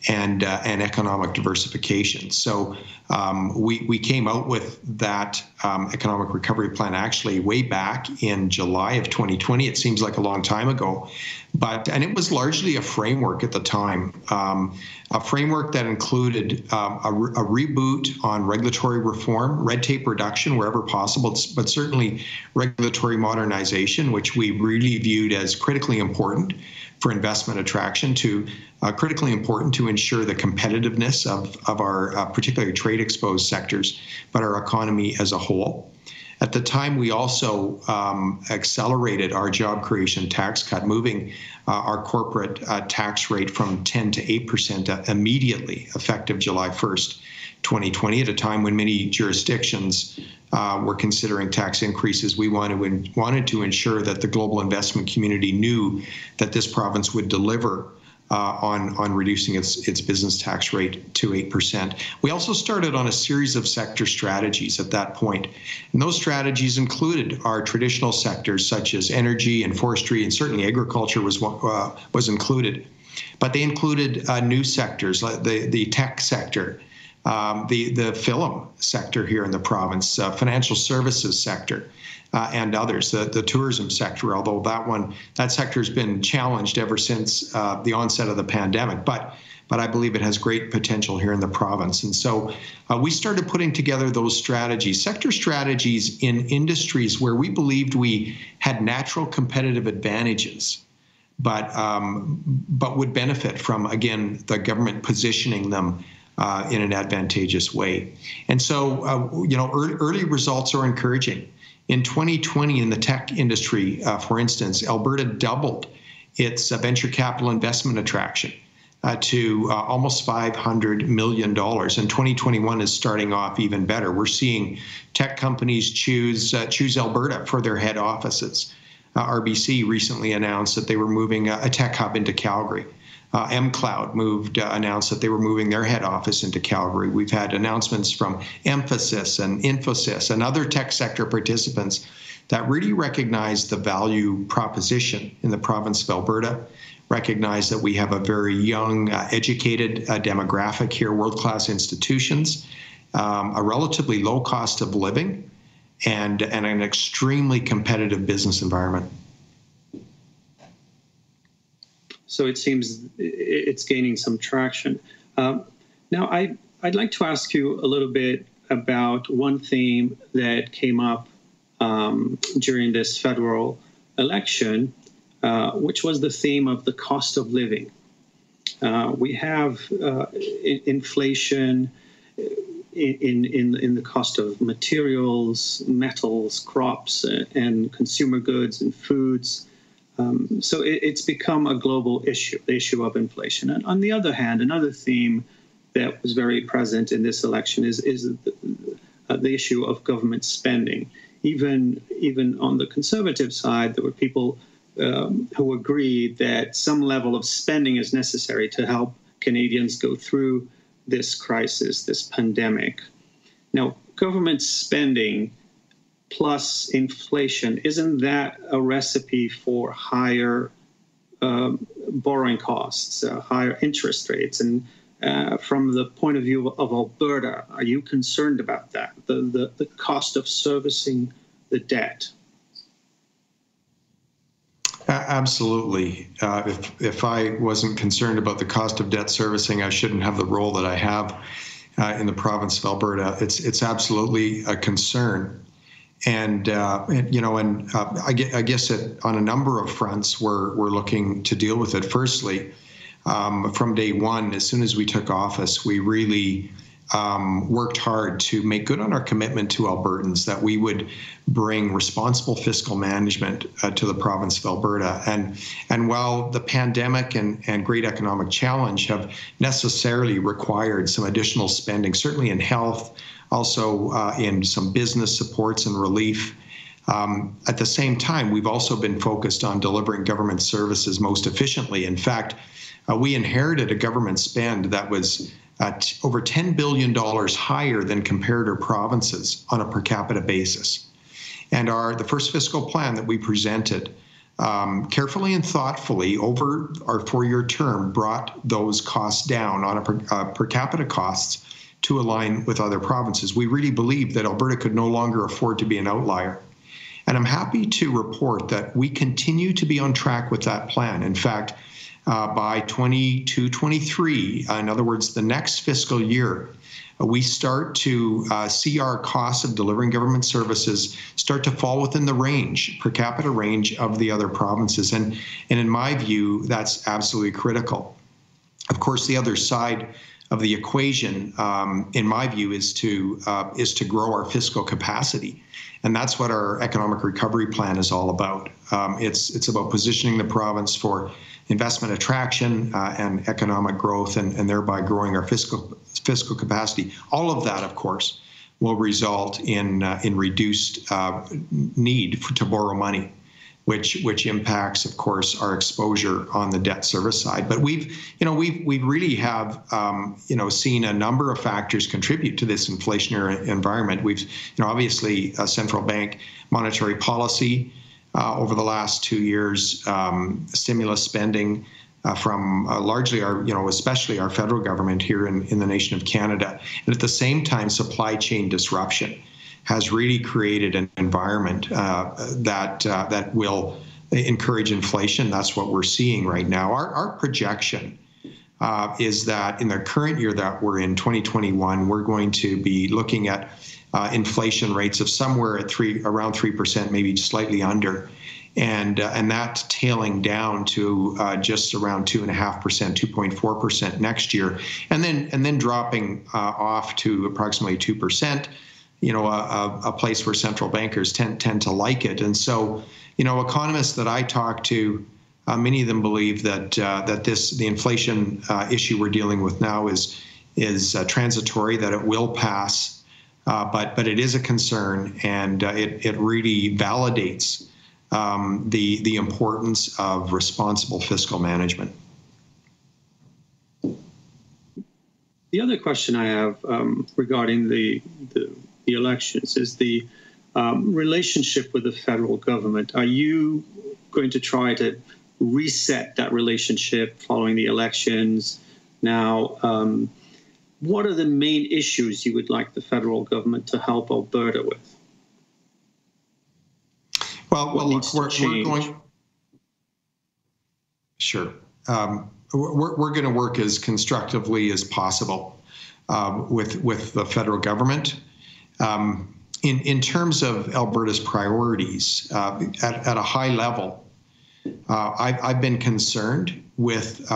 and economic diversification. So we came out with that economic recovery plan actually way back in July of 2020. It seems like a long time ago, and it was largely a framework at the time, a framework that included a reboot on regulatory reform, red tape reduction wherever possible, but certainly regulatory modernization, which we really viewed as critically important for investment attraction, to critically important to ensure the competitiveness of our particularly trade-exposed sectors, but our economy as a whole. At the time, we also accelerated our job creation tax cut, moving our corporate tax rate from 10 to 8% immediately, effective July 1st, 2020, at a time when many jurisdictions were considering tax increases. We wanted to ensure that the global investment community knew that this province would deliver on reducing its business tax rate to 8%. We also started on a series of sector strategies at that point. And those strategies included our traditional sectors such as energy and forestry, and certainly agriculture was included. But they included new sectors like the tech sector, the film sector here in the province, financial services sector, and others, the tourism sector, although that sector has been challenged ever since the onset of the pandemic, but I believe it has great potential here in the province. And so we started putting together those strategies, sector strategies in industries where we believed we had natural competitive advantages, but would benefit from, again, the government positioning them in an advantageous way. And so, early results are encouraging. In 2020, in the tech industry, for instance, Alberta doubled its venture capital investment attraction to almost $500 million. And 2021 is starting off even better. We're seeing tech companies choose Alberta for their head offices. RBC recently announced that they were moving a tech hub into Calgary. mCloud announced that they were moving their head office into Calgary. We've had announcements from Emphasis and Infosys and other tech sector participants that really recognize the value proposition in the province of Alberta, recognize that we have a very young, educated demographic here, world-class institutions, a relatively low cost of living, and an extremely competitive business environment. So it seems it's gaining some traction. Now, I'd like to ask you a little bit about one theme that came up during this federal election, which was the theme of the cost of living. We have inflation in the cost of materials, metals, crops, and consumer goods and foods. So it's become a global issue, the issue of inflation. And on the other hand, another theme that was very present in this election is the issue of government spending. Even on the conservative side, there were people who agreed that some level of spending is necessary to help Canadians go through this crisis, this pandemic. Now, government spending plus inflation, isn't that a recipe for higher borrowing costs, higher interest rates? And from the point of view of Alberta, are you concerned about that, the cost of servicing the debt? Absolutely. If I wasn't concerned about the cost of debt servicing, I shouldn't have the role that I have in the province of Alberta. It's absolutely a concern. And I guess on a number of fronts, we're looking to deal with it. Firstly, from day one, as soon as we took office, we really worked hard to make good on our commitment to Albertans that we would bring responsible fiscal management to the province of Alberta. And while the pandemic and great economic challenge have necessarily required some additional spending, certainly in health, also in some business supports and relief, at the same time, we've also been focused on delivering government services most efficiently. In fact, we inherited a government spend that was over $10 billion higher than comparator provinces on a per capita basis. And the first fiscal plan that we presented carefully and thoughtfully over our 4-year term brought those costs down on a per capita costs to align with other provinces. We really believed that Alberta could no longer afford to be an outlier. And I'm happy to report that we continue to be on track with that plan. In fact, by 22-23, in other words, the next fiscal year, we start to see our costs of delivering government services start to fall within the range, per capita range of the other provinces. And in my view, that's absolutely critical. Of course, the other side of the equation, in my view, is to grow our fiscal capacity. And that's what our economic recovery plan is all about. It's about positioning the province for investment attraction and economic growth, and thereby growing our fiscal capacity. All of that, of course, will result in reduced need to borrow money, which impacts, of course, our exposure on the debt service side. But we really have seen a number of factors contribute to this inflationary environment. We've obviously central bank monetary policy over the last 2 years, stimulus spending from largely especially our federal government here in the nation of Canada, and at the same time, supply chain disruption has really created an environment that will encourage inflation. That's what we're seeing right now. Our projection is that in the current year that we're in, 2021, we're going to be looking at inflation rates of somewhere at around 3%, maybe slightly under, and that tailing down to just around 2.5%, 2.4% next year, and then dropping off to approximately 2%. A place where central bankers tend to like it. And so, economists that I talk to, many of them believe that the inflation issue we're dealing with now is transitory, that it will pass, but it is a concern, and it really validates the importance of responsible fiscal management. The other question I have regarding the elections is the relationship with the federal government. Are you going to try to reset that relationship following the elections? Now, what are the main issues you would like the federal government to help Alberta with? Well, look, we're going. Sure. We're going to work as constructively as possible with the federal government. In terms of Alberta's priorities, at a high level, I've been concerned with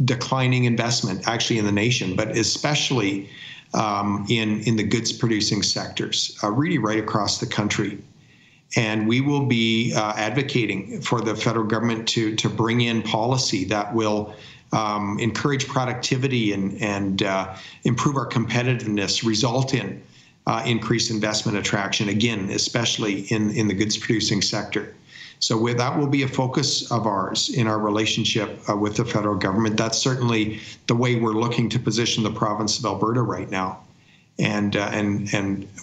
declining investment, actually in the nation, but especially in the goods-producing sectors, really right across the country. And we will be advocating for the federal government to bring in policy that will encourage productivity and improve our competitiveness, result in increased investment attraction, again, especially in the goods-producing sector. So that will be a focus of ours in our relationship with the federal government. That's certainly the way we're looking to position the province of Alberta right now. And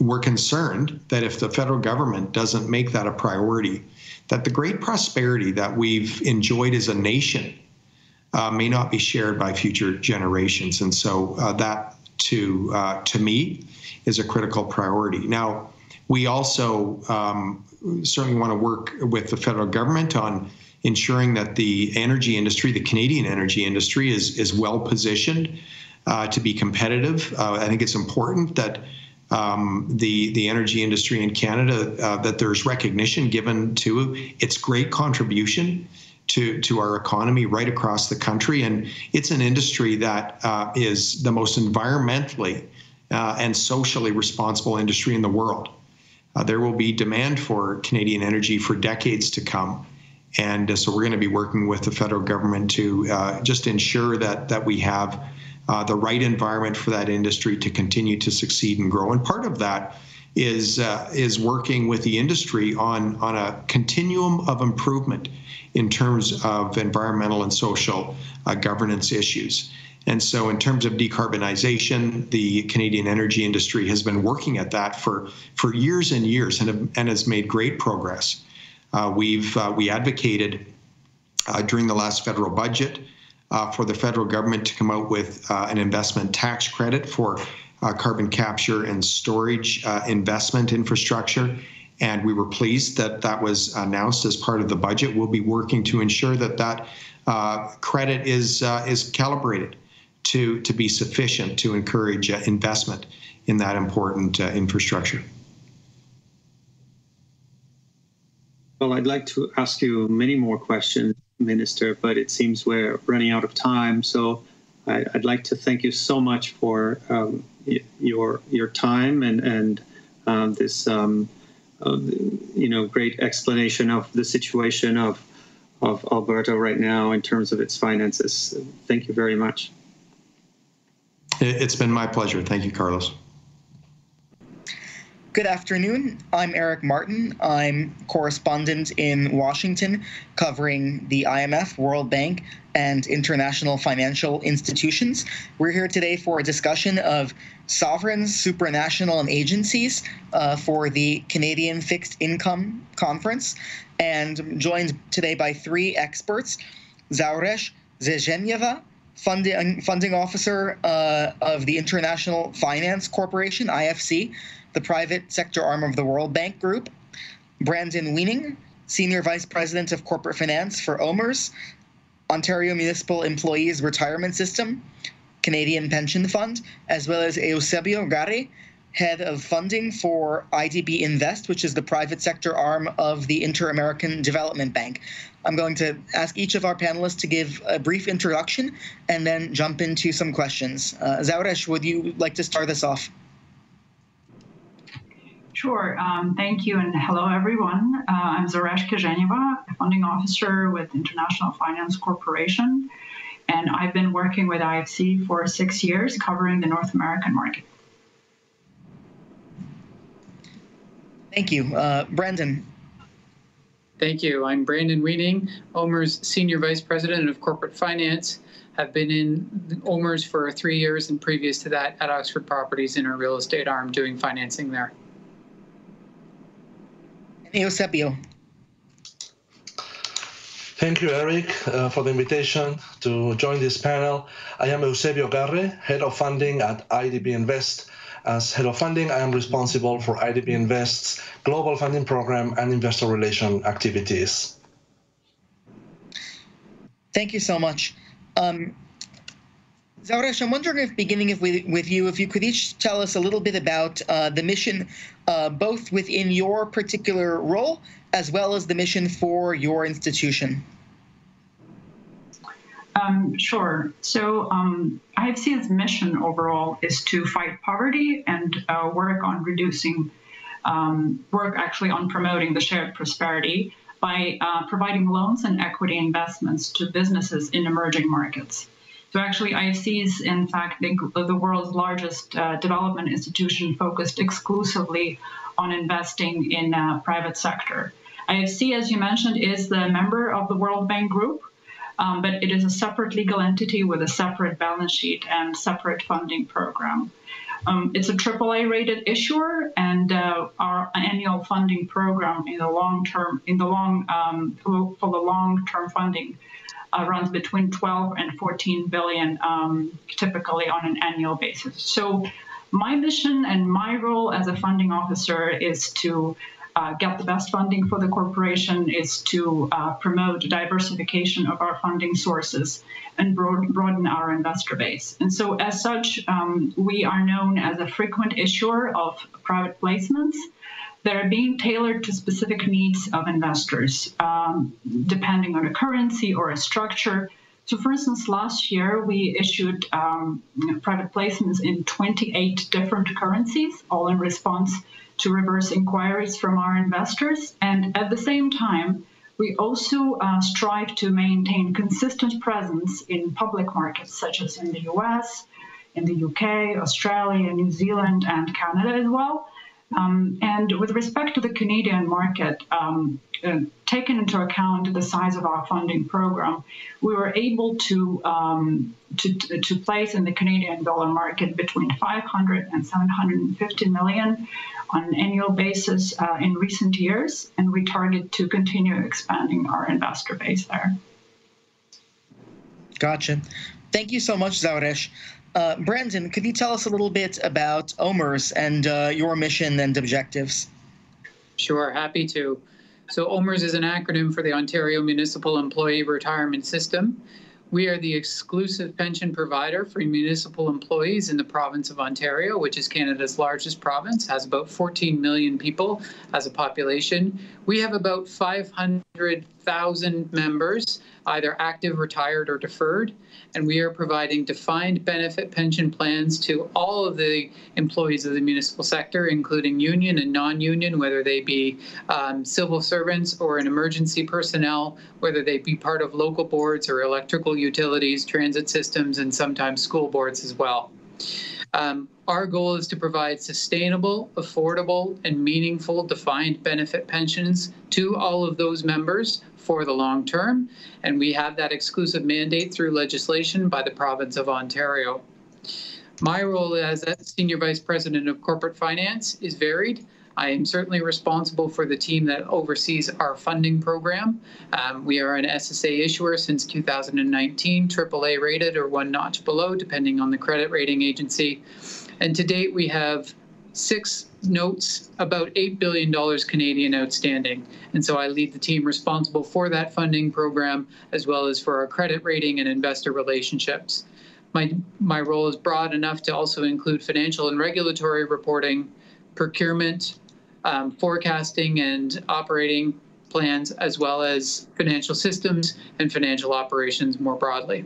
we're concerned that if the federal government doesn't make that a priority, that the great prosperity that we've enjoyed as a nation may not be shared by future generations. And so that, to me, is a critical priority. Now, we also certainly want to work with the federal government on ensuring that the energy industry, the Canadian energy industry, is well positioned to be competitive. I think it's important that the energy industry in Canada, that there's recognition given to its great contribution to our economy right across the country. And it's an industry that is the most environmentally and socially responsible industry in the world. There will be demand for Canadian energy for decades to come. And so we're going to be working with the federal government to just ensure that we have the right environment for that industry to continue to succeed and grow. And part of that is working with the industry on a continuum of improvement in terms of environmental and social governance issues. And so in terms of decarbonization, the Canadian energy industry has been working at that for years and years and has made great progress. We advocated during the last federal budget for the federal government to come out with an investment tax credit for carbon capture and storage investment infrastructure. And we were pleased that that was announced as part of the budget. We'll be working to ensure that credit is calibrated to be sufficient to encourage investment in that important infrastructure. Well, I'd like to ask you many more questions, Minister, but it seems we're running out of time. So I'd like to thank you so much for your time and this great explanation of the situation of Alberta right now in terms of its finances. Thank you very much. It's been my pleasure. Thank you, Carlos. Good afternoon. I'm Eric Martin. I'm correspondent in Washington covering the IMF, World Bank, and international financial institutions. We're here today for a discussion of sovereigns, supranational, and agencies for the Canadian Fixed Income Conference. And I'm joined today by three experts: Zauresh Zejeneva, funding officer of the International Finance Corporation, IFC, the private sector arm of the World Bank Group; Brandon Weening, Senior Vice President of Corporate Finance for OMERS, Ontario Municipal Employees Retirement System, Canadian Pension Fund, as well as Eusebio Garre, Head of Funding for IDB Invest, which is the private sector arm of the Inter-American Development Bank. I'm going to ask each of our panelists to give a brief introduction and then jump into some questions. Zauresh, would you like to start us off? Sure. Thank you, and hello, everyone. I'm Zauresh Zejeneva, funding officer with International Finance Corporation, and I've been working with IFC for 6 years, covering the North American market. Thank you. Brandon. Thank you. I'm Brandon Weening, OMERS Senior Vice President of Corporate Finance. I've been in OMERS for 3 years, and previous to that at Oxford Properties in our real estate arm doing financing there. Eusebio. Thank you, Eric, for the invitation to join this panel. I am Eusebio Garre, Head of Funding at IDB Invest. As Head of Funding, I am responsible for IDB Invest's global funding program and investor relation activities. Thank you so much. Zauresh, I'm wondering if you could each tell us a little bit about the mission, both within your particular role as well as the mission for your institution. Sure. So IFC's mission overall is to fight poverty and work on promoting the shared prosperity by providing loans and equity investments to businesses in emerging markets. So actually, IFC is, in fact, the world's largest development institution focused exclusively on investing in private sector. IFC, as you mentioned, is the member of the World Bank Group, but it is a separate legal entity with a separate balance sheet and separate funding program. It's a AAA rated issuer, and our annual funding program for the long-term funding runs between 12 and 14 billion, typically on an annual basis. So my mission and my role as a funding officer is to get the best funding for the corporation, is to promote diversification of our funding sources and broaden our investor base. And so as such, we are known as a frequent issuer of private placements that are being tailored to specific needs of investors, depending on a currency or a structure. So for instance, last year, we issued private placements in 28 different currencies, all in response to reverse inquiries from our investors. And at the same time, we also strive to maintain consistent presence in public markets, such as in the US, in the UK, Australia, New Zealand, and Canada as well. And with respect to the Canadian market, taking into account the size of our funding program, we were able to place in the Canadian dollar market between 500 and 750 million on an annual basis in recent years, and we target to continue expanding our investor base there. Gotcha. Thank you so much, Zauresh. Brandon, could you tell us a little bit about OMERS and your mission and objectives? Sure, happy to. So OMERS is an acronym for the Ontario Municipal Employee Retirement System. We are the exclusive pension provider for municipal employees in the province of Ontario, which is Canada's largest province, has about 14 million people as a population. We have about 500,000 members either active, retired, or deferred. And we are providing defined benefit pension plans to all of the employees of the municipal sector, including union and non-union, whether they be civil servants or an emergency personnel, whether they be part of local boards or electrical utilities, transit systems, and sometimes school boards as well. Our goal is to provide sustainable, affordable, and meaningful defined benefit pensions to all of those members for the long term, and we have that exclusive mandate through legislation by the province of Ontario. My role as a Senior Vice President of Corporate Finance is varied. I am certainly responsible for the team that oversees our funding program. We are an SSA issuer since 2019, AAA rated or one notch below, depending on the credit rating agency. And to date, we have 6 notes, about $8 billion Canadian outstanding. And so I lead the team responsible for that funding program, as well as for our credit rating and investor relationships. My role is broad enough to also include financial and regulatory reporting, procurement, forecasting and operating plans, as well as financial systems and financial operations more broadly.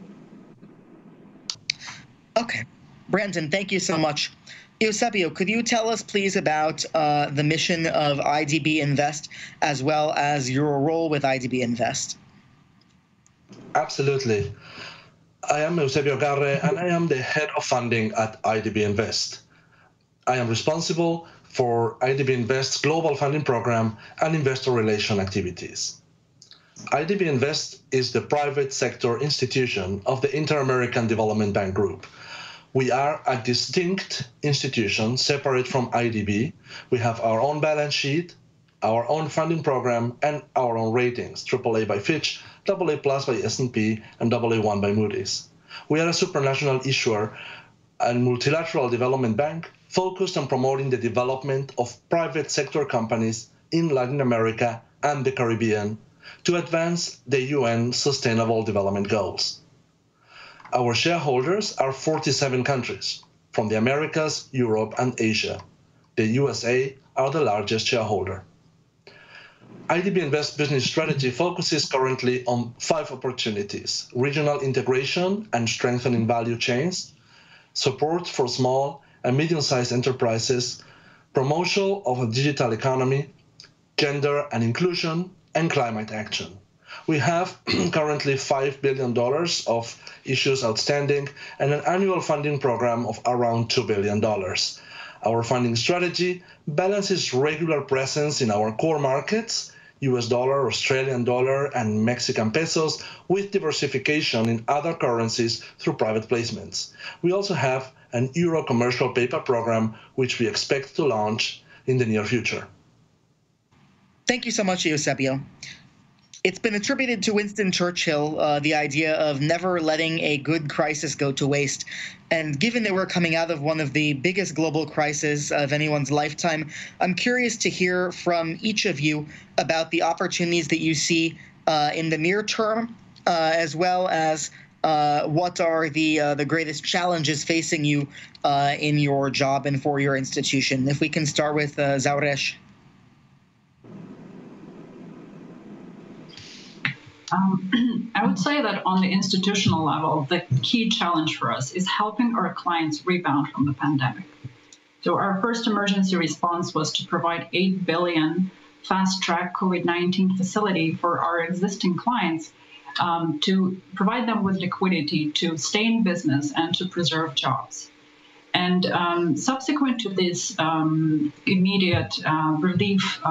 Okay. Brandon, thank you so much. Eusebio, could you tell us, please, about the mission of IDB Invest, as well as your role with IDB Invest? Absolutely. I am Eusebio Garre, and I am the head of funding at IDB Invest. I am responsible for IDB Invest's global funding program and investor relation activities. IDB Invest is the private sector institution of the Inter-American Development Bank Group. We are a distinct institution separate from IDB. We have our own balance sheet, our own funding program, and our own ratings, AAA by Fitch, AA+ by S&P, and AA1 by Moody's. We are a supranational issuer and multilateral development bank focused on promoting the development of private sector companies in Latin America and the Caribbean to advance the UN Sustainable Development Goals. Our shareholders are 47 countries, from the Americas, Europe, and Asia. The USA are the largest shareholder. IDB Invest business strategy focuses currently on 5 opportunities: regional integration and strengthening value chains, support for small and medium-sized enterprises, promotion of a digital economy, gender and inclusion, and climate action. We have currently $5 billion of issues outstanding and an annual funding program of around $2 billion. Our funding strategy balances regular presence in our core markets, US dollar, Australian dollar, and Mexican pesos, with diversification in other currencies through private placements. We also have an Euro commercial paper program, which we expect to launch in the near future. Thank you so much, Eusebio. It's been attributed to Winston Churchill, the idea of never letting a good crisis go to waste. And given that we're coming out of one of the biggest global crises of anyone's lifetime, I'm curious to hear from each of you about the opportunities that you see in the near term, as well as what are the greatest challenges facing you in your job and for your institution. If we can start with Zauresh. I would say that on the institutional level, the key challenge for us is helping our clients rebound from the pandemic. So our first emergency response was to provide $8 billion fast-track COVID-19 facility for our existing clients to provide them with liquidity to stay in business and to preserve jobs. And subsequent to this immediate relief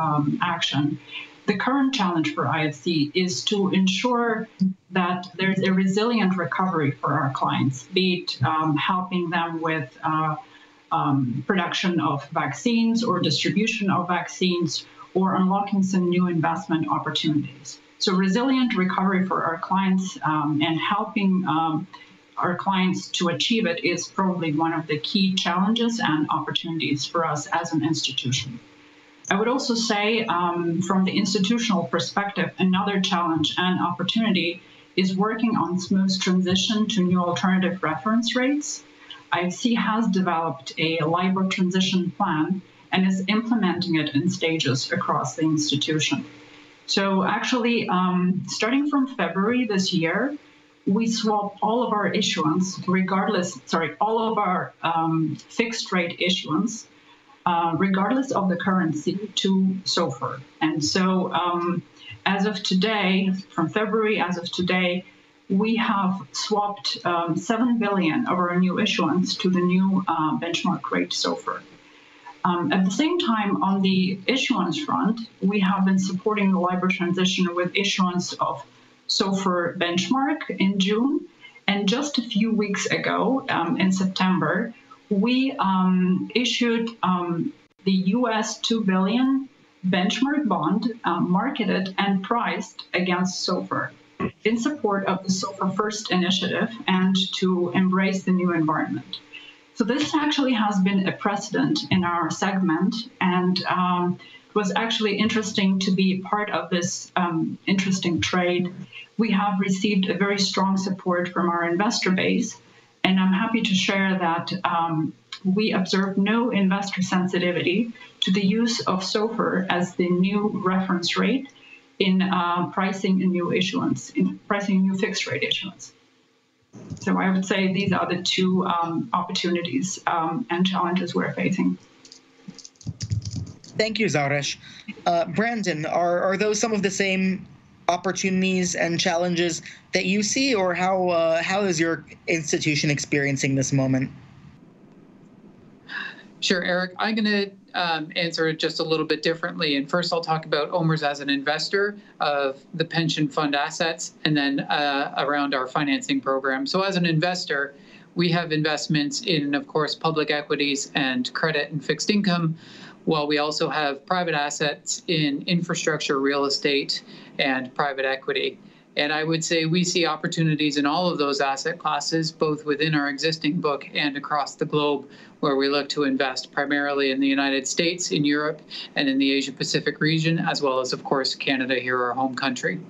action, the current challenge for IFC is to ensure that there's a resilient recovery for our clients, be it helping them with production of vaccines or distribution of vaccines, or unlocking some new investment opportunities. So resilient recovery for our clients and helping our clients to achieve it is probably one of the key challenges and opportunities for us as an institution. I would also say, from the institutional perspective, another challenge and opportunity is working on smooth transition to new alternative reference rates. IFC has developed a LIBOR transition plan and is implementing it in stages across the institution. So actually, starting from February this year, we swapped all of our issuance, all of our fixed rate issuance, regardless of the currency, to SOFR. And so as of today, from February as of today, we have swapped 7 billion of our new issuance to the new benchmark rate SOFR. At the same time, on the issuance front, we have been supporting the LIBOR transition with issuance of SOFR benchmark in June. And just a few weeks ago, in September, we issued the US 2 billion benchmark bond marketed and priced against SOFR in support of the SOFR First initiative and to embrace the new environment. So this actually has been a precedent in our segment, and it was actually interesting to be part of this interesting trade. We have received a very strong support from our investor base, and I'm happy to share that we observed no investor sensitivity to the use of SOFR as the new reference rate in pricing a new issuance, in pricing new fixed rate issuance. So I would say these are the two opportunities and challenges we're facing. Thank you, Zaresh. Brandon, are those some of the same opportunities and challenges that you see, or how is your institution experiencing this moment? Sure, Eric. I'm going to answer it just a little bit differently. And first, I'll talk about OMERS as an investor of the pension fund assets, and then around our financing program. So as an investor, we have investments in, of course, public equities and credit and fixed income, while we also have private assets in infrastructure, real estate, and private equity. And I would say we see opportunities in all of those asset classes, both within our existing book and across the globe, where we look to invest primarily in the United States, in Europe, and in the Asia-Pacific region, as well as, of course, Canada, here, our home country.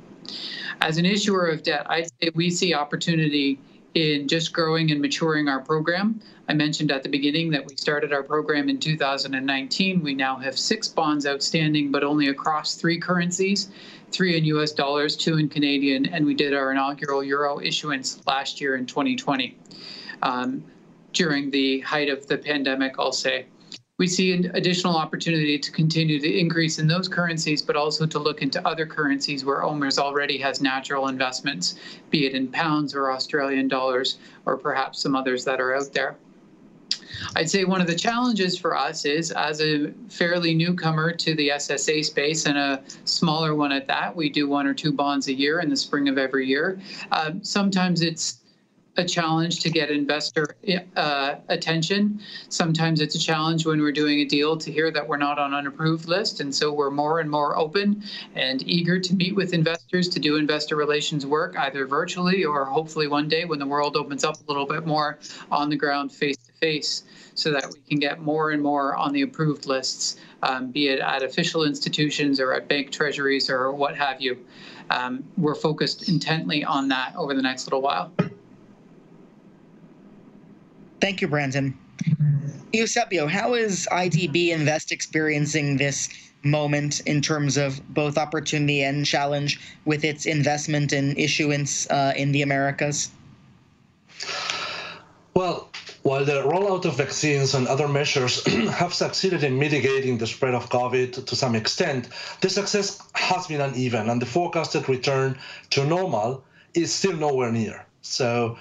As an issuer of debt, I'd say we see opportunity in just growing and maturing our program. I mentioned at the beginning that we started our program in 2019. We now have 6 bonds outstanding, but only across 3 currencies, 3 in US dollars, 2 in Canadian, and we did our inaugural euro issuance last year in 2020. During the height of the pandemic, I'll say. We see an additional opportunity to continue to increase in those currencies, but also to look into other currencies where OMERS already has natural investments, be it in pounds or Australian dollars, or perhaps some others that are out there. I'd say one of the challenges for us is, as a fairly newcomer to the SSA space, and a smaller one at that, we do 1 or 2 bonds a year in the spring of every year. Sometimes it's a challenge to get investor attention. Sometimes it's a challenge when we're doing a deal to hear that we're not on an approved list. And so we're more and more open and eager to meet with investors, to do investor relations work, either virtually or hopefully one day when the world opens up a little bit more, on the ground, face to face, so that we can get more and more on the approved lists, be it at official institutions or at bank treasuries or what have you. We're focused intently on that over the next little while. Thank you, Brandon. Eusebio, how is IDB Invest experiencing this moment in terms of both opportunity and challenge with its investment and issuance in the Americas? Well, while the rollout of vaccines and other measures have succeeded in mitigating the spread of COVID to some extent, the success has been uneven, and the forecasted return to normal is still nowhere near. So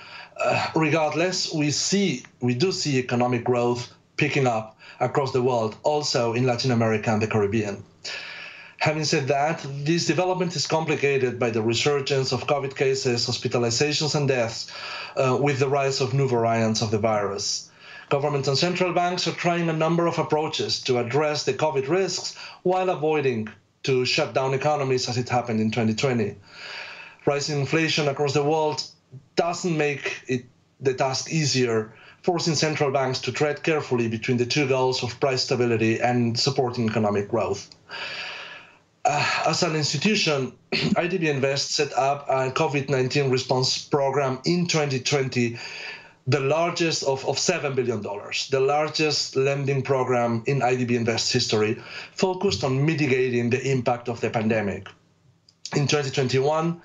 regardless, we do see economic growth picking up across the world, also in Latin America and the Caribbean. Having said that, this development is complicated by the resurgence of COVID cases, hospitalizations, and deaths with the rise of new variants of the virus. Government and central banks are trying a number of approaches to address the COVID risks while avoiding to shut down economies as it happened in 2020. Rising inflation across the world doesn't make the task easier, forcing central banks to tread carefully between the 2 goals of price stability and supporting economic growth. As an institution, IDB Invest set up a COVID-19 response program in 2020, the largest of $7 billion, the largest lending program in IDB Invest history, focused on mitigating the impact of the pandemic. in 2021,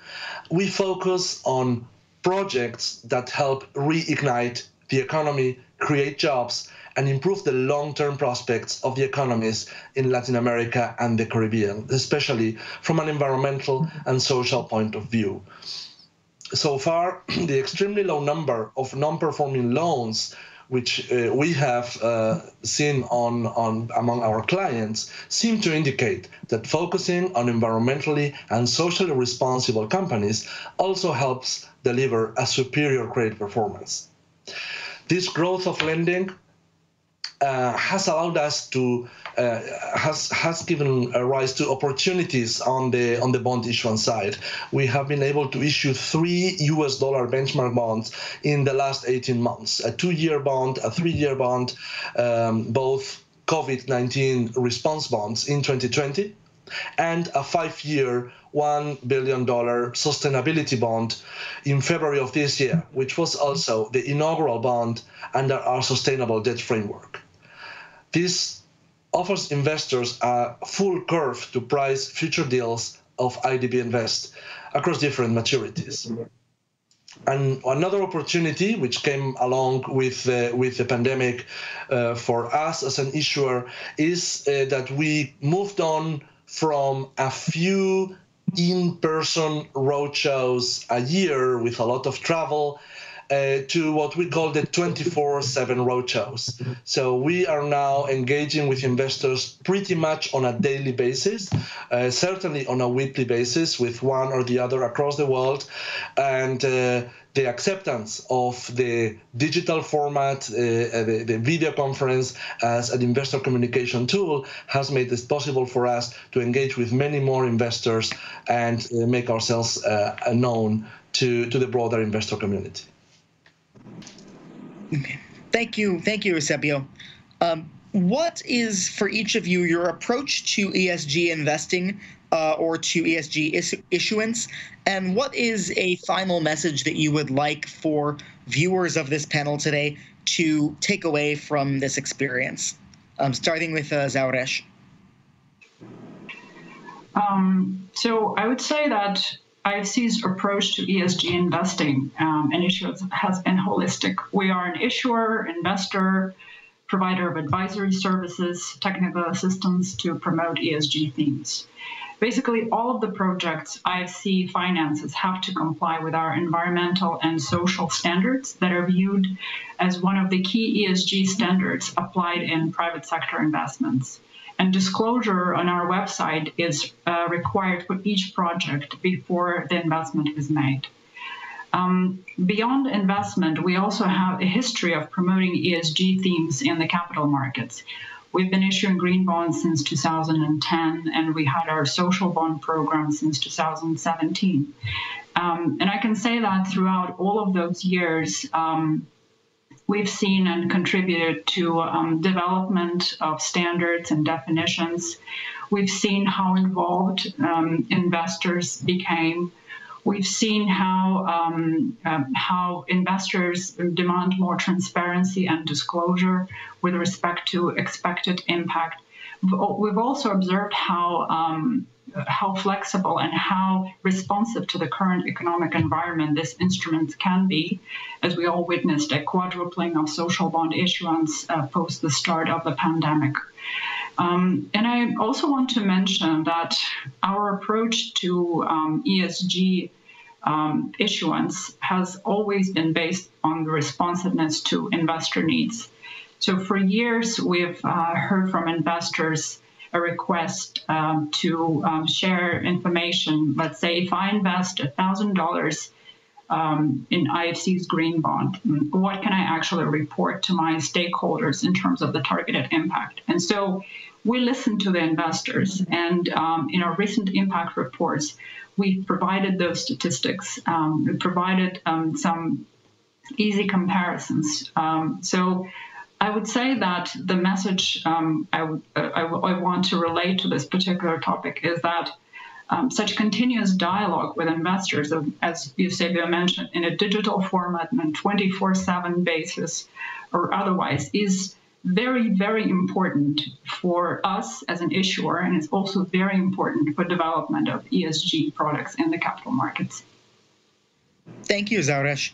we focus on projects that help reignite the economy, create jobs, and improve the long-term prospects of the economies in Latin America and the Caribbean, especially from an environmental and social point of view. So far, the extremely low number of non-performing loans which we have seen among our clients seem to indicate that focusing on environmentally and socially responsible companies also helps deliver a superior credit performance. This growth of lending has allowed us to has given rise to opportunities on the bond issuance side. We have been able to issue 3 US dollar benchmark bonds in the last 18 months: a 2-year bond, a 3-year bond, both COVID-19 response bonds in 2020, and a 5-year $1 billion sustainability bond in February of this year, which was also the inaugural bond under our sustainable debt framework. This offers investors a full curve to price future deals of IDB Invest across different maturities. And another opportunity which came along with the pandemic for us as an issuer is that we moved on from a few in-person roadshows a year with a lot of travel to what we call the 24/7 roadshows. So we are now engaging with investors pretty much on a daily basis, certainly on a weekly basis with one or the other across the world. And the acceptance of the digital format, the video conference as an investor communication tool has made it possible for us to engage with many more investors and make ourselves known to the broader investor community. Okay. Thank you, Eusebio. What is, for each of you, your approach to ESG investing or to ESG issuance? And what is a final message that you would like for viewers of this panel today to take away from this experience? Starting with Zauresh. So I would say that IFC's approach to ESG investing and issuance has been holistic. We are an issuer, investor, provider of advisory services, technical assistance to promote ESG themes. Basically, all of the projects IFC finances have to comply with our environmental and social standards that are viewed as one of the key ESG standards applied in private sector investments. And disclosure on our website is required for each project before the investment is made. Beyond investment, we also have a history of promoting ESG themes in the capital markets. We've been issuing green bonds since 2010, and we had our social bond program since 2017. And I can say that throughout all of those years, we've seen and contributed to development of standards and definitions. We've seen how involved investors became. We've seen how investors demand more transparency and disclosure with respect to expected impact. We've also observed how flexible and how responsive to the current economic environment this instrument can be, as we all witnessed a quadrupling of social bond issuance post the start of the pandemic. And I also want to mention that our approach to ESG issuance has always been based on the responsiveness to investor needs. So for years, we've heard from investors a request to share information. Let's say if I invest $1,000 in IFC's green bond, what can I actually report to my stakeholders in terms of the targeted impact? And so we listen to the investors, and in our recent impact reports, we provided those statistics. We provided some easy comparisons. So I would say that the message I want to relate to this particular topic is that such continuous dialogue with investors, as Eusebio mentioned, in a digital format and 24/7 basis or otherwise, is very, very important for us as an issuer, and it's also very important for development of ESG products in the capital markets. Thank you, Zaureš.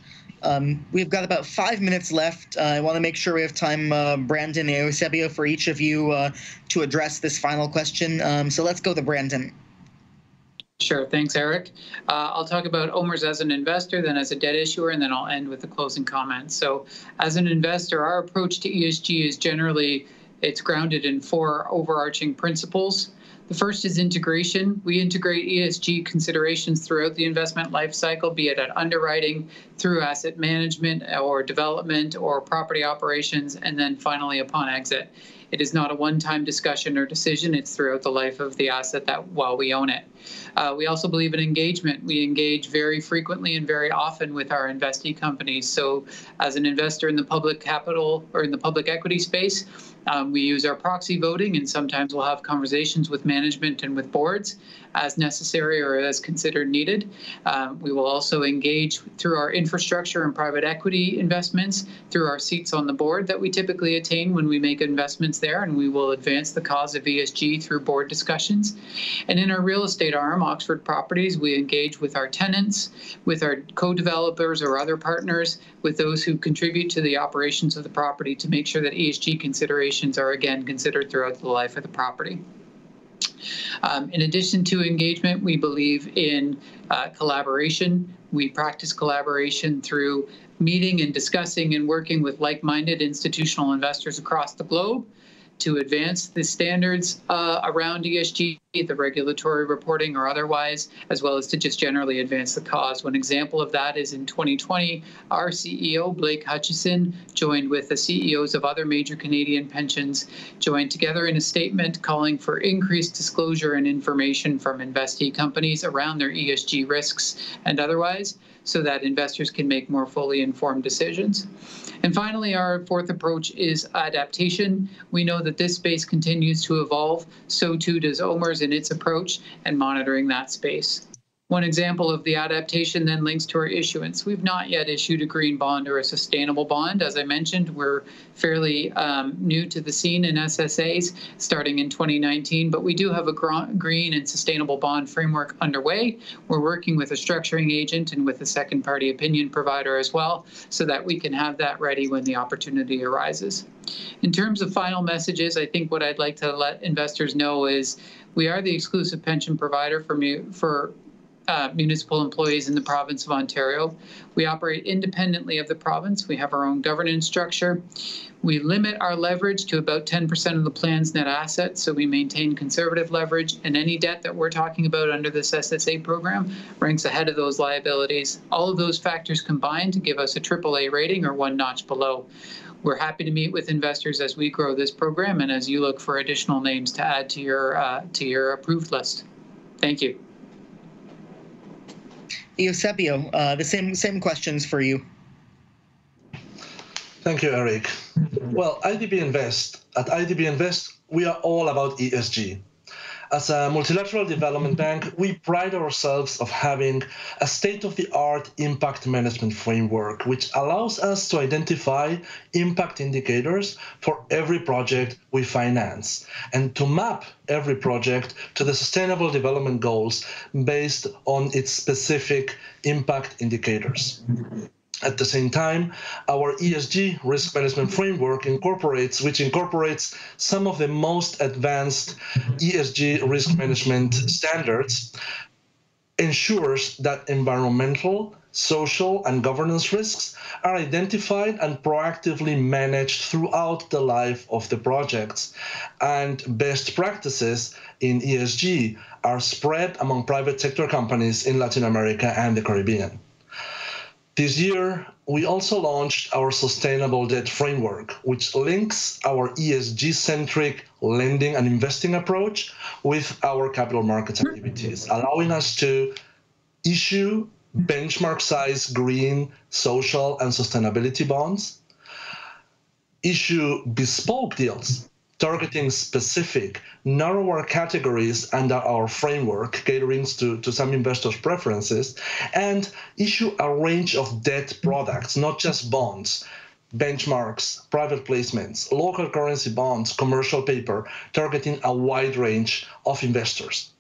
We've got about 5 minutes left. I want to make sure we have time, Brandon and Eusebio, for each of you to address this final question. So let's go to Brandon. Sure. Thanks, Eric. I'll talk about OMERS as an investor, then as a debt issuer, and then I'll end with the closing comments. So as an investor, our approach to ESG is generally, it's grounded in 4 overarching principles. The first is integration. We integrate ESG considerations throughout the investment life cycle, be it at underwriting, through asset management or development or property operations, and then finally upon exit. It is not a one-time discussion or decision. It's throughout the life of the asset that while we own it. We also believe in engagement. We engage very frequently and very often with our investee companies. So as an investor in the public capital or in the public equity space, we use our proxy voting, and sometimes we'll have conversations with management and with boards as necessary or as considered needed. We will also engage through our infrastructure and private equity investments, through our seats on the board that we typically attain when we make investments there, and we will advance the cause of ESG through board discussions. And in our real estate arm, Oxford Properties, we engage with our tenants, with our co-developers or other partners, with those who contribute to the operations of the property to make sure that ESG considerations are again considered throughout the life of the property. In addition to engagement, we believe in collaboration. We practice collaboration through meeting and discussing and working with like-minded institutional investors across the globe to advance the standards around ESG, the regulatory reporting or otherwise, as well as to just generally advance the cause. One example of that is in 2020, our CEO, Blake Hutchison, joined with the CEOs of other major Canadian pensions, joined together in a statement calling for increased disclosure and information from investee companies around their ESG risks and otherwise, so that investors can make more fully informed decisions. And finally, our fourth approach is adaptation. We know that this space continues to evolve, so too does OMERS in its approach and monitoring that space. One example of the adaptation then links to our issuance. We've not yet issued a green bond or a sustainable bond. As I mentioned, we're fairly new to the scene in SSAs starting in 2019, but we do have a green and sustainable bond framework underway. We're working with a structuring agent and with a second party opinion provider as well, so that we can have that ready when the opportunity arises. In terms of final messages, I think what I'd like to let investors know is we are the exclusive pension provider for municipal employees in the province of Ontario. We operate independently of the province. We have our own governance structure. We limit our leverage to about 10% of the plan's net assets, so we maintain conservative leverage, and any debt that we're talking about under this SSA program ranks ahead of those liabilities. All of those factors combine to give us a AAA rating or one notch below. We're happy to meet with investors as we grow this program and as you look for additional names to add to your approved list. Thank you. Eusebio, the same questions for you. Thank you, Eric. Well, at IDB Invest, we are all about ESG. As a multilateral development bank, we pride ourselves of having a state-of-the-art impact management framework, which allows us to identify impact indicators for every project we finance and to map every project to the Sustainable Development Goals based on its specific impact indicators. At the same time, our ESG risk management framework incorporates some of the most advanced ESG risk management standards, ensures that environmental, social, and governance risks are identified and proactively managed throughout the life of the projects, and best practices in ESG are spread among private sector companies in Latin America and the Caribbean. This year, we also launched our Sustainable Debt Framework, which links our ESG-centric lending and investing approach with our capital markets activities, allowing us to issue benchmark-size green, social, and sustainability bonds, issue bespoke deals targeting specific, narrower categories under our framework, catering to some investors' preferences, and issue a range of debt products, not just bonds, benchmarks, private placements, local currency bonds, commercial paper, targeting a wide range of investors.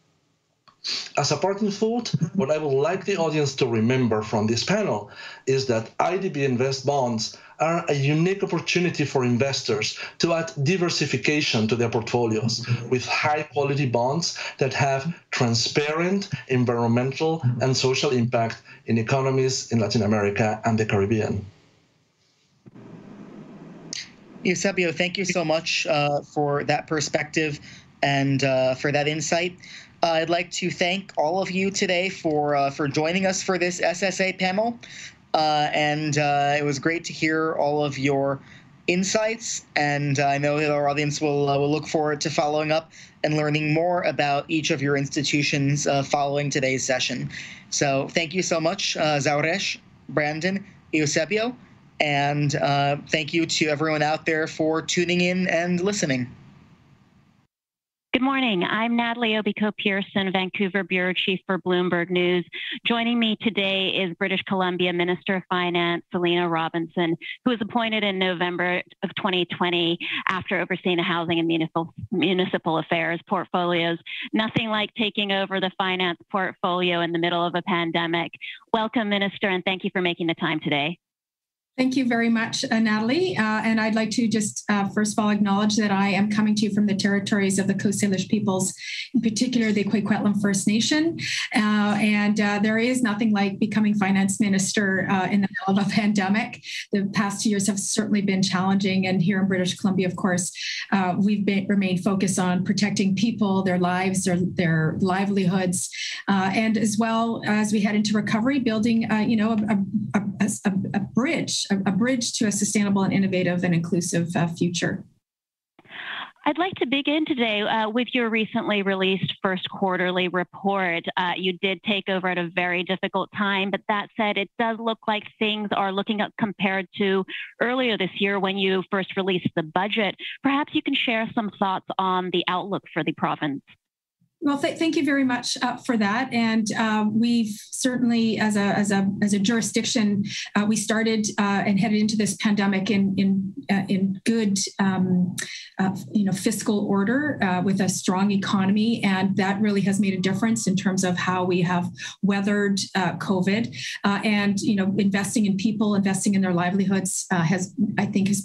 As a parting thought, what I would like the audience to remember from this panel is that IDB Invest bonds are a unique opportunity for investors to add diversification to their portfolios with high-quality bonds that have transparent environmental and social impact in economies in Latin America and the Caribbean. Eusebio, thank you so much for that perspective and for that insight. I'd like to thank all of you today for joining us for this SSA panel. And it was great to hear all of your insights. And I know that our audience will look forward to following up and learning more about each of your institutions following today's session. So thank you so much, Zauresh, Brandon, Eusebio. And thank you to everyone out there for tuning in and listening. Good morning. I'm Natalie Obico-Pearson, Vancouver Bureau Chief for Bloomberg News. Joining me today is British Columbia Minister of Finance, Selena Robinson, who was appointed in November of 2020 after overseeing the housing and municipal affairs portfolios. Nothing like taking over the finance portfolio in the middle of a pandemic. Welcome, Minister, and thank you for making the time today. Thank you very much, Natalie. And I'd like to just first of all acknowledge that I am coming to you from the territories of the Coast Salish peoples, in particular the Kwikwetlem First Nation. And there is nothing like becoming finance minister in the middle of a pandemic. The past 2 years have certainly been challenging. And here in British Columbia, of course, we've remained focused on protecting people, their lives, their livelihoods, and as well as we head into recovery, building a bridge to a sustainable and innovative and inclusive future. I'd like to begin today with your recently released first quarterly report. You did take over at a very difficult time, but that said, it does look like things are looking up compared to earlier this year when you first released the budget. Perhaps you can share some thoughts on the outlook for the province. Well, thank you very much for that. And we've certainly, as a jurisdiction, we started and headed into this pandemic in good, fiscal order with a strong economy, and that really has made a difference in terms of how we have weathered COVID. And investing in people, investing in their livelihoods has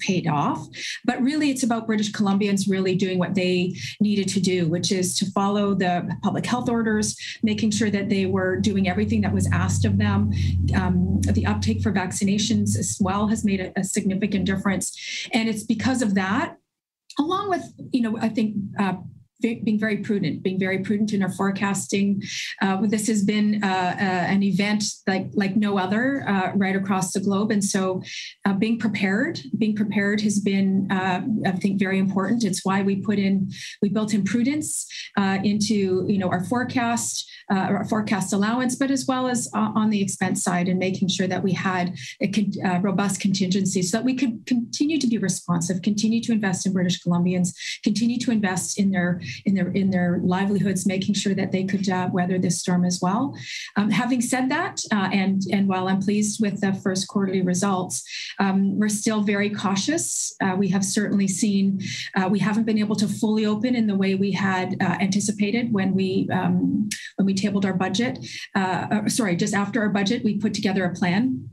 paid off. But really, it's about British Columbians really doing what they needed to do, which is to follow the public health orders, making sure that they were doing everything that was asked of them. The uptake for vaccinations as well has made a significant difference. And it's because of that, along with, being very prudent in our forecasting. This has been an event like no other right across the globe. And so being prepared has been, I think, very important. It's why we built in prudence into, our forecast allowance, but as well as on the expense side, and making sure that we had a robust contingency so that we could continue to be responsive, continue to invest in British Columbians, continue to invest in their livelihoods, making sure that they could weather this storm as well. Having said that, and while I'm pleased with the first quarterly results, we're still very cautious. We have certainly seen we haven't been able to fully open in the way we had anticipated when we tabled our budget. Just after our budget, we put together a plan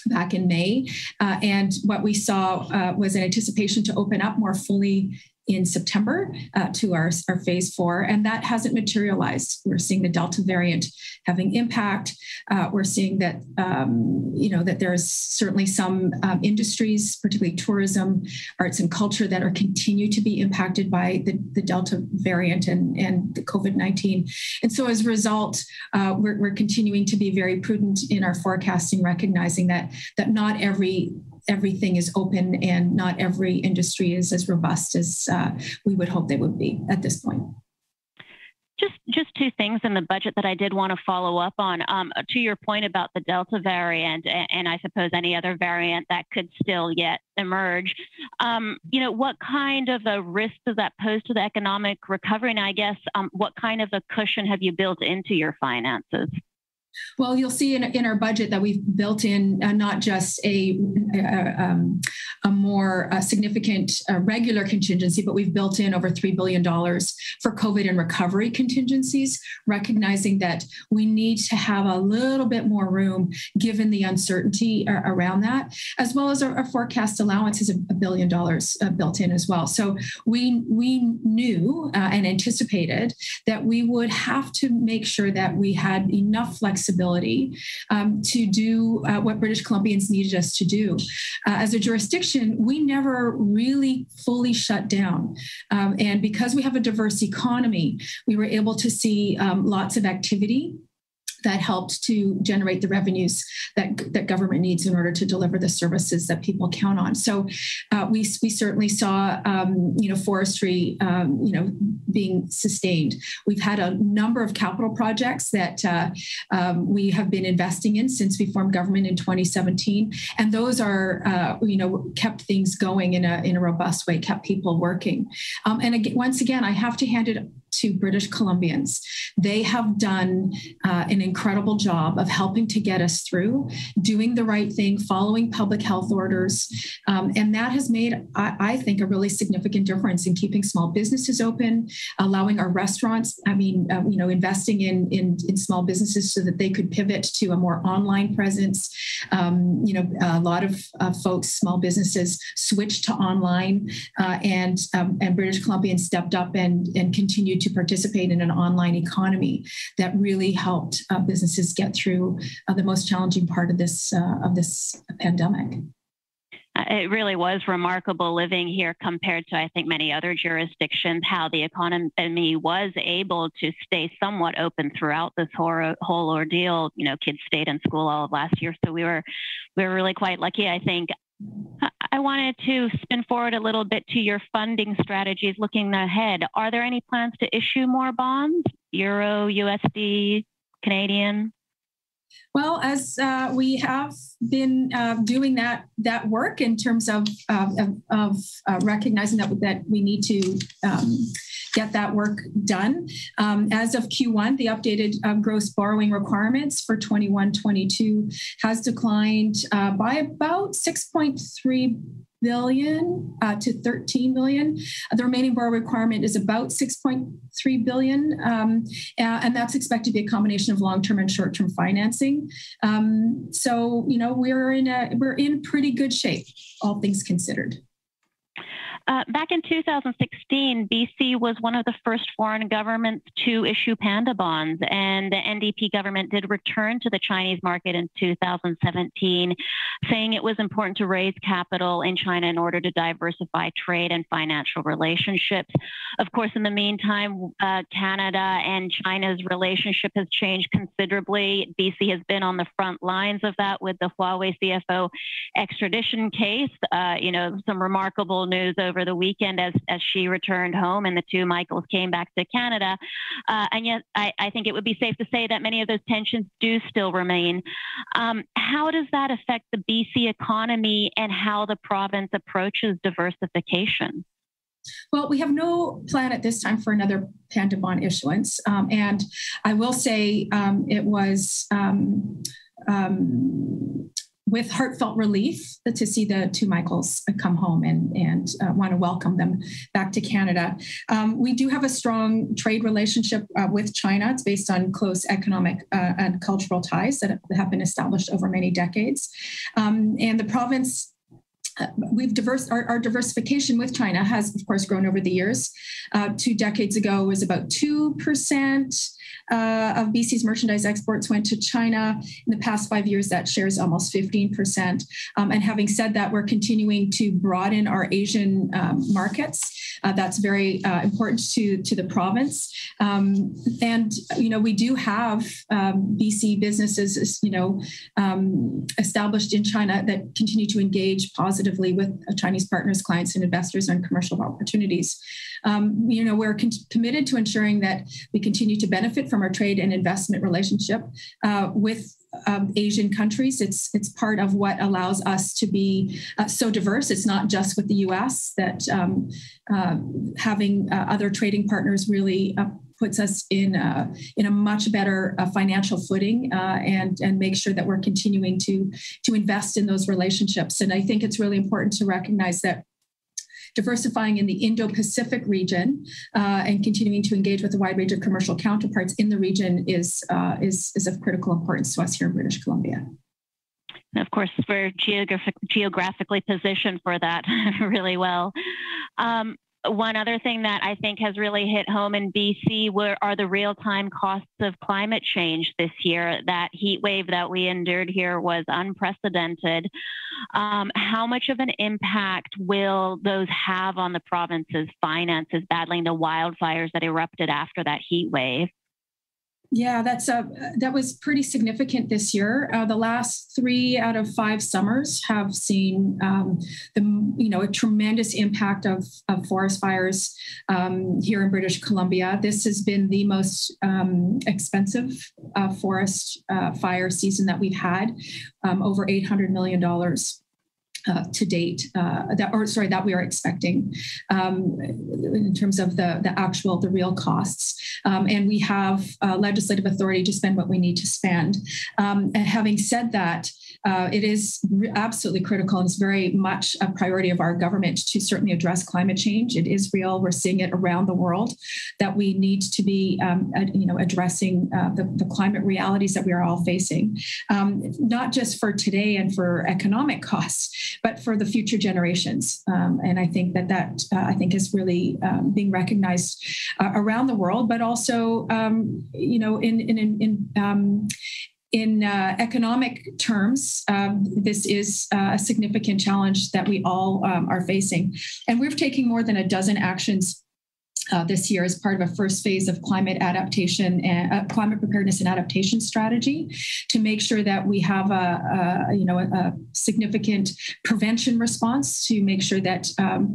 back in May. And what we saw was an anticipation to open up more fully in September to our phase 4, and that hasn't materialized. We're seeing the Delta variant having impact. We're seeing that that there's certainly some industries, particularly tourism, arts and culture, that are continue to be impacted by the Delta variant and the COVID-19. And so as a result, we're continuing to be very prudent in our forecasting, recognizing that not everything is open and not every industry is as robust as we would hope they would be at this point. Just two things in the budget that I did want to follow up on. To your point about the Delta variant, and I suppose any other variant that could still yet emerge, what kind of a risk does that pose to the economic recovery? And I guess what kind of a cushion have you built into your finances? Well, you'll see in our budget that we've built in not just a more significant regular contingency, but we've built in over $3 billion for COVID and recovery contingencies, recognizing that we need to have a little bit more room given the uncertainty around that, as well as our forecast allowance is $1 billion built in as well. So we knew and anticipated that we would have to make sure that we had enough flexibility to do what British Columbians needed us to do. As a jurisdiction, we never really fully shut down. And because we have a diverse economy, we were able to see lots of activity that helped to generate the revenues that government needs in order to deliver the services that people count on. So we certainly saw, forestry, being sustained. We've had a number of capital projects that we have been investing in since we formed government in 2017, and those are, kept things going in a robust way, kept people working. And again, once again, I have to hand it to British Columbians. They have done an incredible job of helping to get us through, doing the right thing, following public health orders. And that has made, I think, a really significant difference in keeping small businesses open, allowing our restaurants, investing in small businesses so that they could pivot to a more online presence. A lot of folks, small businesses, switched to online, and British Columbians stepped up and continued to participate in an online economy that really helped businesses get through the most challenging part of this pandemic. It really was remarkable living here compared to, I think, many other jurisdictions, how the economy was able to stay somewhat open throughout this whole ordeal. Kids stayed in school all of last year, so we were really quite lucky, I think. I wanted to spin forward a little bit to your funding strategies looking ahead. Are there any plans to issue more bonds, Euro, USD, Canadian? Well, as we have been doing that work in terms of recognizing that we need to get that work done. As of Q1, the updated gross borrowing requirements for 21-22 has declined by about 6.3 billion to 13 billion. The remaining borrow requirement is about 6.3 billion, and that's expected to be a combination of long-term and short-term financing. So we're in pretty good shape, all things considered. Back in 2016, BC was one of the first foreign governments to issue panda bonds, and the NDP government did return to the Chinese market in 2017, saying it was important to raise capital in China in order to diversify trade and financial relationships. Of course, in the meantime, Canada and China's relationship has changed considerably. BC has been on the front lines of that with the Huawei CFO extradition case. Some remarkable news over the weekend as she returned home and the two Michaels came back to Canada. And yet I think it would be safe to say that many of those tensions do still remain. How does that affect the BC economy and how the province approaches diversification? Well, we have no plan at this time for another panda bond issuance. And I will say it was with heartfelt relief to see the two Michaels come home and want to welcome them back to Canada. We do have a strong trade relationship with China. It's based on close economic and cultural ties that have been established over many decades. And the province, our diversification with China has, of course, grown over the years. 2 decades ago, it was about 2% of BC's merchandise exports went to China. In the past 5 years, that share is almost 15%. And having said that, we're continuing to broaden our Asian markets. That's very important to the province. And, we do have BC businesses, established in China that continue to engage positively with Chinese partners, clients, and investors on commercial opportunities. We're committed to ensuring that we continue to benefit from our trade and investment relationship with Asian countries. It's part of what allows us to be so diverse. It's not just with the U.S. that having other trading partners really puts us in a much better financial footing and make sure that we're continuing to invest in those relationships. And I think it's really important to recognize that diversifying in the Indo-Pacific region and continuing to engage with a wide range of commercial counterparts in the region is of critical importance to us here in British Columbia. And of course, we're geographically positioned for that really well. One other thing that I think has really hit home in BC are the real-time costs of climate change this year. That heat wave that we endured here was unprecedented. How much of an impact will those have on the province's finances battling the wildfires that erupted after that heat wave? Yeah, that was pretty significant this year. The last 3 out of 5 summers have seen a tremendous impact of forest fires here in British Columbia. This has been the most expensive forest fire season that we've had, over $800 million. To date, that we are expecting in terms of the real costs. And we have legislative authority to spend what we need to spend. And having said that, it is absolutely critical, and it's very much a priority of our government to certainly address climate change. It is real. We're seeing it around the world, that we need to be addressing the climate realities that we are all facing, not just for today and for economic costs, but for the future generations. And I think that is really being recognized around the world, but also, in economic terms, this is a significant challenge that we all are facing. And we're taking more than a dozen actions this year as part of a first phase of climate adaptation and climate preparedness and adaptation strategy to make sure that we have a significant prevention response to make sure that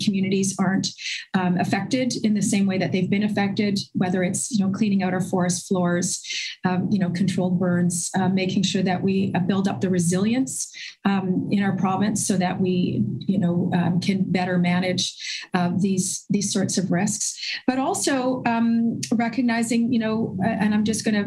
communities aren't affected in the same way that they've been affected, whether it's cleaning out our forest floors, controlled burns, making sure that we build up the resilience in our province so that we can better manage these sorts of risks. But also recognizing, and I'm just going to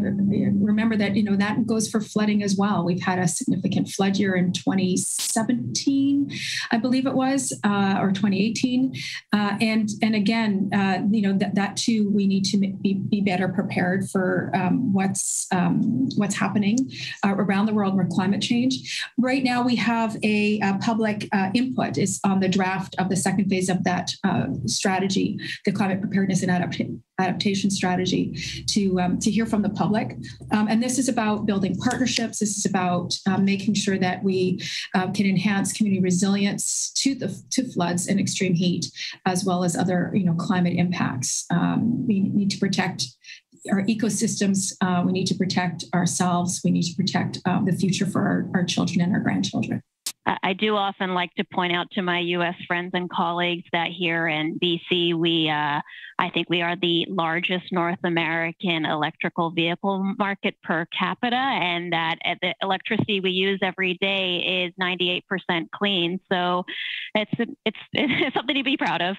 remember that, that goes for flooding as well. We've had a significant flood year in 2017, I believe it was, or 2018. And again, that too, we need to be better prepared for what's happening around the world with climate change. Right now, we have a public input is on the draft of the second phase of that strategy, the climate preparedness and adaptation strategy, to hear from the public. And this is about building partnerships. This is about making sure that we can enhance community resilience to floods and extreme heat, as well as other climate impacts. We need to protect our ecosystems. We need to protect ourselves. We need to protect the future for our children and our grandchildren. I do often like to point out to my U.S. friends and colleagues that here in BC, I think we are the largest North American electrical vehicle market per capita, and that the electricity we use every day is 98% clean. So it's something to be proud of.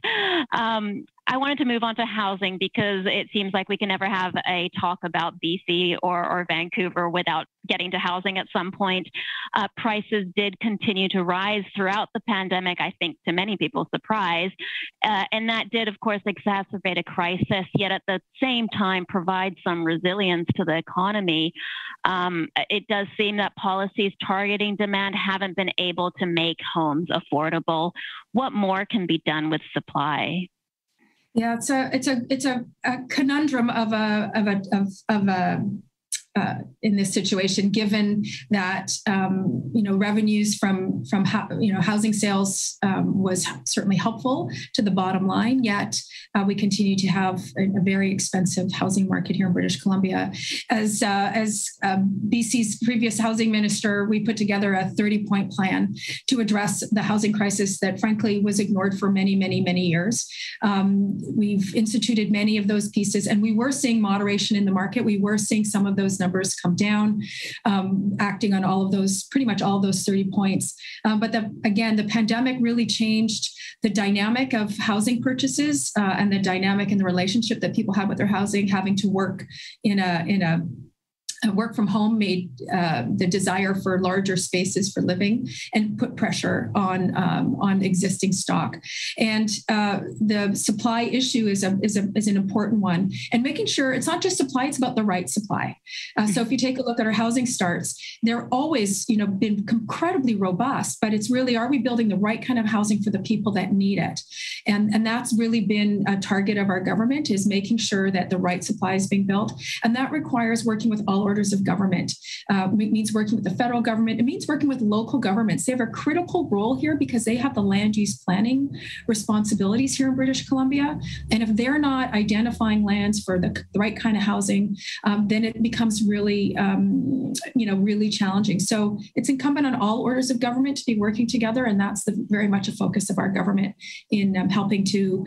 I wanted to move on to housing because it seems like we can never have a talk about BC or Vancouver without getting to housing at some point. Prices did continue to rise throughout the pandemic, I think to many people's surprise. And that did, of course, exacerbate a crisis, yet at the same time provide some resilience to the economy. It does seem that policies targeting demand haven't been able to make homes affordable. What more can be done with supply? Yeah, it's a conundrum of in this situation, given that revenues from housing sales was certainly helpful to the bottom line. Yet we continue to have a very expensive housing market here in British Columbia. As BC's previous housing minister, we put together a 30-point plan to address the housing crisis that, frankly, was ignored for many, many, many years. We've instituted many of those pieces, and we were seeing moderation in the market. We were seeing some of those numbers come down, acting on all of those, pretty much all of those 30 points. But again, the pandemic really changed the dynamic of housing purchases and the dynamic in the relationship that people have with their housing, having to work in a work from home made the desire for larger spaces for living and put pressure on existing stock. And the supply issue is an important one. And making sure it's not just supply, it's about the right supply. So if you take a look at our housing starts, they're always been incredibly robust, but it's really, are we building the right kind of housing for the people that need it? And that's really been a target of our government, is making sure that the right supply is being built. And that requires working with all orders of government. It means working with the federal government. It means working with local governments. They have a critical role here because they have the land use planning responsibilities here in British Columbia. And if they're not identifying lands for the right kind of housing, then it becomes really, really challenging. So it's incumbent on all orders of government to be working together. And that's very much a focus of our government in helping to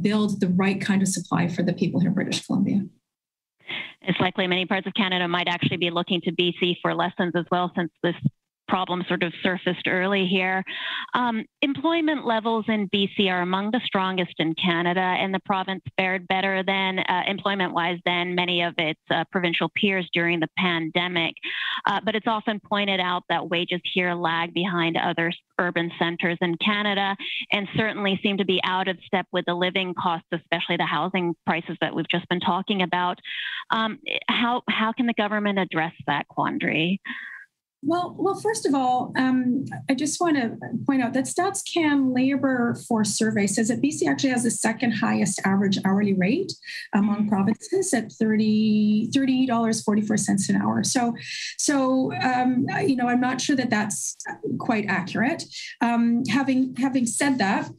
build the right kind of supply for the people here in British Columbia. It's likely many parts of Canada might actually be looking to BC for lessons as well, since this problem sort of surfaced early here. Employment levels in BC are among the strongest in Canada, and the province fared better than employment-wise than many of its provincial peers during the pandemic. But it's often pointed out that wages here lag behind other urban centers in Canada, and certainly seem to be out of step with the living costs, especially the housing prices that we've just been talking about. How can the government address that quandary? Well, first of all, I just want to point out that StatsCan Labor Force Survey says that BC actually has the second highest average hourly rate among provinces at $30.44 an hour. So I'm not sure that that's quite accurate. Having said that,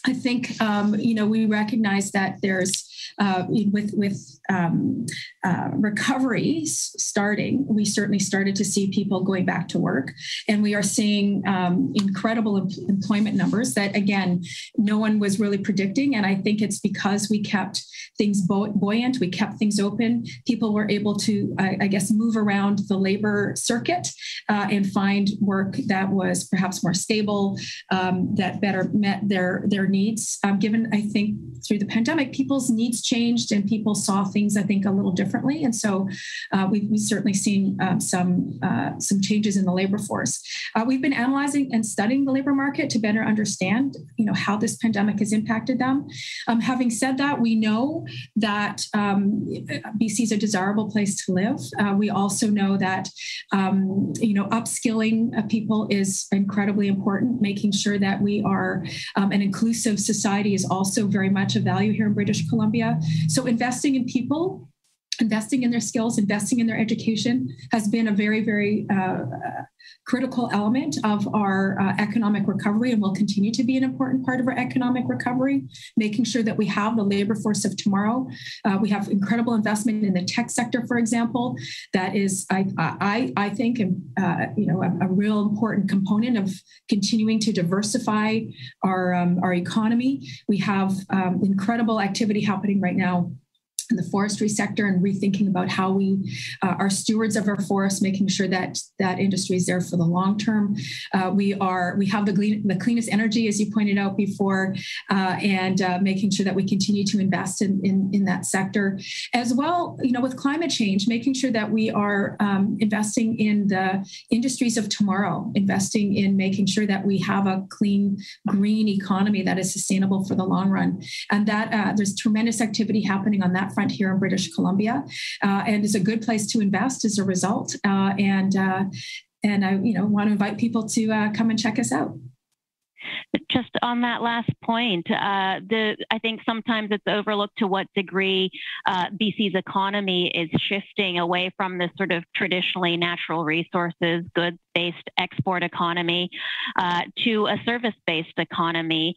I think we recognize that there's with recovery starting, we certainly started to see people going back to work, and we are seeing incredible employment numbers that, again, no one was really predicting. And I think it's because we kept things buoyant, we kept things open. People were able to, I guess, move around the labor circuit and find work that was perhaps more stable, that better met their needs. Given, I think, through the pandemic, people's needs changed and people saw things, I think, a little differently. And so we've certainly seen some changes in the labor force. We've been analyzing and studying the labor market to better understand, how this pandemic has impacted them. Having said that, we know that BC is a desirable place to live. We also know that, upskilling people is incredibly important. Making sure that we are an inclusive society is also very much a value here in British Columbia. So investing in people, investing in their skills, investing in their education has been a very, very critical element of our economic recovery, and will continue to be an important part of our economic recovery, making sure that we have the labor force of tomorrow. We have incredible investment in the tech sector, for example, that is, I think, a real important component of continuing to diversify our economy. We have incredible activity happening right now in the forestry sector, and rethinking about how we are stewards of our forests, making sure that that industry is there for the long term. We have the cleanest energy, as you pointed out before, and making sure that we continue to invest in that sector as well. With climate change, making sure that we are investing in the industries of tomorrow, investing in making sure that we have a clean, green economy that is sustainable for the long run, and that there's tremendous activity happening on that front here in British Columbia, and is a good place to invest as a result. And I, want to invite people to come and check us out. Just on that last point, I think sometimes it's overlooked to what degree BC's economy is shifting away from this sort of traditionally natural resources, goods-based export economy to a service-based economy.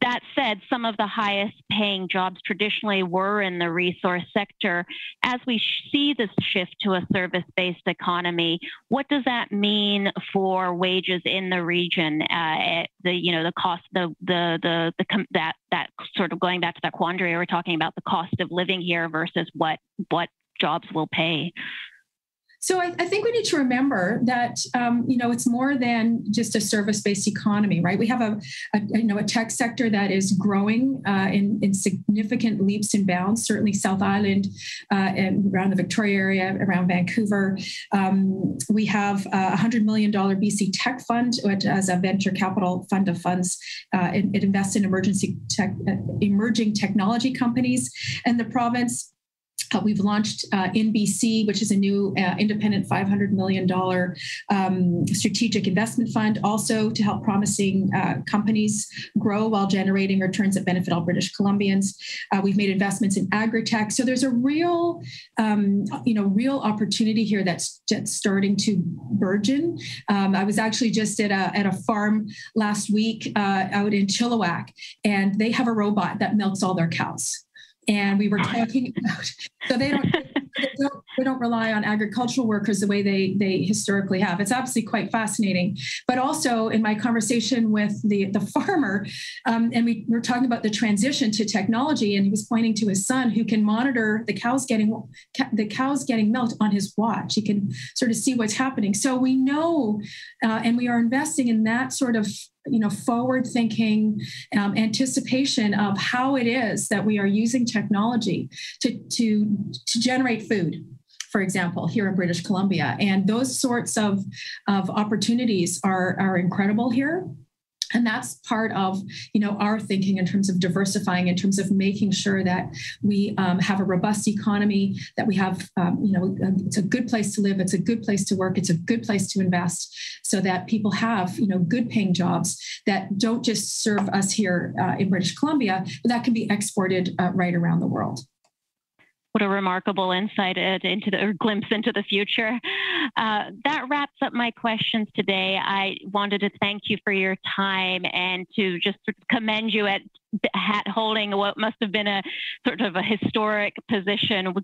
That said, some of the highest paying jobs traditionally were in the resource sector. As we see this shift to a service-based economy, what does that mean for wages in the region? The cost, that sort of going back to that quandary we were talking about, the cost of living here versus what jobs will pay. So I think we need to remember that it's more than just a service-based economy, right? We have a tech sector that is growing in significant leaps and bounds. Certainly, South Island and around the Victoria area, around Vancouver. We have a $100 million BC Tech Fund, which as a venture capital fund of funds. It invests in emerging technology companies, and the province. We've launched in BC, which is a new independent $500 million strategic investment fund, also to help promising companies grow while generating returns that benefit all British Columbians. We've made investments in agri-tech. So there's a real opportunity here that's just starting to burgeon. I was actually just at a farm last week out in Chilliwack, and they have a robot that milks all their cows. And we were talking about, so they don't rely on agricultural workers the way they historically have. It's absolutely quite fascinating. But also in my conversation with the farmer, and we were talking about the transition to technology, and he was pointing to his son who can monitor the cows getting milked on his watch. He can sort of see what's happening. So we know, and we are investing in that sort of forward-thinking anticipation of how it is that we are using technology to generate food, for example, here in British Columbia. And those sorts of opportunities are incredible here. And that's part of, our thinking in terms of diversifying, in terms of making sure that we have a robust economy, that we have, it's a good place to live, it's a good place to work, it's a good place to invest, so that people have, good paying jobs that don't just serve us here in British Columbia, but that can be exported right around the world. What a remarkable insight or glimpse into the future. That wraps up my questions today. I wanted to thank you for your time and to just commend you at holding what must have been a sort of a historic position,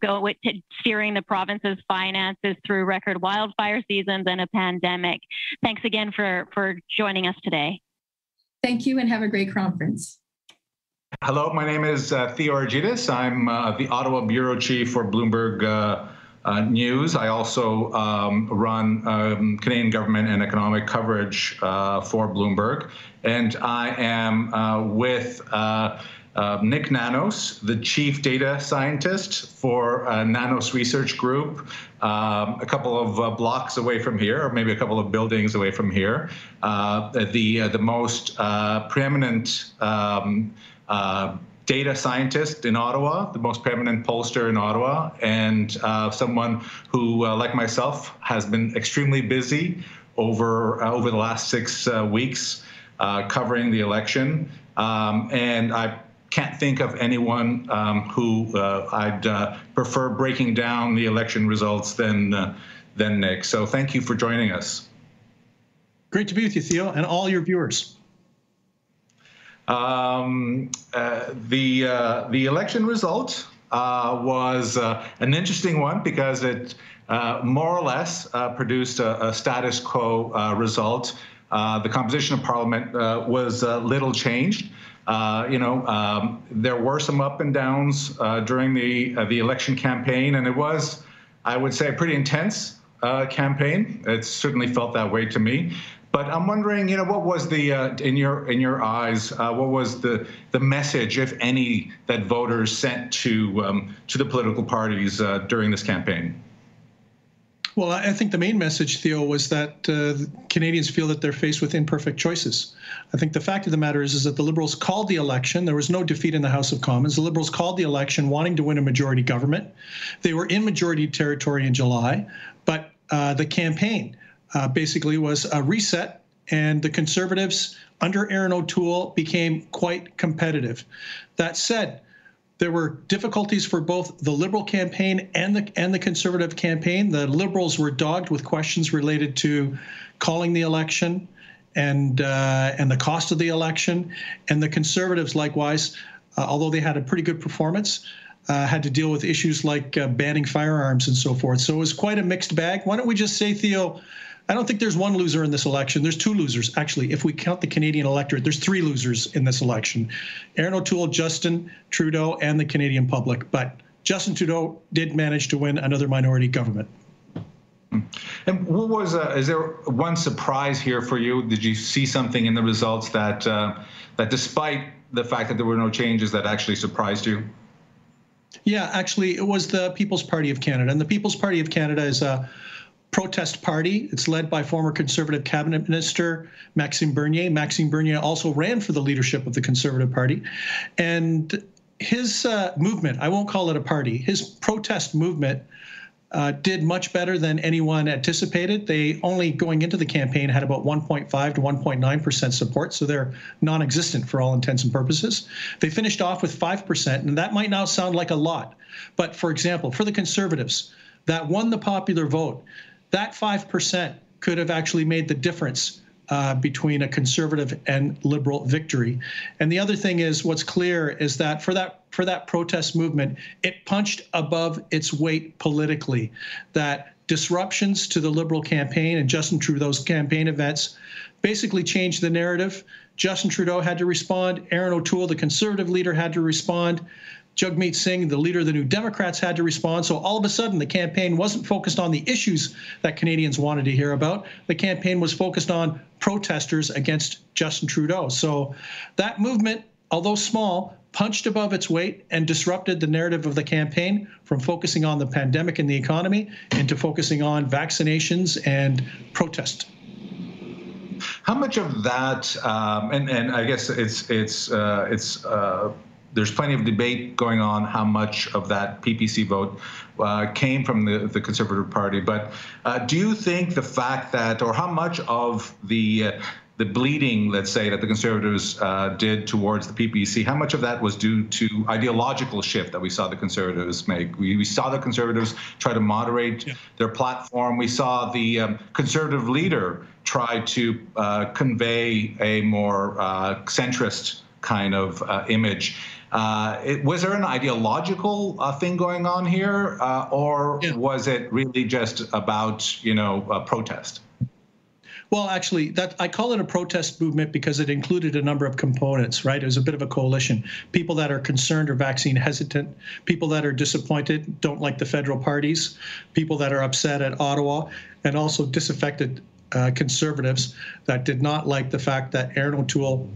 steering the province's finances through record wildfire seasons and a pandemic. Thanks again for joining us today. Thank you, and have a great conference. Hello, my name is Theo Argytis. I'm the Ottawa Bureau Chief for Bloomberg News. I also run Canadian government and economic coverage for Bloomberg. And I am with Nick Nanos, the Chief Data Scientist for Nanos Research Group, a couple of blocks away from here, or maybe a couple of buildings away from here. The most preeminent data scientist in Ottawa, the most preeminent pollster in Ottawa, and someone who, like myself, has been extremely busy over the last 6 weeks covering the election. And I can't think of anyone who I'd prefer breaking down the election results than Nick. So thank you for joining us. Great to be with you, Theo, and all your viewers. The election result was an interesting one because it more or less produced a status quo result. The composition of Parliament was little changed. There were some up and downs during the election campaign, and it was, I would say, a pretty intense campaign. It certainly felt that way to me. But I'm wondering, what was the in your eyes, what was the message, if any, that voters sent to the political parties during this campaign? Well, I think the main message, Theo, was that Canadians feel that they're faced with imperfect choices. I think the fact of the matter is that the Liberals called the election. There was no defeat in the House of Commons. The Liberals called the election wanting to win a majority government. They were in majority territory in July, but the campaign basically was a reset, and the Conservatives under Erin O'Toole became quite competitive. That said, there were difficulties for both the Liberal campaign and the Conservative campaign. The Liberals were dogged with questions related to calling the election and the cost of the election, and the Conservatives likewise, although they had a pretty good performance, had to deal with issues like banning firearms and so forth. So it was quite a mixed bag. Why don't we just say, Theo, I don't think there's one loser in this election. There's two losers. Actually, if we count the Canadian electorate, there's three losers in this election: Erin O'Toole, Justin Trudeau, and the Canadian public. But Justin Trudeau did manage to win another minority government. And what was, is there one surprise here for you? Did you see something in the results that, that despite the fact that there were no changes, that actually surprised you? Yeah, actually, it was the People's Party of Canada. And the People's Party of Canada is a protest party. It's led by former Conservative Cabinet Minister Maxime Bernier. Maxime Bernier also ran for the leadership of the Conservative Party. And his movement, I won't call it a party, his protest movement did much better than anyone anticipated. They only going into the campaign had about 1.5 to 1.9% support, so they're non-existent for all intents and purposes. They finished off with 5%, and that might now sound like a lot. But for example, for the Conservatives that won the popular vote, that 5% could have actually made the difference between a Conservative and Liberal victory. And the other thing is, what's clear is that for that protest movement, it punched above its weight politically. That disruptions to the Liberal campaign and Justin Trudeau's campaign events basically changed the narrative. Justin Trudeau had to respond. Erin O'Toole, the Conservative leader, had to respond. Jagmeet Singh, the leader of the New Democrats, had to respond. So all of a sudden, the campaign wasn't focused on the issues that Canadians wanted to hear about. The campaign was focused on protesters against Justin Trudeau. So that movement, although small, punched above its weight and disrupted the narrative of the campaign from focusing on the pandemic and the economy into focusing on vaccinations and protest. How much of that, and I guess there's plenty of debate going on how much of that PPC vote came from the Conservative Party. But do you think the fact that, or how much of the bleeding, let's say, that the Conservatives did towards the PPC, how much of that was due to ideological shift that we saw the Conservatives make? We saw the Conservatives try to moderate their platform. We saw the Conservative leader try to convey a more centrist kind of image. Was there an ideological thing going on here, or was it really just about, protest? Well, actually, I call it a protest movement because it included a number of components, right? It was a bit of a coalition. People that are concerned or vaccine hesitant, people that are disappointed, don't like the federal parties, people that are upset at Ottawa, and also disaffected Conservatives that did not like the fact that Erin O'Toole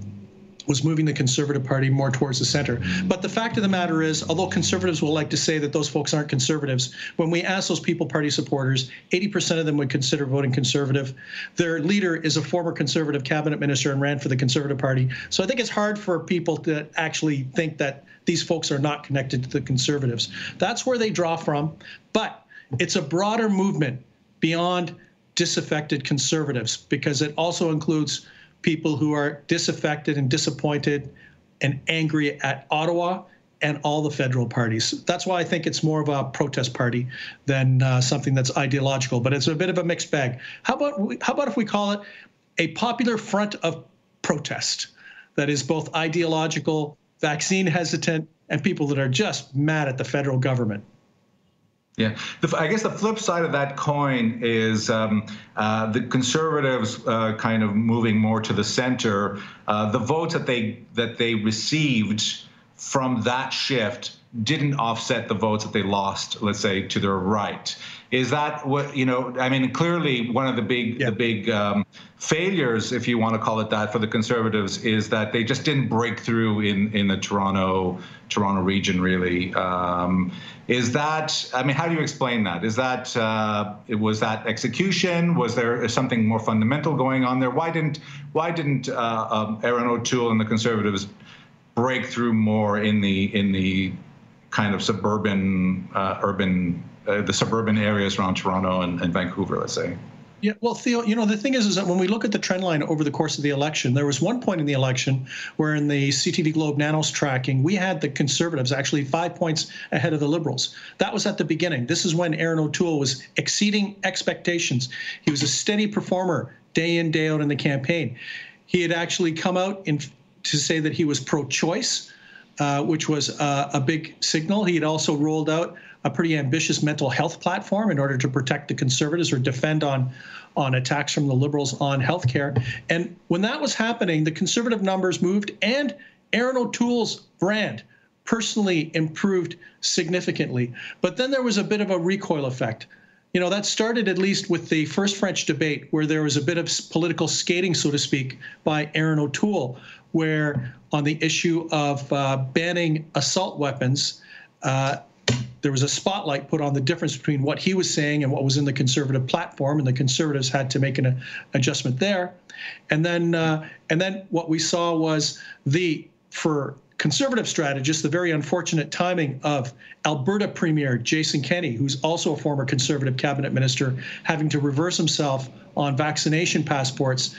was moving the Conservative Party more towards the center. But the fact of the matter is, although Conservatives will like to say that those folks aren't Conservatives, when we ask those People Party supporters, 80% of them would consider voting Conservative. Their leader is a former Conservative cabinet minister and ran for the Conservative Party. So I think it's hard for people to actually think that these folks are not connected to the Conservatives. That's where they draw from. But it's a broader movement beyond disaffected Conservatives, because it also includes people who are disaffected and disappointed and angry at Ottawa and all the federal parties. That's why I think it's more of a protest party than something that's ideological, but it's a bit of a mixed bag. How about if we call it a popular front of protest that is both ideological, vaccine hesitant, and people that are just mad at the federal government? Yeah, I guess the flip side of that coin is the Conservatives kind of moving more to the center. The votes that they received from that shift didn't offset the votes that they lost, let's say, to their right. Is that what, I mean, clearly one of the big failures, if you want to call it that, for the Conservatives is that they just didn't break through in the Toronto region, really. Is that, I mean, how do you explain that? Is that, was that execution? Was there something more fundamental going on there? Why didn't Erin O'Toole and the Conservatives break through more in the kind of suburban, the suburban areas around Toronto and Vancouver, let's say? Yeah, well, Theo, the thing is that when we look at the trend line over the course of the election, there was one point in the election where in the CTV Globe Nanos tracking, we had the Conservatives actually 5 points ahead of the Liberals. That was at the beginning. This is when Erin O'Toole was exceeding expectations. He was a steady performer day in, day out in the campaign. He had actually come out to say that he was pro-choice, which was a big signal. He had also rolled out a pretty ambitious mental health platform in order to protect the Conservatives or defend on attacks from the Liberals on healthcare. And when that was happening, the Conservative numbers moved, and Erin O'Toole's brand personally improved significantly. But then there was a bit of a recoil effect. that started at least with the first French debate, where there was a bit of political skating, so to speak, by Aaron O'Toole, where on the issue of banning assault weapons, there was a spotlight put on the difference between what he was saying and what was in the Conservative platform, and the Conservatives had to make an adjustment there. And then what we saw was for Conservative strategists, the very unfortunate timing of Alberta Premier Jason Kenney, who's also a former Conservative cabinet minister, having to reverse himself on vaccination passports.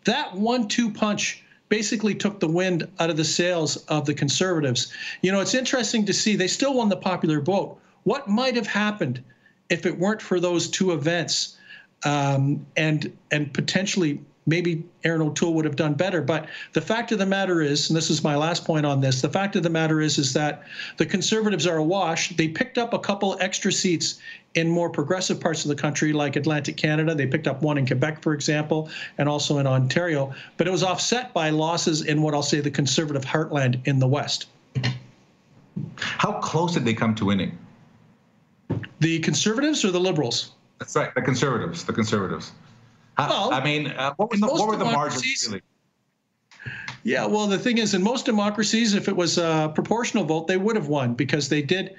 That 1-2 punch basically took the wind out of the sails of the Conservatives. It's interesting to see they still won the popular vote. What might have happened if it weren't for those two events? And potentially maybe Aaron O'Toole would have done better. But the fact of the matter is, and this is my last point on this, the fact of the matter is that the Conservatives are awash. They picked up a couple extra seats in more progressive parts of the country, like Atlantic Canada. They picked up one in Quebec, for example, and also in Ontario. But it was offset by losses in what I'll say the Conservative heartland in the West. How close did they come to winning? The Conservatives or the Liberals? That's right, the Conservatives. The Conservatives. Well, what were the margins really? Yeah, well, the thing is, in most democracies, if it was a proportional vote, they would have won, because they did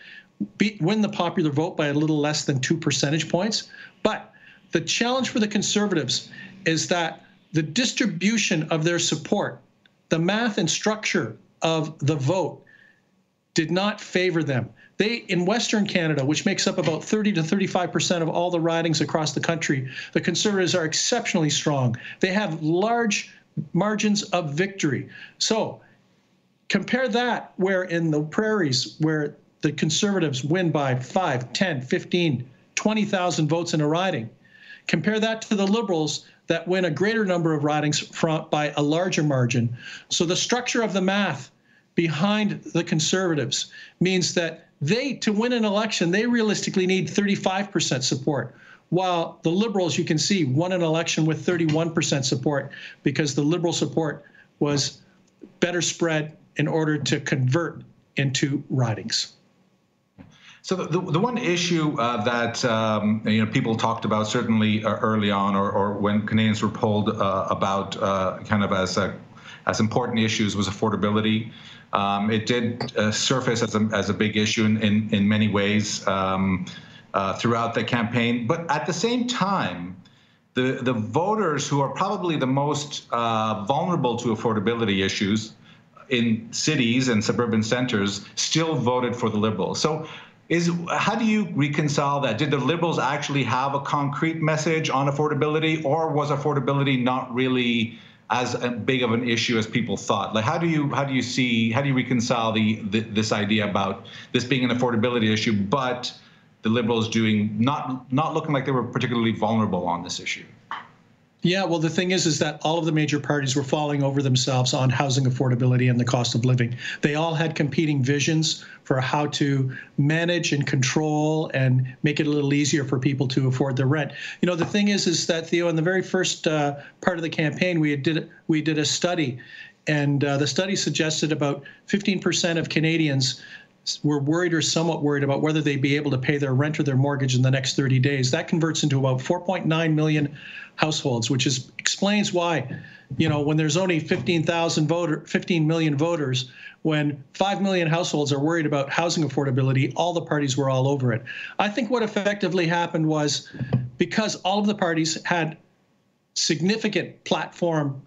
win the popular vote by a little less than 2 percentage points. But the challenge for the Conservatives is that the distribution of their support, the math and structure of the vote, did not favor them. In Western Canada, which makes up about 30 to 35% of all the ridings across the country, the Conservatives are exceptionally strong. They have large margins of victory. So compare that where in the prairies, where the Conservatives win by 5, 10, 15, 20,000 votes in a riding. Compare that to the Liberals that win a greater number of ridings by a larger margin. So the structure of the math behind the Conservatives means that to win an election, they realistically need 35% support, while the Liberals, you can see, won an election with 31% support, because the Liberal support was better spread in order to convert into ridings. So the one issue that people talked about certainly early on, or when Canadians were polled about kind of as important issues, was affordability. It did surface as a big issue in many ways throughout the campaign. But at the same time, the voters who are probably the most vulnerable to affordability issues in cities and suburban centers still voted for the Liberals. So how do you reconcile that? Did the Liberals actually have a concrete message on affordability, or was affordability not really as big of an issue as people thought? Like, how do you reconcile this idea about this being an affordability issue, but the Liberals not looking like they were particularly vulnerable on this issue? Yeah, well, the thing is that all of the major parties were falling over themselves on housing affordability and the cost of living. They all had competing visions for how to manage and control and make it a little easier for people to afford their rent. The thing is that, Theo, in the very first part of the campaign, we did a study, and the study suggested about 15% of Canadians were worried or somewhat worried about whether they'd be able to pay their rent or their mortgage in the next 30 days. That converts into about 4.9 million households, which explains why, when there's only 15 million voters, when 5 million households are worried about housing affordability, all the parties were all over it. I think what effectively happened was, because all of the parties had significant platform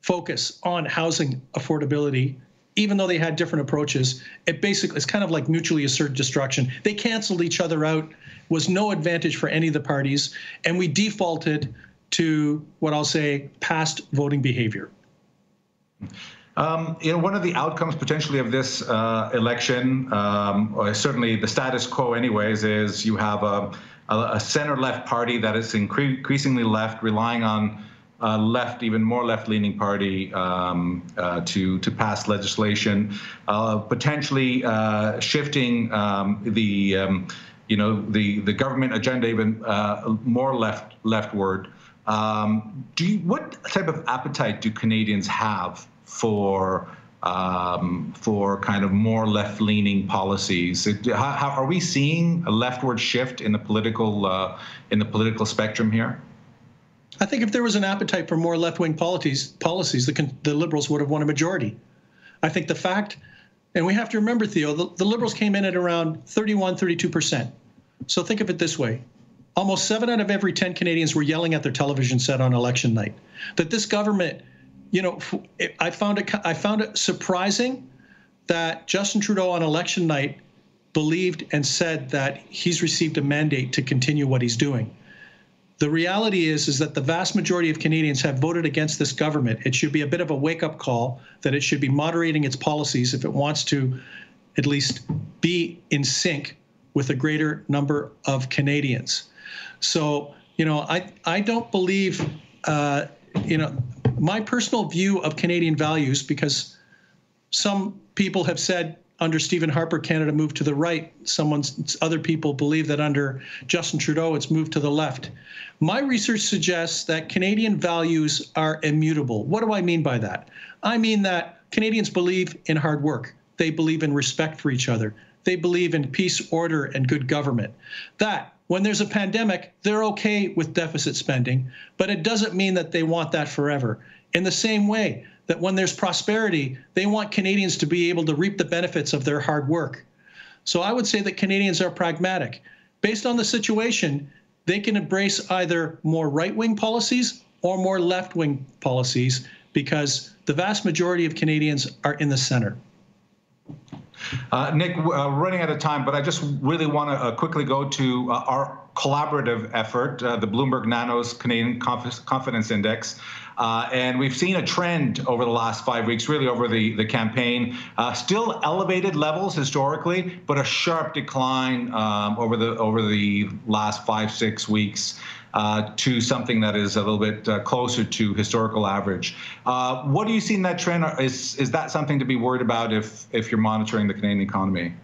focus on housing affordability, even though they had different approaches, it's kind of like mutually assured destruction. They canceled each other out, was no advantage for any of the parties, and we defaulted to what I'll say past voting behavior. One of the outcomes potentially of this election, or certainly the status quo anyways, is you have a center-left party that is increasingly left, relying on even more left-leaning party to pass legislation, potentially shifting the government agenda even more leftward. What type of appetite do Canadians have for for kind of more left-leaning policies. How are we seeing a leftward shift in the political spectrum here? I think if there was an appetite for more left-wing policies, the Liberals would have won a majority. I think the fact, and we have to remember, Theo, the Liberals came in at around 31, 32%. So think of it this way. Almost 7 out of every 10 Canadians were yelling at their television set on election night that this government, you know, I found it surprising that Justin Trudeau on election night believed and said that he's received a mandate to continue what he's doing. The reality is that the vast majority of Canadians have voted against this government. It should be a bit of a wake-up call that it should be moderating its policies if it wants to at least be in sync with a greater number of Canadians. So, you know, I don't believe, you know, my personal view of Canadian values, because some people have said under Stephen Harper, Canada moved to the right. Other people believe that under Justin Trudeau, it's moved to the left. My research suggests that Canadian values are immutable. What do I mean by that? I mean that Canadians believe in hard work. They believe in respect for each other. They believe in peace, order, and good government. That when there's a pandemic, they're okay with deficit spending, but it doesn't mean that they want that forever. In the same way that when there's prosperity, they want Canadians to be able to reap the benefits of their hard work. So I would say that Canadians are pragmatic. Based on the situation, they can embrace either more right-wing policies or more left-wing policies because the vast majority of Canadians are in the center. Nick, running out of time, but I just really want to quickly go to our collaborative effort, the Bloomberg Nanos Canadian Confidence Index. And we've seen a trend over the last 5 weeks, really over the campaign, still elevated levels historically, but a sharp decline over the last 5-6 weeks to something that is a little bit closer to historical average. What do you see in that trend? Is that something to be worried about if you're monitoring the Canadian economy?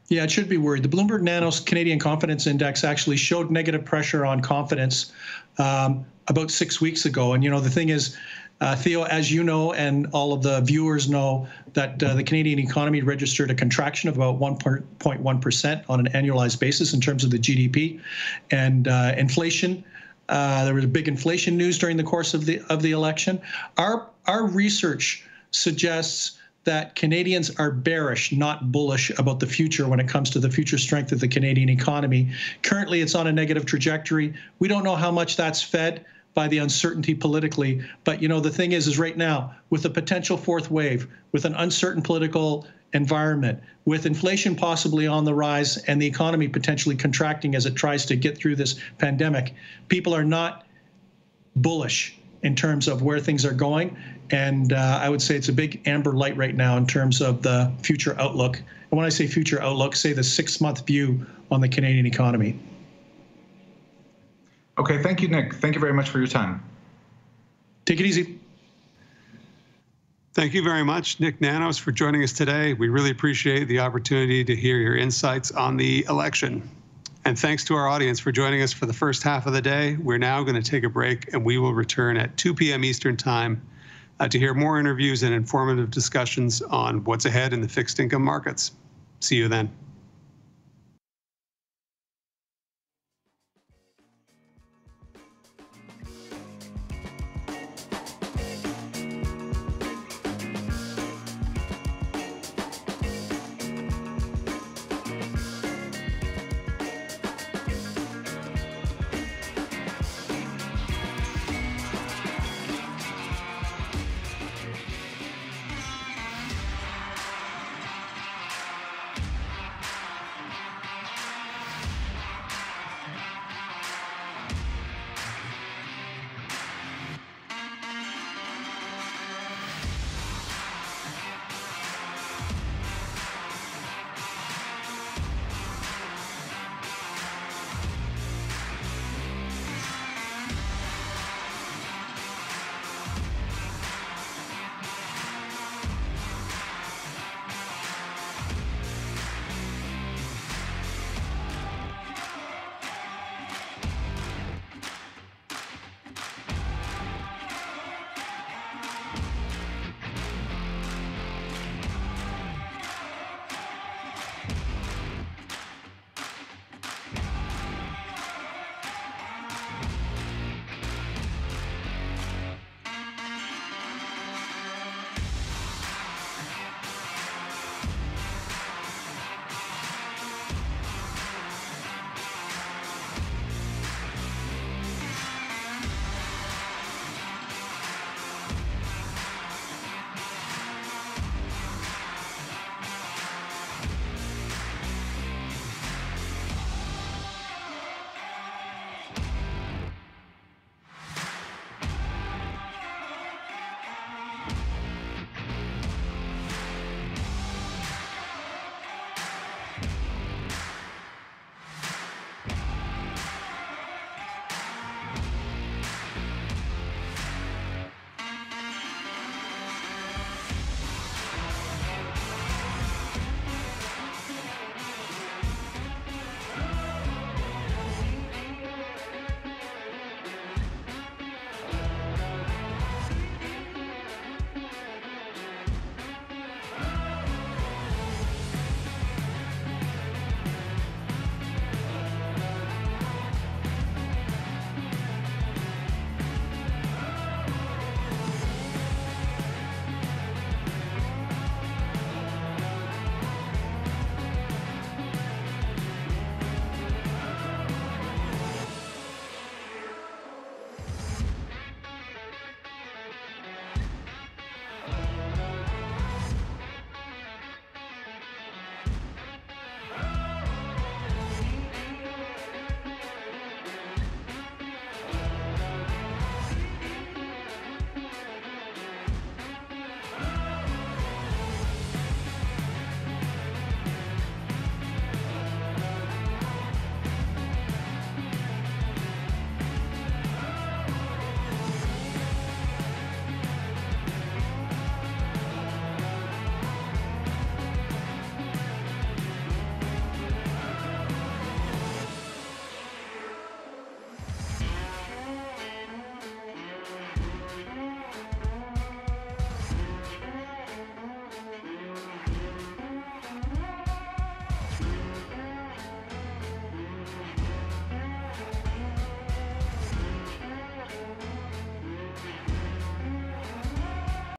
Yeah, it should be worried. The Bloomberg Nanos Canadian Confidence Index actually showed negative pressure on confidence about 6 weeks ago. And, you know, the thing is, Theo, as you know, and all of the viewers know, that the Canadian economy registered a contraction of about 1.1% on an annualized basis in terms of the GDP. And inflation, there was a big inflation news during the course of the election. Our research suggests that Canadians are bearish, not bullish about the future when it comes to the future strength of the Canadian economy. Currently, it's on a negative trajectory. We don't know how much that's fed by the uncertainty politically. But, you know, the thing is right now, with a potential fourth wave, with an uncertain political environment, with inflation possibly on the rise and the economy potentially contracting as it tries to get through this pandemic, people are not bullish in terms of where things are going. And I would say it's a big amber light right now in terms of the future outlook. And when I say future outlook, say the 6-month view on the Canadian economy. Okay, thank you, Nick. Thank you very much for your time. Take it easy. Thank you very much, Nick Nanos, for joining us today. We really appreciate the opportunity to hear your insights on the election. And thanks to our audience for joining us for the first half of the day. We're now going to take a break, and we will return at 2 p.m. Eastern Time to hear more interviews and informative discussions on what's ahead in the fixed income markets. See you then.